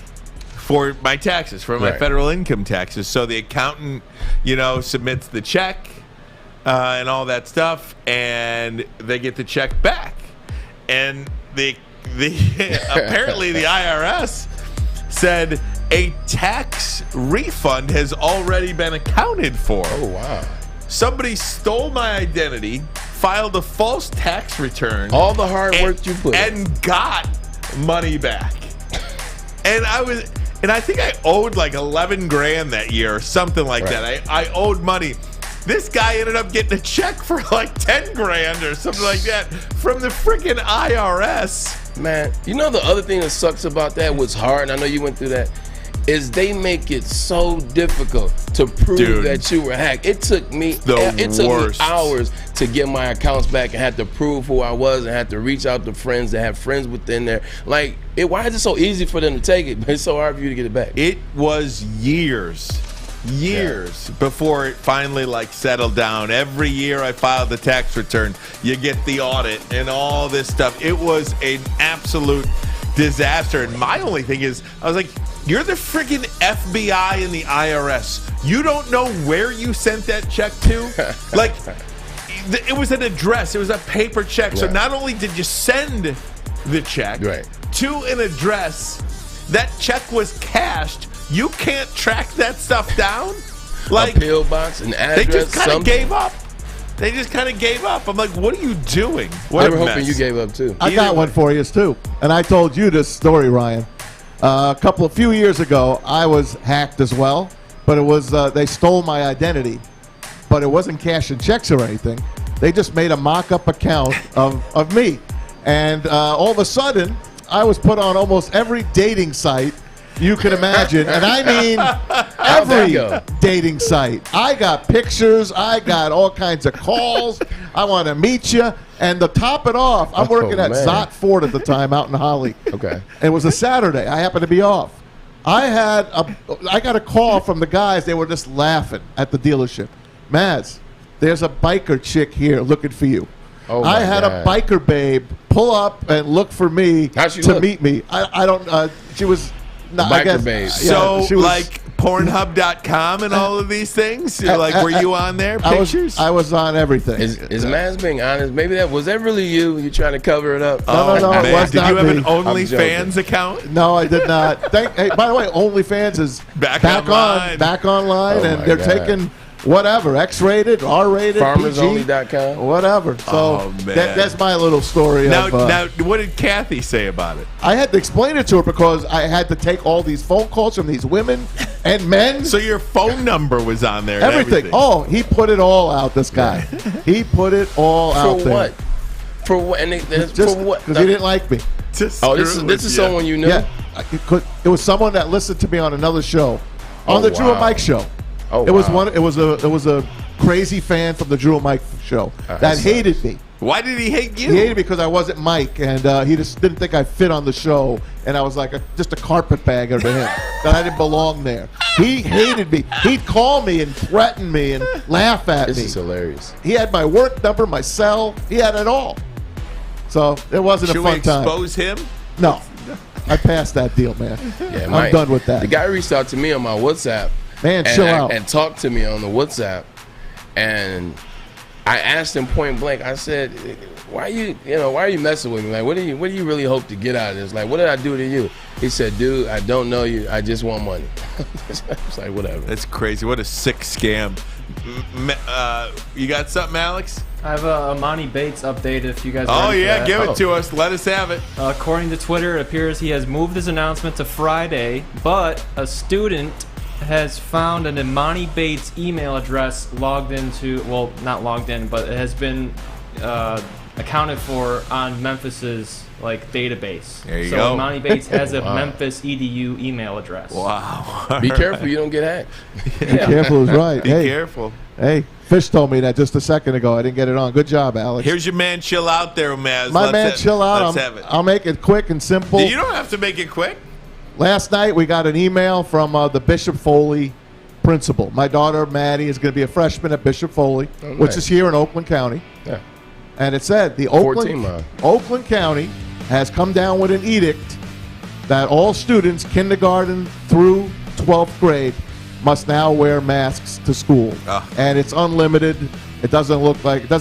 for my taxes, for my federal income taxes. So the accountant, submits the check and all that stuff, and they get the check back. And the apparently the IRS said a tax refund has already been accounted for. Oh, wow. Somebody stole my identity, filed a false tax return. All the hard work you put in. And got money back. And I think I owed like 11 grand that year or something like that. I owed money. This guy ended up getting a check for like 10 grand or something like that from the freaking IRS. Man, the other thing that sucks about that, what's hard, and I know you went through that, is they make it so difficult to prove that you were hacked. It took me hours to get my accounts back and had to prove who I was and had to reach out to friends that have friends within there. Like, why is it so easy for them to take it, but it's so hard for you to get it back? It was years before it finally settled down. Every year I filed the tax return, you get the audit and all this stuff. It was an absolute disaster. And my only thing is, I was like, you're the freaking FBI and the IRS. You don't know where you sent that check to? Like, it was an address. It was a paper check. So not only did you send the check to an address, that check was cashed. You can't track that stuff down. Like, a PO box, an address, they just kind of gave up. They just kind of gave up. I'm like, what are you doing? They were hoping you gave up too. I got one for you too, and I told you this story, Ryan. A few years ago, I was hacked as well, but it was they stole my identity, but it wasn't cashing checks or anything. They just made a mock-up account of me, and all of a sudden, I was put on almost every dating site you can imagine. And I mean every dating site. I got pictures. I got all kinds of calls. I want to meet you. And to top it off, I'm working at Zott Ford at the time out in Holly. Okay. It was a Saturday. I happened to be off. I got a call from the guys. They were just laughing at the dealership. Maz, there's a biker chick here looking for you. Oh I had a biker babe pull up and look for me to meet me. I don't. She was not biker babe. So she was, like Pornhub.com and all of these things. Like, were you on there? Pictures. I was on everything. Is Maz being honest? Maybe was that really you? You trying to cover it up? No. It was did not you have me. an OnlyFans account? No, I did not. Hey, by the way, OnlyFans is back online, and they're taking whatever, X-rated, R-rated, FarmersOnly.com, whatever. So that's my little story. Now, what did Kathy say about it? I had to explain it to her because I had to take all these phone calls from these women and men. So your phone number was on there. Everything. Oh, he put it all out. This guy. He put it all out there. For what? For what? And for what? Because he didn't like me. This is someone you knew. Yeah, it was someone that listened to me on another show, on the Drew and Mike show. Oh, it was a crazy fan from the Drew and Mike show that hated me. Why did he hate you? He hated me because I wasn't Mike, and he just didn't think I fit on the show, and I was like just a carpetbagger to him, that I didn't belong there. He hated me. He'd call me and threaten me and laugh at me. This is hilarious. He had my work number, my cell. He had it all. So it wasn't a fun time. Should we expose him? No. I passed that deal, man. Yeah, I'm done with that. The guy reached out to me on my WhatsApp. Man, chill out. And talked to me on the WhatsApp, and I asked him point blank. I said, "Why are you messing with me? Like, what do you really hope to get out of this? Like, what did I do to you?" He said, "Dude, I don't know you. I just want money." I was like, "Whatever." That's crazy. What a sick scam. You got something, Alex? I have a Emoni Bates update if you guys give it to us. Let us have it. According to Twitter, it appears he has moved his announcement to Friday, but a student has found an Emoni Bates email address logged into, well, not logged in, but it has been accounted for on Memphis's database. There you so go. Emoni Bates has a Memphis EDU email address. Wow. Be careful you don't get hacked. Be careful is right. Be careful. Hey, Fish told me that just a second ago. I didn't get it on. Good job, Alex. Here's your man chill out there, Maz. My man chill out. I'll make it quick and simple. You don't have to make it quick. Last night we got an email from the Bishop Foley principal. My daughter Maddie is going to be a freshman at Bishop Foley, which is here in Oakland County. Yeah. And it said the Oakland County has come down with an edict that all students kindergarten through 12th grade must now wear masks to school. And it's unlimited. It doesn't look like it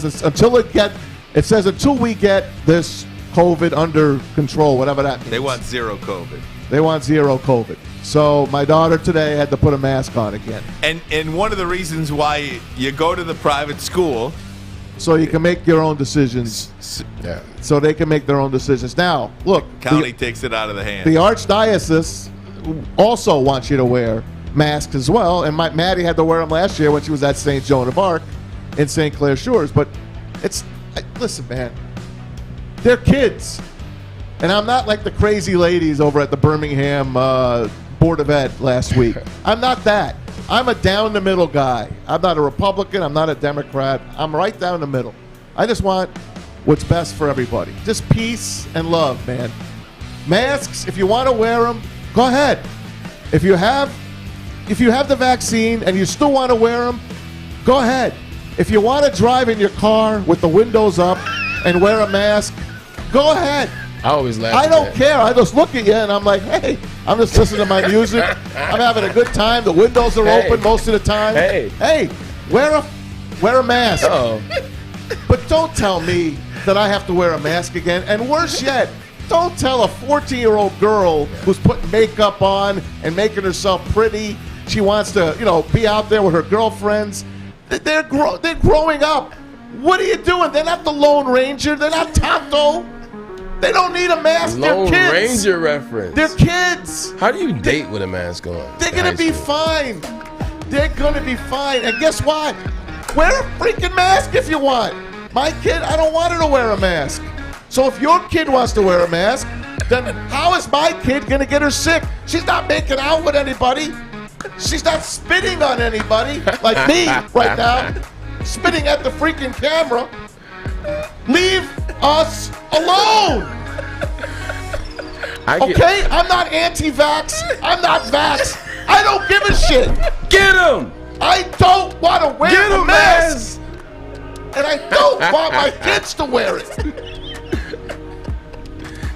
says until we get this COVID under control, whatever that means. They want zero COVID. They want zero COVID. So my daughter today had to put a mask on again. And one of the reasons why you go to the private school, so you can make your own decisions. Yeah. So they can make their own decisions. Now, look. County takes it out of the hand. The Archdiocese also wants you to wear masks as well. And Maddie had to wear them last year when she was at St. Joan of Arc in St. Clair Shores. But listen, man, they're kids. And I'm not like the crazy ladies over at the Birmingham Board of Ed last week. I'm not that. I'm a down-the-middle guy. I'm not a Republican. I'm not a Democrat. I'm right down the middle. I just want what's best for everybody. Just peace and love, man. Masks, if you want to wear them, go ahead. If you have the vaccine and you still want to wear them, go ahead. If you want to drive in your car with the windows up and wear a mask, go ahead. I always laugh. I don't care. I just look at you and I'm like, hey, I'm just listening to my music. I'm having a good time. The windows are open most of the time. Hey, wear a mask. Uh-oh. But don't tell me that I have to wear a mask again. And worse yet, don't tell a 14-year-old girl who's putting makeup on and making herself pretty. She wants to, be out there with her girlfriends. They're growing up. What are you doing? They're not the Lone Ranger. They're not Tonto. They don't need a mask. Lone They're kids. Ranger reference. They're kids. How do you date with a mask on? They're going to be fine. They're going to be fine. And guess what? Wear a freaking mask if you want. My kid, I don't want her to wear a mask. So if your kid wants to wear a mask, then how is my kid going to get her sick? She's not making out with anybody. She's not spitting on anybody like me right now. Spitting at the freaking camera. Leave us alone. Okay? I'm not anti-vax. I'm not vax. I don't give a shit. Get him. I don't want to wear a mask. And I don't want my kids to wear it.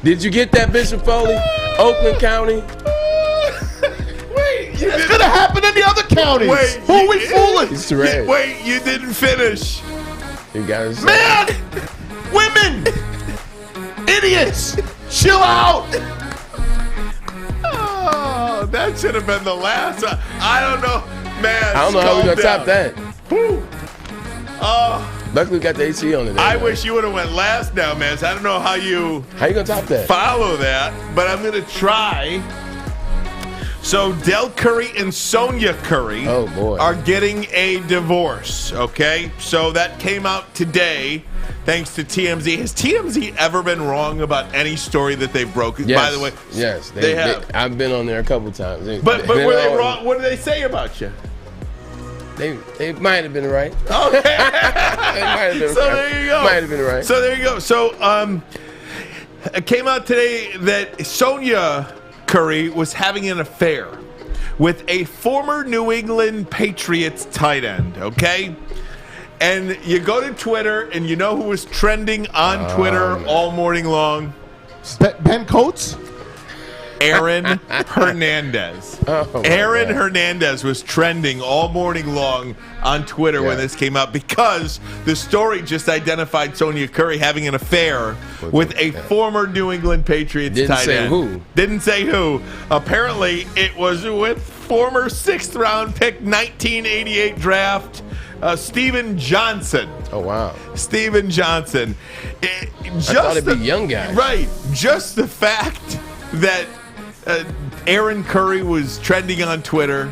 Did you get that, Bishop Foley? Oakland County? Wait, it's going to happen in the other counties. Wait, who are we fooling? Wait, you didn't finish. You guys. Man! Women! Idiots! Chill out! Oh, that should have been the last. I don't know, man. I don't know how we're going to top that. Oh. Luckily, we got the AC on it. I wish you would have went last now, man. So I don't know how you gonna top that? Follow that, but I'm gonna try. So Del Curry and Sonia Curry are getting a divorce. Okay, so that came out today, thanks to TMZ. Has TMZ ever been wrong about any story that they've broken? Yes, By the way, yes, they have. I've been on there a couple times. But were they wrong? What did they say about you? They might have been right. Okay. They might have been so right. there you go. Might have been right. So there you go. So it came out today that Sonia Curry was having an affair with a former New England Patriots tight end, okay? And you go to Twitter, and you know who was trending on Twitter all morning long? Ben Coates? Aaron Hernandez. Aaron Hernandez was trending all morning long on Twitter when this came out because the story just identified Sonia Curry having an affair with a former New England Patriots tight end. Didn't say who. Apparently, it was with former 6th-round pick 1988 draft Steven Johnson. Oh, wow. Steven Johnson. I thought it'd be young guys. Right. Just the fact that Aaron Curry was trending on Twitter,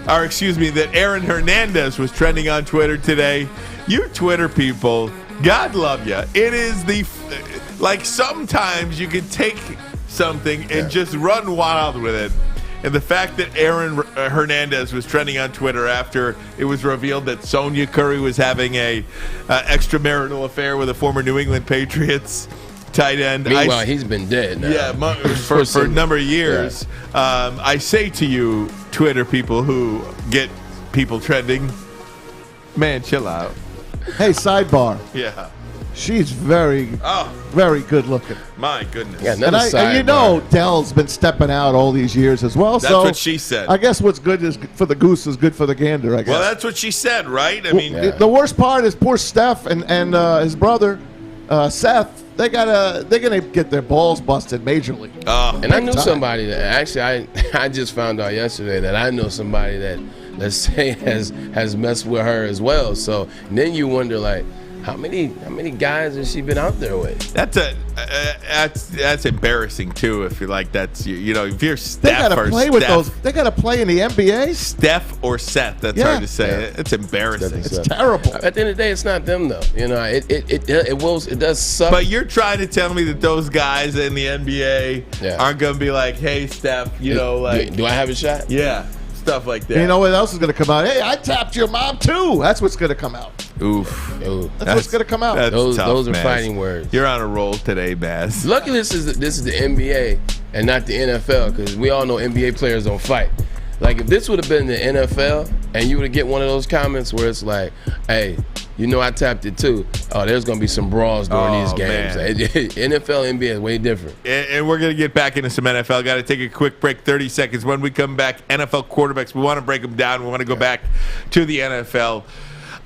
that Aaron Hernandez was trending on Twitter today. You Twitter people, God love you. It is sometimes you can take something and just run wild with it. And the fact that Aaron Hernandez was trending on Twitter after it was revealed that Sonia Curry was having a extramarital affair with a former New England Patriots tight end. Meanwhile, he's been dead now. Yeah, for a number of years. Yeah. I say to you, Twitter people who get people trending, man, chill out. Hey, sidebar. Yeah. She's very good looking. My goodness. Yeah, and you know Dell's been stepping out all these years as well. That's what she said. I guess what's good is for the goose is good for the gander, I guess. Well, that's what she said, right? I mean, the worst part is poor Steph and his brother, Seth. They're gonna get their balls busted majorly. And I knew somebody that actually I just found out yesterday that I know somebody that, let's say, has messed with her as well. So then you wonder, like, how many guys has she been out there with? That's embarrassing too. If you're like if you're Steph, they gotta play with those. They gotta play in the NBA. Steph or Seth. That's hard to say. Yeah. It's embarrassing. It's terrible. At the end of the day, it's not them though. You know, it does suck. But you're trying to tell me that those guys in the NBA aren't gonna be like, hey, Steph, do I have a shot? Yeah. Stuff like that. You know what else is going to come out? Hey, I tapped your mom too. That's what's going to come out. Oof. That's what's going to come out. Those are Maz. fighting words. You're on a roll today, Baz. Luckily, this is the NBA and not the NFL, because we all know NBA players don't fight. Like, if this would have been the NFL and you would get one of those comments where it's like, hey, I tapped it too. Oh, there's going to be some brawls during these games. NFL, NBA is way different. And we're going to get back into some NFL. Got to take a quick break, 30 seconds. When we come back, NFL quarterbacks, we want to break them down. We want to go back to the NFL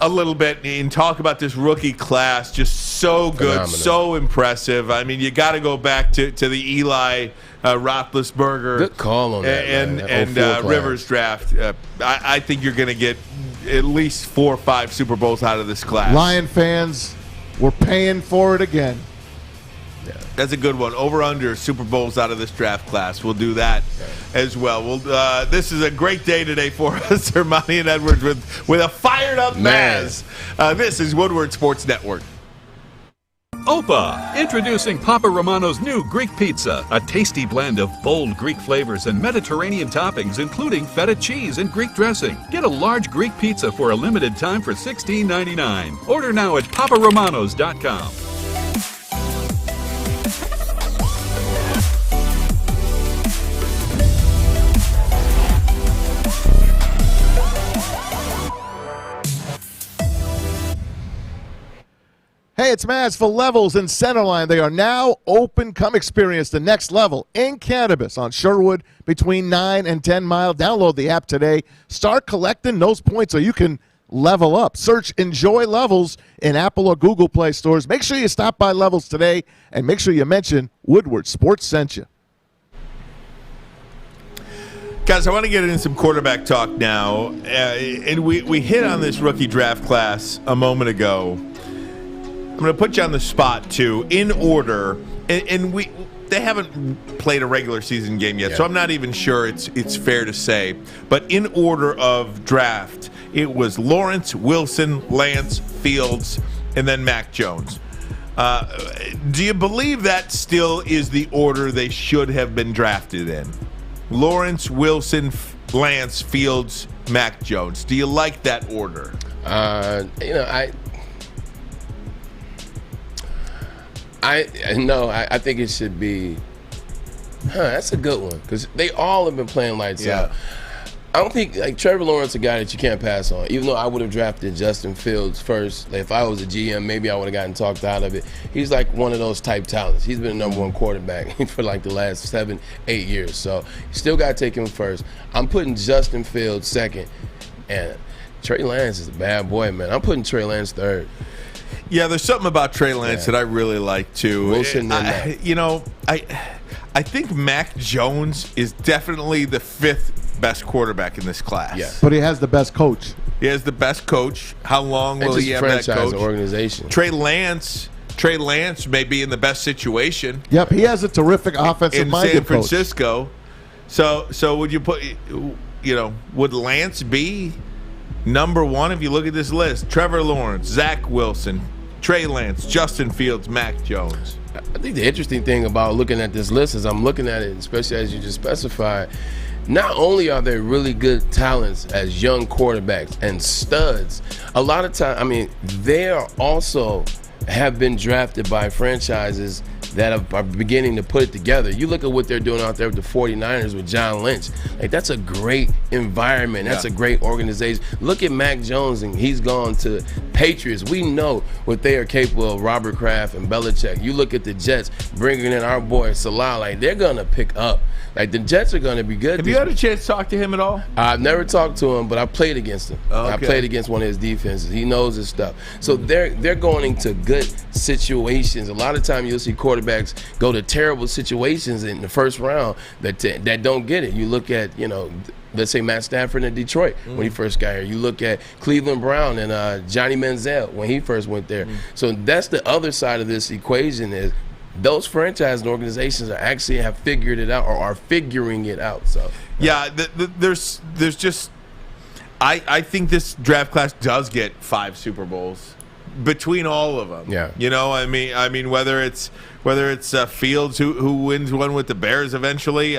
a little bit and talk about this rookie class. Just so good, phenomenal. So impressive. I mean, you got to go back to the Eli Roethlisberger. Good call on that, and Rivers draft. I think you're going to get at least 4 or 5 Super Bowls out of this class. Lion fans, we're paying for it again. Yeah, that's a good one. Over under Super Bowls out of this draft class. We'll do that as well. This is a great day today for us, Ermanni and Edwards, with a fired up Maz. This is Woodward Sports Network. Opa! Introducing Papa Romano's new Greek pizza, a tasty blend of bold Greek flavors and Mediterranean toppings, including feta cheese and Greek dressing. Get a large Greek pizza for a limited time for $16.99. Order now at paparomanos.com. Hey, it's Maz for Levels in Centerline. They are now open. Come experience the next level in cannabis on Sherwood between 9 and 10 Mile. Download the app today. Start collecting those points so you can level up. Search Enjoy Levels in Apple or Google Play stores. Make sure you stop by Levels today, and make sure you mention Woodward Sports sent you. Guys, I want to get into some quarterback talk now. And we hit on this rookie draft class a moment ago. I'm going to put you on the spot, too, in order. And they haven't played a regular season game yet, so I'm not even sure it's fair to say. But in order of draft, it was Lawrence, Wilson, Lance, Fields, and then Mac Jones. Do you believe that still is the order they should have been drafted in? Lawrence, Wilson, Lance, Fields, Mac Jones. Do you like that order? I think it should be. That's a good one because they all have been playing lights out. I don't think Trevor Lawrence is a guy that you can't pass on. Even though I would have drafted Justin Fields first, if I was a GM, maybe I would have gotten talked out of it. He's like one of those type talents. He's been the number one quarterback for like the last 7-8 years. So you still got to take him first. I'm putting Justin Fields second, and Trey Lance is a bad boy, man. I'm putting Trey Lance third. Yeah, there's something about Trey Lance that I really like too. Wilson, I think Mac Jones is definitely the 5th best quarterback in this class. Yeah. But he has the best coach. He has the best coach. How long will he have that coach? Organization. Trey Lance may be in the best situation. Yep, he has a terrific offensive-minded in San Francisco. Coach. So would you put? Would Lance be number one if you look at this list? Trevor Lawrence, Zach Wilson, Trey Lance, Justin Fields, Mac Jones. I think the interesting thing about looking at this list is I'm looking at it, especially as you just specified, not only are they really good talents as young quarterbacks and studs, a lot of time, they are also have been drafted by franchises that are beginning to put it together. You look at what they're doing out there with the 49ers with John Lynch. That's a great environment. That's a great organization. Look at Mac Jones, and he's gone to Patriots. We know what they are capable of, Robert Kraft and Belichick. You look at the Jets bringing in our boy Salah. They're going to pick up. The Jets are going to be good. Have you had a chance to talk to him at all? I've never talked to him, but I played against him. Okay. I played against one of his defenses. He knows his stuff. So they're going into good situations. A lot of time you'll see quarterbacks go to terrible situations in the first round that don't get it. You look at, let's say Matt Stafford in Detroit when he first got here. You look at Cleveland Brown and Johnny Manziel when he first went there. So that's the other side of this equation is those franchise and organizations have figured it out or are figuring it out. So there's just I think this draft class does get 5 Super Bowls between all of them. Yeah. I mean whether it's Fields who wins one with the Bears eventually.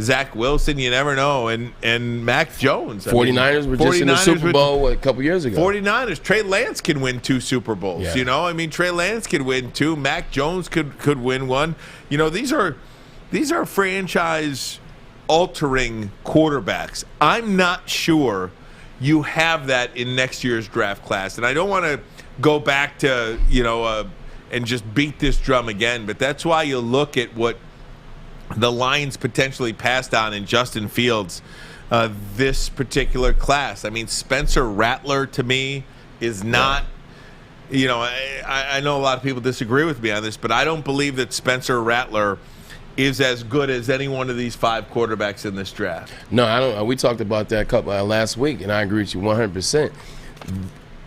Zach Wilson, you never know, and Mac Jones. 49ers were just in the Super Bowl a couple years ago. 49ers. Trey Lance can win 2 Super Bowls. Yeah. Trey Lance could win 2. Mac Jones could win 1. These are franchise altering quarterbacks. I'm not sure you have that in next year's draft class, and I don't want to go back to and just beat this drum again, but that's why you look at what the Lions potentially passed on in Justin Fields this particular class. Spencer Rattler to me is not, I know a lot of people disagree with me on this, but I don't believe that Spencer Rattler is as good as any one of these 5 quarterbacks in this draft. No, I don't. We talked about that last week, and I agree with you 100%.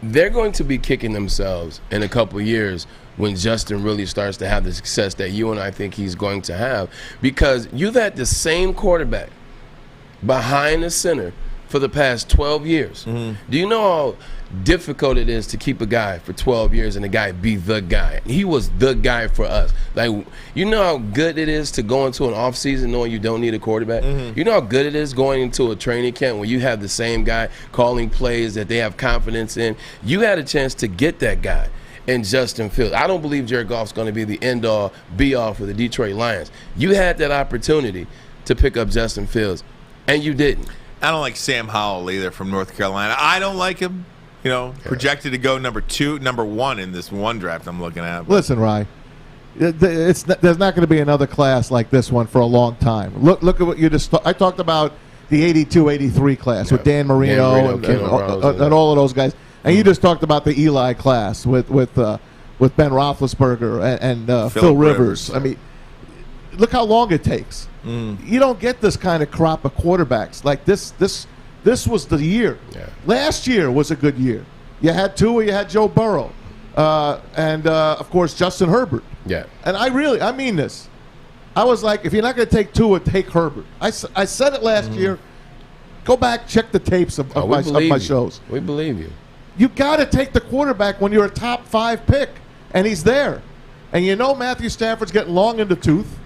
They're going to be kicking themselves in a couple years when Justin really starts to have the success that you and I think he's going to have, because you've had the same quarterback behind the center for the past 12 years. Do you know how difficult it is to keep a guy for 12 years and the guy be the guy? He was the guy for us. Like, you know how good it is to go into an offseason knowing you don't need a quarterback? You know how good it is going into a training camp when you have the same guy calling plays that they have confidence in? You had a chance to get that guy in Justin Fields. I don't believe Jared Goff's going to be the end-all, be-all for the Detroit Lions. You had that opportunity to pick up Justin Fields, and you didn't. I don't like Sam Howell either from North Carolina. I don't like him. You know, projected to go number 1 in this one draft I'm looking at. Listen, Rye, there's not going to be another class like this one for a long time. Look at what you just. I talked about the 82-83 class with Dan Marino, and all of those guys, and you just talked about the Eli class with Ben Roethlisberger and Phil Rivers. I mean, look how long it takes. You don't get this kind of crop of quarterbacks like this. This was the year. Last year was a good year. You had Tua, you had Joe Burrow, and of course Justin Herbert. And I mean this. I was like, if you're not going to take Tua, take Herbert. I said it last year. Go back, check the tapes of my shows. We believe you. You got to take the quarterback when you're a top 5 pick, and he's there. And you know Matthew Stafford's getting long in the tooth.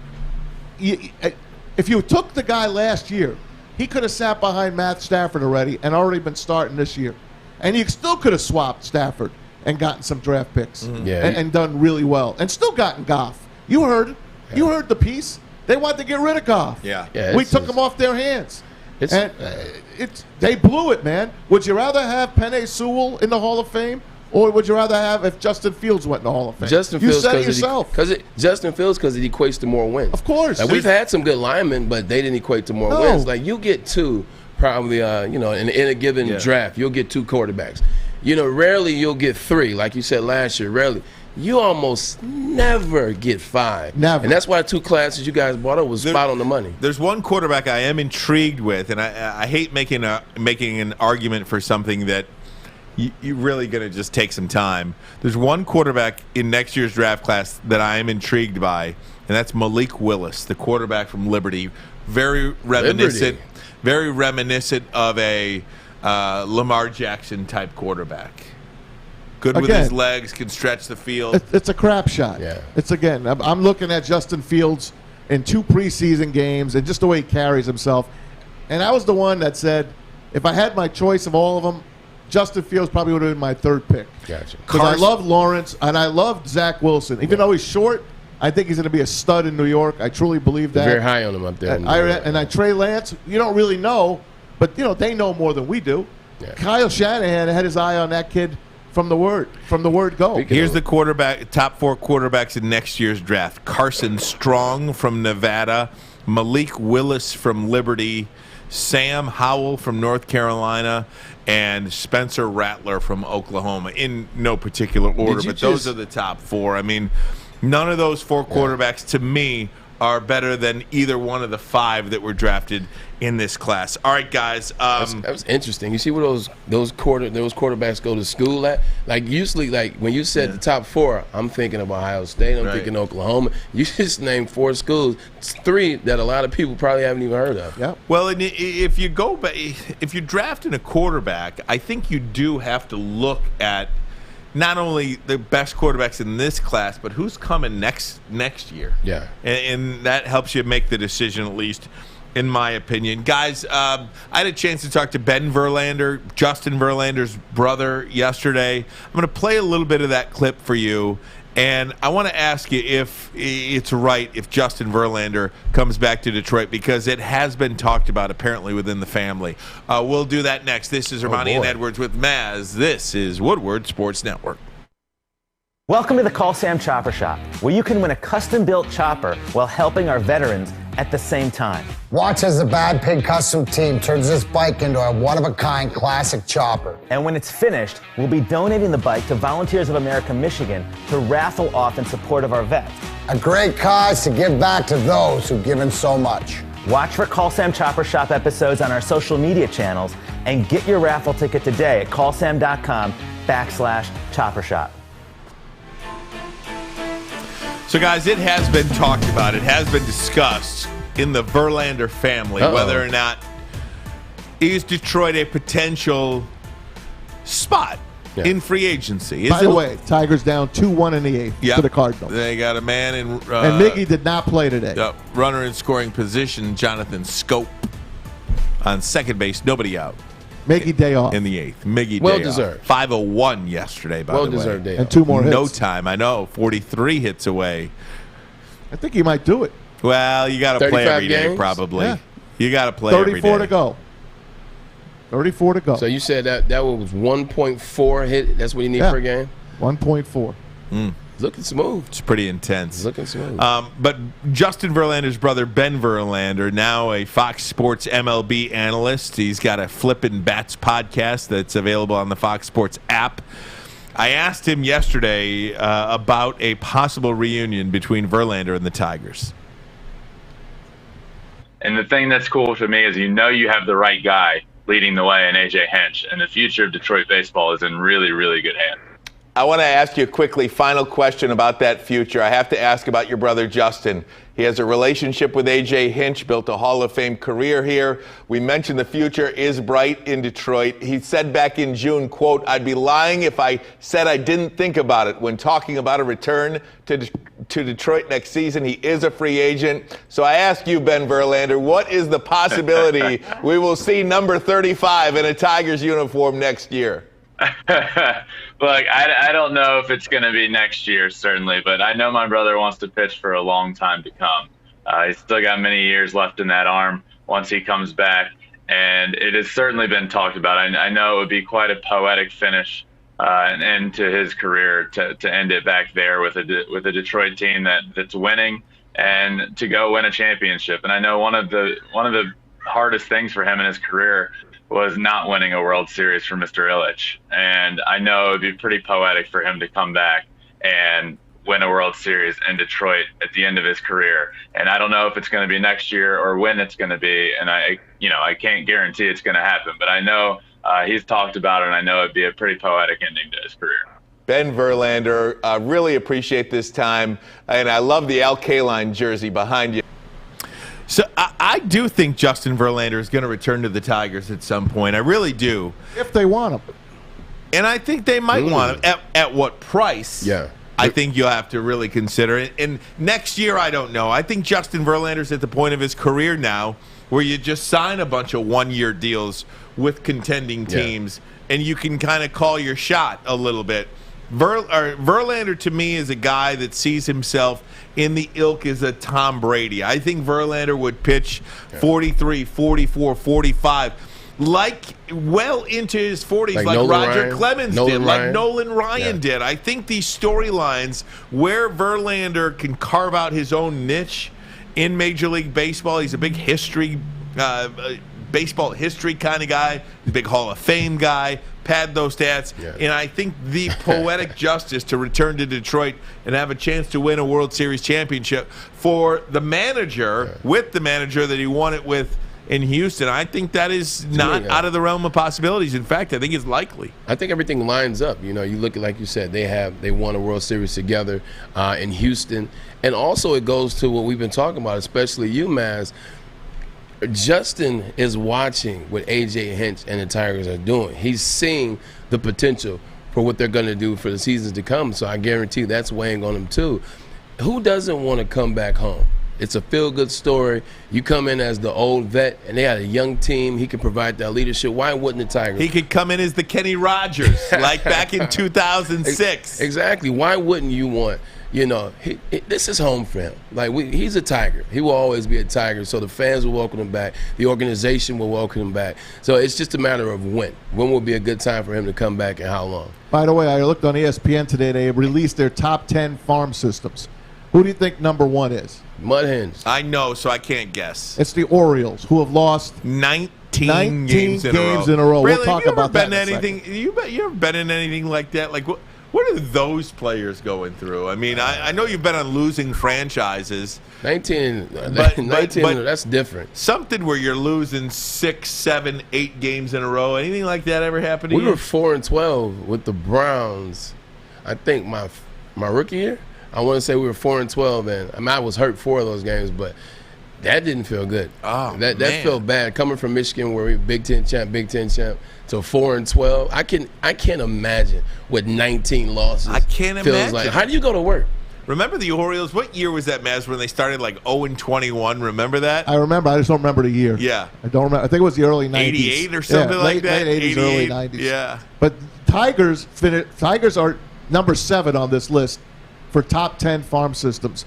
If you took the guy last year, he could have sat behind Matt Stafford already and already been starting this year. And you still could have swapped Stafford and gotten some draft picks and done really well. And still gotten Goff. You heard the piece. They wanted to get rid of Goff. We took him off their hands. They blew it, man. Would you rather have Penei Sewell in the Hall of Fame, or would you rather have if Justin Fields went in the Hall of Fame? You said it yourself. Justin Fields, because it equates to more wins. Of course. Like, we've had some good linemen, but they didn't equate to more wins. Like, you get 2 probably, in a given draft. You'll get 2 quarterbacks. Rarely you'll get 3, like you said last year. Rarely. You almost never get 5. Never. And that's why 2 classes you guys brought up was spot on the money. There's one quarterback I am intrigued with, and I hate making an argument for something that you're really going to just take some time. There's one quarterback in next year's draft class that I am intrigued by, and that's Malik Willis, the quarterback from Liberty. Very reminiscent of a Lamar Jackson type quarterback. Good with his legs, can stretch the field. It's a crap shot. I'm looking at Justin Fields in 2 preseason games and just the way he carries himself. And I was the one that said, if I had my choice of all of them, Justin Fields probably would have been my 3rd pick. Gotcha. Because I love Lawrence and I love Zach Wilson. Even though he's short, I think he's going to be a stud in New York. I truly believe that. Very high on him up there. And Trey Lance, you don't really know, but they know more than we do. Kyle Shanahan had his eye on that kid from the word go. Here's the top 4 quarterbacks in next year's draft: Carson Strong from Nevada, Malik Willis from Liberty, Sam Howell from North Carolina, and Spencer Rattler from Oklahoma, in no particular order, but those are the top 4. I mean, none of those 4 quarterbacks, to me, are better than either one of the 5 that were drafted in this class. All right, guys. That was interesting. You see where those quarterbacks go to school at? Like, usually, like when you said the top 4, I'm thinking of Ohio State. I'm thinking Oklahoma. You just named 4 schools, 3 that a lot of people probably haven't even heard of. Yeah. Well, and if you're drafting a quarterback, I think you do have to look at not only the best quarterbacks in this class, but who's coming next year. Yeah. And that helps you make the decision, at least in my opinion. Guys, I had a chance to talk to Ben Verlander, Justin Verlander's brother, yesterday. I'm going to play a little bit of that clip for you, and I want to ask you if it's right if Justin Verlander comes back to Detroit, because it has been talked about apparently within the family. We'll do that next. This is Ermanni and Edwards with Maz. This is Woodward Sports Network. Welcome to the Call Sam Chopper Shop, where you can win a custom-built chopper while helping our veterans at the same time. Watch as the Bad Pig Custom team turns this bike into a one-of-a-kind classic chopper. And when it's finished, we'll be donating the bike to Volunteers of America Michigan to raffle off in support of our vets. A great cause to give back to those who've given so much. Watch for Call Sam Chopper Shop episodes on our social media channels and get your raffle ticket today at callsam.com/chopper shop. So, guys, it has been talked about. It has been discussed in the Verlander family whether or not is Detroit a potential spot in free agency? By the way, Tigers down 2-1 in the 8th to the Cardinals. They got a man in. And Miggy did not play today. Runner in scoring position, Jonathan Scope. On second base, nobody out. Miggy day off. In the 8th. Miggy well day deserved. off. 501 yesterday, by the way. Well deserved day and 2 more hits. No time, I know. 43 hits away. I think he might do it. Well, you got to play every day, probably. Yeah. You got to play every day. 34 to go. 34 to go. So you said that was 1.4 hit. That's what you need per game? 1.4. Looking smooth. It's pretty intense. Looking smooth. But Justin Verlander's brother, Ben Verlander, now a Fox Sports MLB analyst. He's got a Flippin' Bats podcast that's available on the Fox Sports app. I asked him yesterday about a possible reunion between Verlander and the Tigers. And the thing that's cool to me is you have the right guy leading the way in A.J. Hinch, and the future of Detroit baseball is in really, really good hands. I want to ask you a quickly final question about that future. I have to ask about your brother Justin. He has a relationship with A.J. Hinch, built a Hall of Fame career here. We mentioned the future is bright in Detroit. He said back in June, quote, "I'd be lying if I said I didn't think about it when talking about a return to Detroit next season. He is a free agent." So I ask you, Ben Verlander, what is the possibility we will see number 35 in a Tigers uniform next year? Look, I don't know if it's going to be next year, certainly, but I know my brother wants to pitch for a long time to come. He's still got many years left in that arm once he comes back, and it has certainly been talked about. I know it would be quite a poetic finish and end to his career to end it back there with a Detroit team that's winning and to go win a championship. And I know one of the hardest things for him in his career was not winning a World Series for Mr. Ilitch. And I know it would be pretty poetic for him to come back and win a World Series in Detroit at the end of his career. And I don't know if it's going to be next year or when it's going to be. And I can't guarantee it's going to happen, but I know he's talked about it, and I know it'd be a pretty poetic ending to his career. Ben Verlander, really appreciate this time. And I love the Al Kaline jersey behind you. So I do think Justin Verlander is going to return to the Tigers at some point. I really do. If they want him. And I think they might want him. At what price? Yeah. I think you'll have to really consider it. And next year, I don't know. I think Justin Verlander's at the point of his career now where you just sign a bunch of one-year deals with contending teams, and you can kind of call your shot a little bit. Verlander, to me, is a guy that sees himself in the ilk as a Tom Brady. I think Verlander would pitch 43, 44, 45, like well into his 40s, like Roger Clemens did, like Nolan Ryan did. I think these storylines where Verlander can carve out his own niche in Major League Baseball, he's a big baseball history kind of guy, big Hall of Fame guy, pad those stats, and I think the poetic justice to return to Detroit and have a chance to win a World Series championship for the manager, with the manager that he won it with in Houston, I think that is not out of the realm of possibilities. In fact, I think it's likely. I think everything lines up. You look at, like you said, they won a World Series together in Houston, and also it goes to what we've been talking about, especially you, Maz. Justin is watching what A.J. Hinch and the Tigers are doing. He's seeing the potential for what they're going to do for the seasons to come, so I guarantee that's weighing on him too. Who doesn't want to come back home? It's a feel-good story. You come in as the old vet, and they had a young team. He can provide that leadership. Why wouldn't the Tigers? He could come in as the Kenny Rogers, like back in 2006. Exactly. Why wouldn't you want, this is home for him. He's a Tiger. He will always be a Tiger, so the fans will welcome him back. The organization will welcome him back. So it's just a matter of when. When will be a good time for him to come back and how long? By the way, I looked on ESPN today. They released their top 10 farm systems. Who do you think number one is? Mud Hens. I know, so I can't guess. It's the Orioles, who have lost 19 games in a row. We'll talk about that in a second. You ever been in anything like that? Like, what are those players going through? I mean, I know you've been on losing franchises. 19, that's different. Something where you're losing 6, 7, 8 games in a row. Anything like that ever happen to you? We were 4-12 with the Browns. I think my rookie year. I want to say we were 4-12, and I was hurt 4 of those games, but That didn't feel good. Oh, that man. felt bad. Coming from Michigan, where we Big Ten champ, to 4-12. I can't imagine what 19 losses. I can't feels imagine. like. How do you go to work? Remember the Orioles? What year was that, Maz, when they started like 0-21? Remember that? I remember. I just don't remember the year. Yeah. I don't remember. I think it was the early 90s. 88 or something like that? Late 80s, early 88, 90s. yeah. But Tigers are number 7 on this list for top 10 farm systems.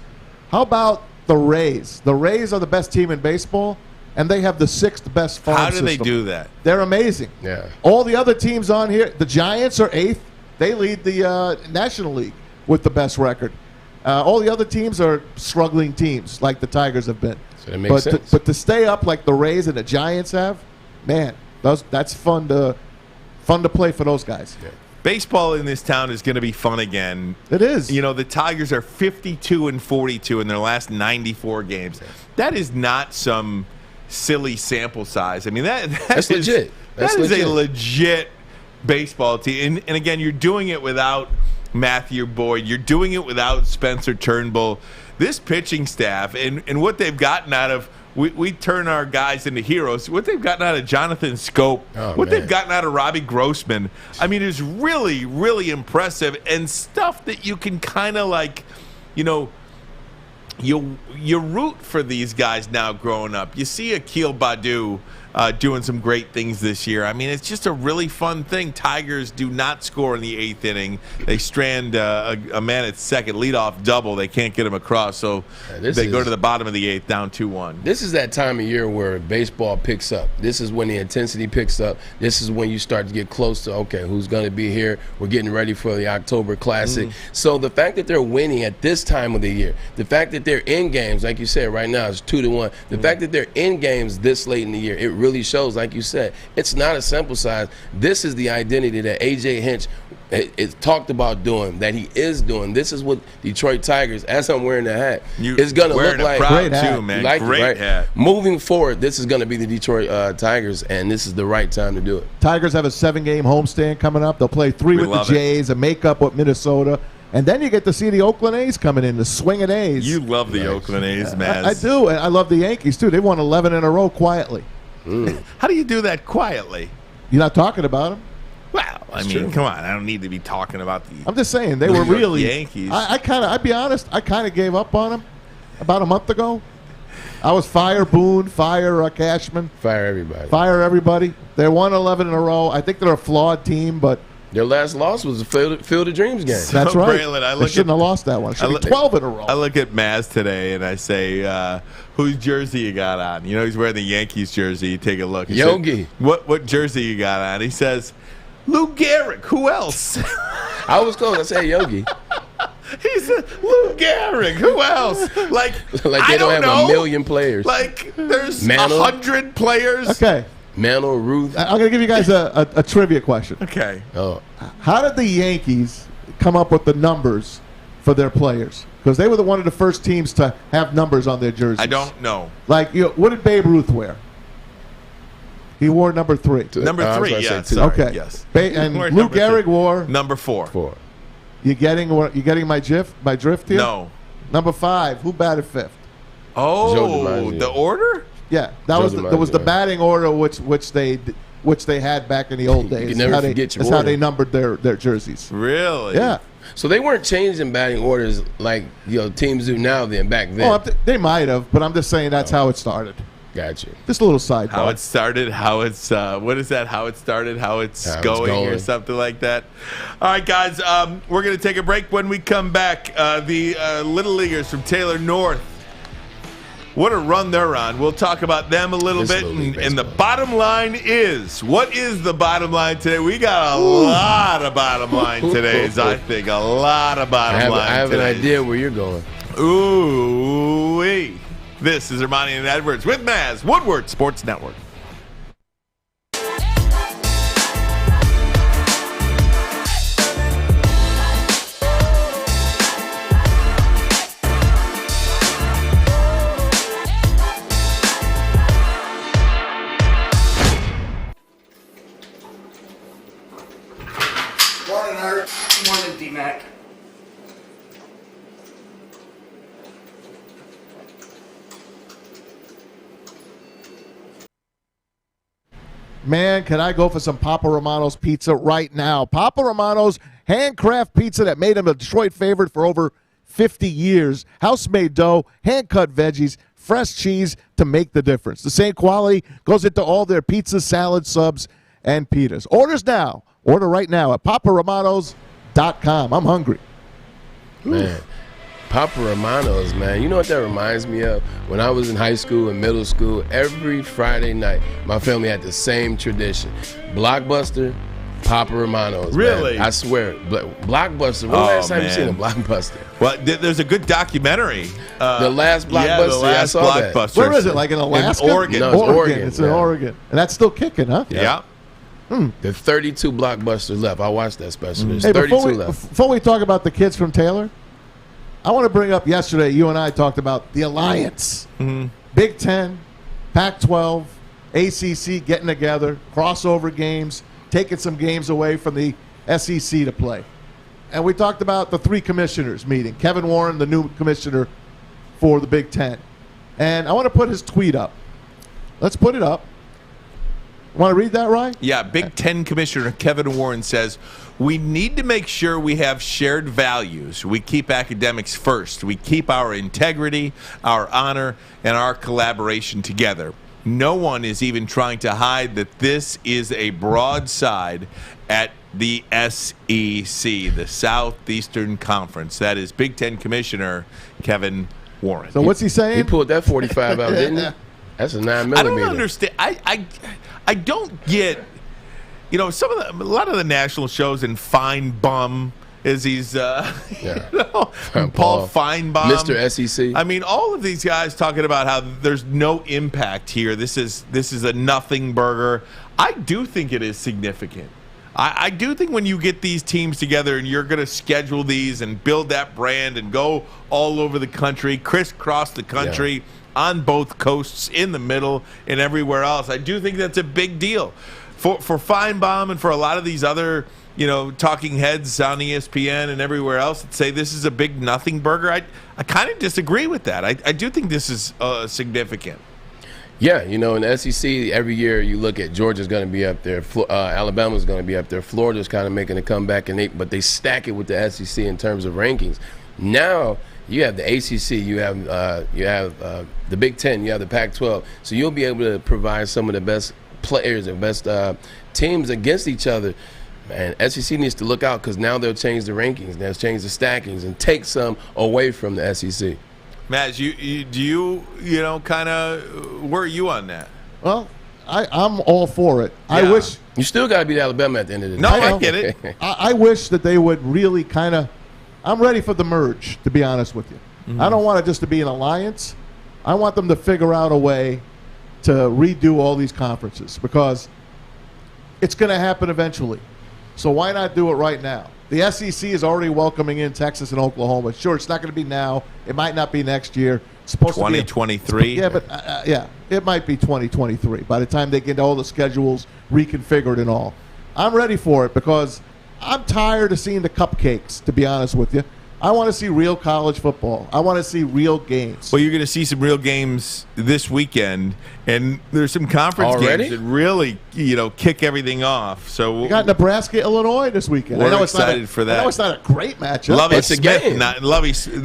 How about the Rays? The Rays are the best team in baseball, and they have the 6th best farm system. How do they do that? They're amazing. Yeah. All the other teams on here, the Giants are 8th. They lead the National League with the best record. All the other teams are struggling teams, like the Tigers have been. So that makes sense. But to stay up like the Rays and the Giants have, man, that's fun to play for those guys. Yeah. Baseball in this town is going to be fun again. It is. You know, the Tigers are 52-42 in their last 94 games. That is not some silly sample size. I mean, that's legit. That is a legit baseball team. And again, you're doing it without Matthew Boyd. You're doing it without Spencer Turnbull. This pitching staff and what they've gotten out of we turn our guys into heroes. What they've gotten out of Jonathan Scope, they've gotten out of Robbie Grossman, I mean, is really, really impressive and stuff that you can kind of like, you know, you root for these guys now growing up. You see Akil Baddoo doing some great things this year. I mean, it's just a really fun thing. Tigers do not score in the 8th inning. They strand a man at second, leadoff double. They can't get him across, so they go to the bottom of the 8th, down 2-1. This is that time of year where baseball picks up. This is when the intensity picks up. This is when you start to get close to, okay, who's going to be here? We're getting ready for the October Classic. So the fact that they're winning at this time of the year, the fact that they're in games, like you said, right now it's 2-1. The fact that they're in games this late in the year, it really shows, like you said, it's not a sample size. This is the identity that A.J. Hinch is talked about doing, that he is doing. This is what Detroit Tigers, as I'm wearing the hat, is going to look like. Great hat, too, man. Like great hat. Moving forward, this is going to be the Detroit Tigers, and this is the right time to do it. Tigers have a 7-game homestand coming up. They'll play 3 with the Jays, a make-up with Minnesota. And then you get to see the Oakland A's coming in, the swinging A's. You love the Oakland A's, Maz. I do, and I love the Yankees, too. They won 11 in a row quietly. How do you do that quietly? You're not talking about them? Well, I mean, come on. I don't need to be talking about the I'm just saying, they were really Yankees. I'd be honest, I kind of gave up on them about a month ago. I was fire Boone, fire Cashman. Fire everybody. Fire everybody. They won 11 in a row. I think they're a flawed team, but their last loss was the Field of Dreams game. That's right. Braylon, they shouldn't have lost that one. It should be 12 in a row. I look at Maz today and I say, whose jersey you got on? You know, he's wearing the Yankees jersey. You take a look. He Yogi. Said, what jersey you got on? He says, Lou Gehrig. Who else? I was close. I said Yogi. He said, Lou Gehrig. Who else? Like they don't have a million players. Like there's Mantle. 100 players. Okay. Mantle, Ruth. I'm going to give you guys a trivia question. Okay. Oh. How did the Yankees come up with the numbers for their players? Because they were one of the first teams to have numbers on their jerseys. I don't know. Like, what did Babe Ruth wear? He wore number 3. Number 3, yeah. Okay. Yes. And Lou Gehrig wore number 4. 4. You getting my drift here? No. Number 5. Who batted 5th? Oh, the order? Yeah, there was the batting order which they had back in the old days. You can never forget your order. How they numbered their jerseys. Really? Yeah. So they weren't changing batting orders like teams do now. Then back then, they might have, but I'm just saying that's how it started. Gotcha. Just a little sidebar. How it started, how it's what is that? How it started, how it's going, or something like that. All right, guys, we're gonna take a break. When we come back, the Little Leaguers from Taylor North. What a run they're on. We'll talk about them a little bit. And the bottom line is, what is the bottom line today? We got a lot of bottom line todays, I think. A lot of bottom line I have an idea where you're going. Ooh-wee. This is Ermanni and Edwards with Maz, Woodward Sports Network. Morning, Art. Morning, D-Mac. Man, can I go for some Papa Romano's pizza right now? Papa Romano's handcraft pizza that made him a Detroit favorite for over 50 years. House-made dough, hand-cut veggies, fresh cheese to make the difference. The same quality goes into all their pizzas, salads, subs, and pitas. Orders now. Order right now at paparomanos.com. I'm hungry. Man, Papa Romano's, man. You know what that reminds me of? When I was in high school and middle school, every Friday night, my family had the same tradition. Blockbuster, Papa Romano's. Really? Man. I swear. Blockbuster. When last time you seen a Blockbuster? Well, there's a good documentary. The last Blockbuster. Yeah, the last I saw that. Blockbuster. Where is it? Like in Alaska? In Oregon. No, it's Oregon. It's in Oregon. And that's still kicking, huh? Yeah. There's 32 Blockbusters left. I watched that special. There's Hey, 32 left. before we talk about the kids from Taylor, I want to bring up yesterday, you and I talked about the alliance. Big Ten, Pac-12, ACC getting together, crossover games, taking some games away from the SEC to play. And we talked about the three commissioners meeting. Kevin Warren, the new commissioner for the Big Ten. And I want to put his tweet up. Let's put it up. Want to read that, Ryan? Yeah, Big Ten Commissioner Kevin Warren says, we need to make sure we have shared values. We keep academics first. We keep our integrity, our honor, and our collaboration together. No one is even trying to hide that this is a broadside at the SEC, the Southeastern Conference. That is Big Ten Commissioner Kevin Warren. So what's he saying? He pulled that 45 out, didn't he? That's a 9mm. I don't understand. I don't get, you know, a lot of the national shows in Fine Bum is he's, you know, Paul Feinbaum, Mr. SEC. I mean, all of these guys talking about how there's no impact here. This is a nothing burger. I do think it is significant. I do think when you get these teams together and you're going to schedule these and build that brand and go all over the country, crisscross the country, on both coasts, in the middle, and everywhere else, I do think that's a big deal. For Feinbaum and for a lot of these other, you know, talking heads on ESPN and everywhere else that say this is a big nothing burger, I kind of disagree with that. I do think this is significant. Yeah, you know, in the SEC, every year you look at Georgia's going to be up there, Alabama's going to be up there, Florida's kind of making a comeback, but they stack it with the SEC in terms of rankings. Now you have the ACC, you have the Big Ten, you have the Pac-12, so you'll be able to provide some of the best players and best teams against each other. Man, SEC needs to look out because now they'll change the rankings, they'll change the stackings, and take some away from the SEC. Matt, you know, kind of, where are you on that? Well, I'm all for it. Yeah. I wish you still got to beat Alabama at the end of the day. No, I get it. I wish that they would really kind of. I'm ready for the merge, to be honest with you. Mm-hmm. I don't want it just to be an alliance. I want them to figure out a way to redo all these conferences because it's going to happen eventually. So why not do it right now? The SEC is already welcoming in Texas and Oklahoma. Sure, it's not going to be now. It might not be next year. It's supposed 2023. Yeah, but it might be 2023 by the time they get all the schedules reconfigured and all. I'm ready for it because I'm tired of seeing the cupcakes, to be honest with you. I want to see real college football. I want to see real games. Well, you're going to see some real games this weekend, and there's some conference games that really, you know, kick everything off. So you got Nebraska, Illinois this weekend. We're excited for that. I know it's not a great matchup. It's a game.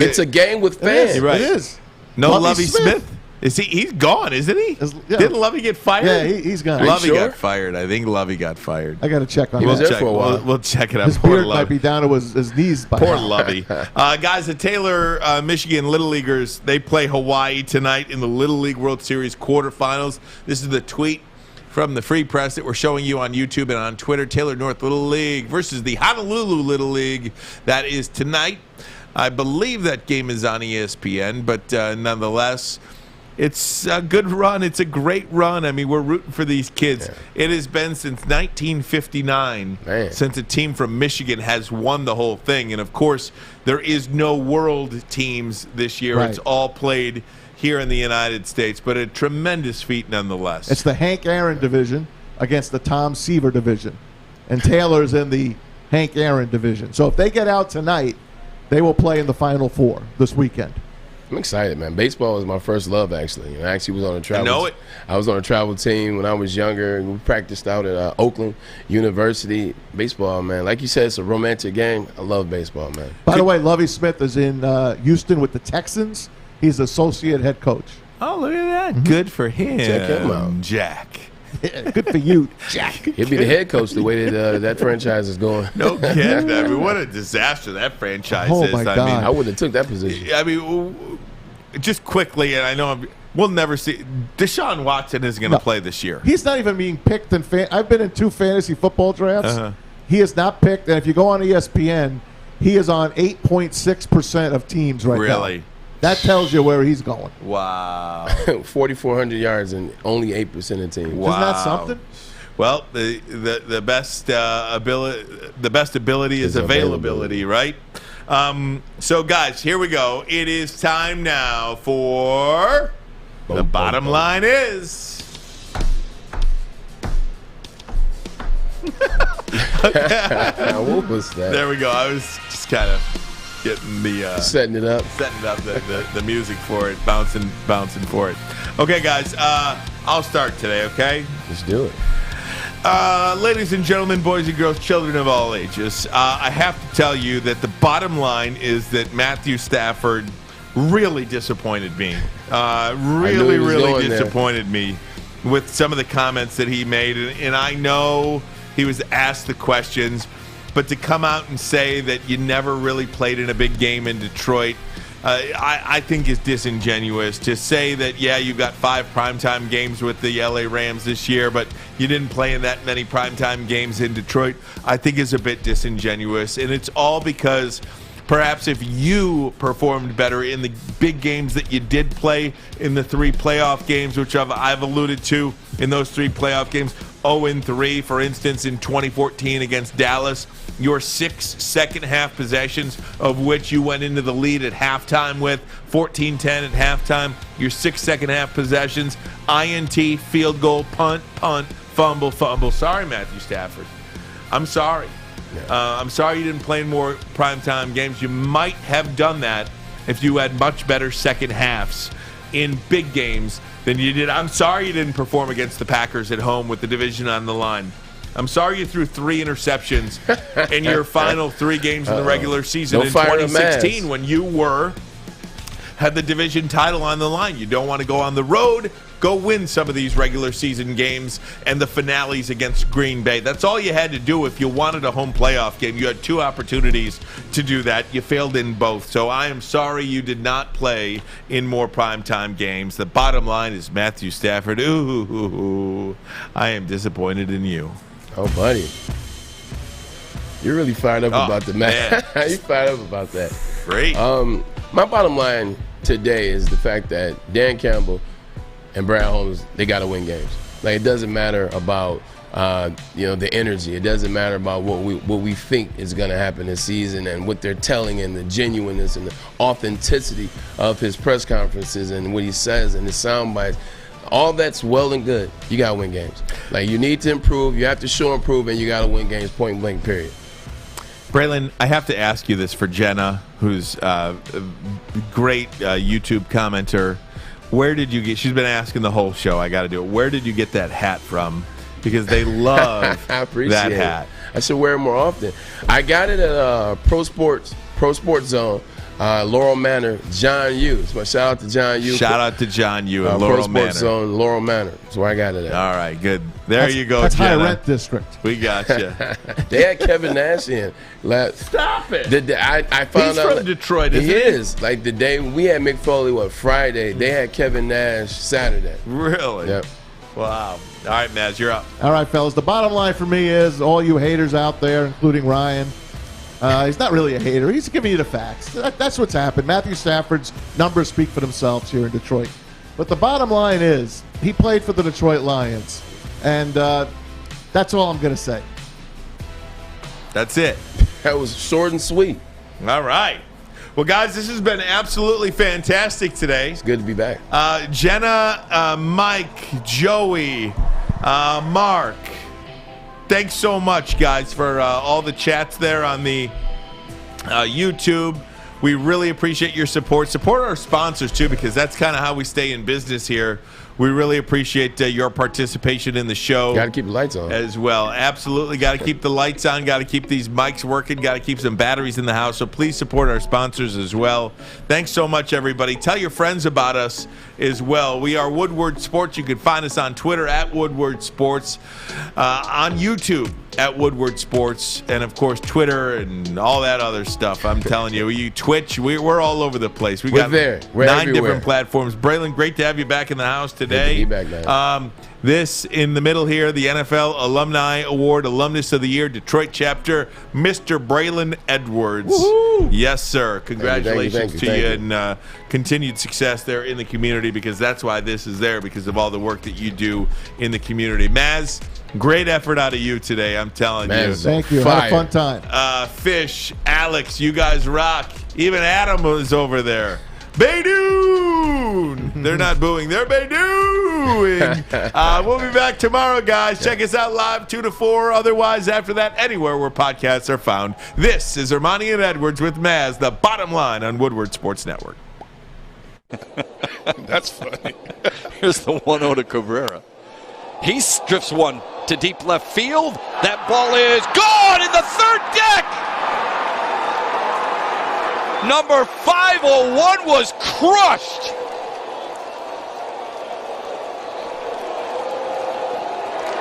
It's a game with fans. Right. It is. No Lovie Smith. Is he's gone, isn't he? Yeah. Didn't Lovie get fired? Yeah, he's gone. Lovie got fired. I think Lovie got fired. I got to check on that. He was there for a while. We'll check it out. His beard might be down to his knees by Poor now. Lovie. Guys, the Taylor, Michigan Little Leaguers, they play Hawaii tonight in the Little League World Series quarterfinals. This is the tweet from the Free Press that we're showing you on YouTube and on Twitter. Taylor North Little League versus the Honolulu Little League. That is tonight. I believe that game is on ESPN, but nonetheless, it's a good run. It's a great run. I mean, we're rooting for these kids. Yeah. It has been since 1959 since a team from Michigan has won the whole thing. And, of course, there is no world teams this year. Right. It's all played here in the United States, but a tremendous feat nonetheless. It's the Hank Aaron division against the Tom Seaver division. And Taylor's in the Hank Aaron division. So if they get out tonight, they will play in the Final Four this weekend. I'm excited, man. Baseball was my first love, actually. I actually was on a travel. I know it. I was on a travel team when I was younger. We practiced out at Oakland University. Baseball, man. Like you said, it's a romantic game. I love baseball, man. By the way, Lovie Smith is in Houston with the Texans. He's associate head coach. Oh, look at that. Mm-hmm. Good for him. Check him out. Jack. Yeah, good for you, Jack. He'll be the head coach the way that franchise is going. No kidding. I mean, what a disaster that franchise is. My God. I mean, I wouldn't have took that position. I mean, just quickly, and I know we'll never see. Deshaun Watson is going to play this year. He's not even being picked in I've been in 2 fantasy football drafts. He is not picked, and if you go on ESPN, he is on 8.6% of teams right now. Really? That tells you where he's going. Wow. 4,400 yards and only 8% of teams. Wow. Isn't that something? Well, the best ability is availability, right? So, guys, here we go. It is time now for the bottom line is. What was that? There we go. I was just kind of getting the setting it up the music for it, bouncing for it. Okay, guys, I'll start today. Okay, let's do it. Ladies and gentlemen, boys and girls, children of all ages, I have to tell you that the bottom line is that Matthew Stafford really disappointed me. Really disappointed me with some of the comments that he made, and I know he was asked the questions. But to come out and say that you never really played in a big game in Detroit, I think is disingenuous. To say that, yeah, you've got 5 primetime games with the LA Rams this year, but you didn't play in that many primetime games in Detroit, I think is a bit disingenuous. And it's all because perhaps if you performed better in the big games that you did play in the 3 playoff games, which I've alluded to in those 3 playoff games, 0-3, for instance, in 2014 against Dallas, your 6 second-half possessions, of which you went into the lead at halftime with, 14-10 at halftime, your 6 second-half possessions, INT, field goal, punt, fumble. Sorry, Matthew Stafford. I'm sorry. I'm sorry you didn't play in more primetime games. You might have done that if you had much better second halves in big games than you did. I'm sorry you didn't perform against the Packers at home with the division on the line. I'm sorry you threw 3 interceptions in your final 3 games in the regular season in 2016 when you had the division title on the line. You don't want to go on the road. Go win some of these regular season games and the finales against Green Bay. That's all you had to do if you wanted a home playoff game. You had 2 opportunities to do that. You failed in both. So I am sorry you did not play in more primetime games. The bottom line is Matthew Stafford. Ooh, I am disappointed in you. Oh, buddy. You're really fired up about the match. You're fired up about that. Great. My bottom line today is the fact that Dan Campbell and Brad Holmes, they got to win games. Like, it doesn't matter about the energy. It doesn't matter about what we think is going to happen this season and what they're telling and the genuineness and the authenticity of his press conferences and what he says and his sound bites. All that's well and good. You got to win games. Like, you need to improve. You have to show improve, and you got to win games, point blank, period. Braylon, I have to ask you this for Jenna, who's a great YouTube commenter. Where did you get? She's been asking the whole show. I got to do it. Where did you get that hat from? Because they love I appreciate that hat. I should wear it more often. I got it at Pro Sports Zone, Laurel Manor, John Yu. So shout out to John Yu. Shout out to John Yu at Laurel Manor. Pro Sports Zone, Laurel Manor. That's where I got it at. All right, good. There you go, that's Jenna. High rent district. We got you. They had Kevin Nash in. Stop it. I found out. He's from Detroit, isn't he? He is. Like, the day we had Mick Foley, Friday, they had Kevin Nash Saturday. Really? Yep. Wow. All right, Maz, you're up. All right, fellas. The bottom line for me is all you haters out there, including Ryan, he's not really a hater. He's giving you the facts. That's what's happened. Matthew Stafford's numbers speak for themselves here in Detroit. But the bottom line is he played for the Detroit Lions, and that's all I'm going to say. That's it. That was short and sweet. All right. Well, guys, this has been absolutely fantastic today. It's good to be back. Jenna, Mike, Joey, Mark, thanks so much, guys, for all the chats there on the YouTube. We really appreciate your support. Support our sponsors, too, because that's kind of how we stay in business here. We really appreciate your participation in the show. Got to keep the lights on. As well. Absolutely. Got to keep the lights on. Got to keep these mics working. Got to keep some batteries in the house. So please support our sponsors as well. Thanks so much, everybody. Tell your friends about us as well. We are Woodward Sports. You can find us on Twitter at Woodward Sports, on YouTube at Woodward Sports, and of course Twitter and all that other stuff. I'm telling you, Twitch, we're all over the place. We're there. We're 9 everywhere. different platforms. Braylon, great to have you back in the house today. Good to be back, man. This in the middle here, the NFL Alumni Award, Alumnus of the Year, Detroit chapter, Mr. Braylon Edwards. Woo-hoo! Yes, sir. Congratulations Thank you. to you, and continued success there in the community, because that's why this is there, because of all the work that you do in the community. Maz, great effort out of you today, I'm telling you. Thank you. Had a fun time. Fish, Alex, you guys rock. Even Adam was over there. Baydoon! They're not booing, they're Baydooing. We'll be back tomorrow, guys. Check us out live 2 to 4. Otherwise, after that, anywhere where podcasts are found. This is Ermanni and Edwards with Maz, the bottom line on Woodward Sports Network. That's funny. Here's the 1-0 to Cabrera. He drifts one to deep left field. That ball is gone in the third deck. Number 501 was crushed.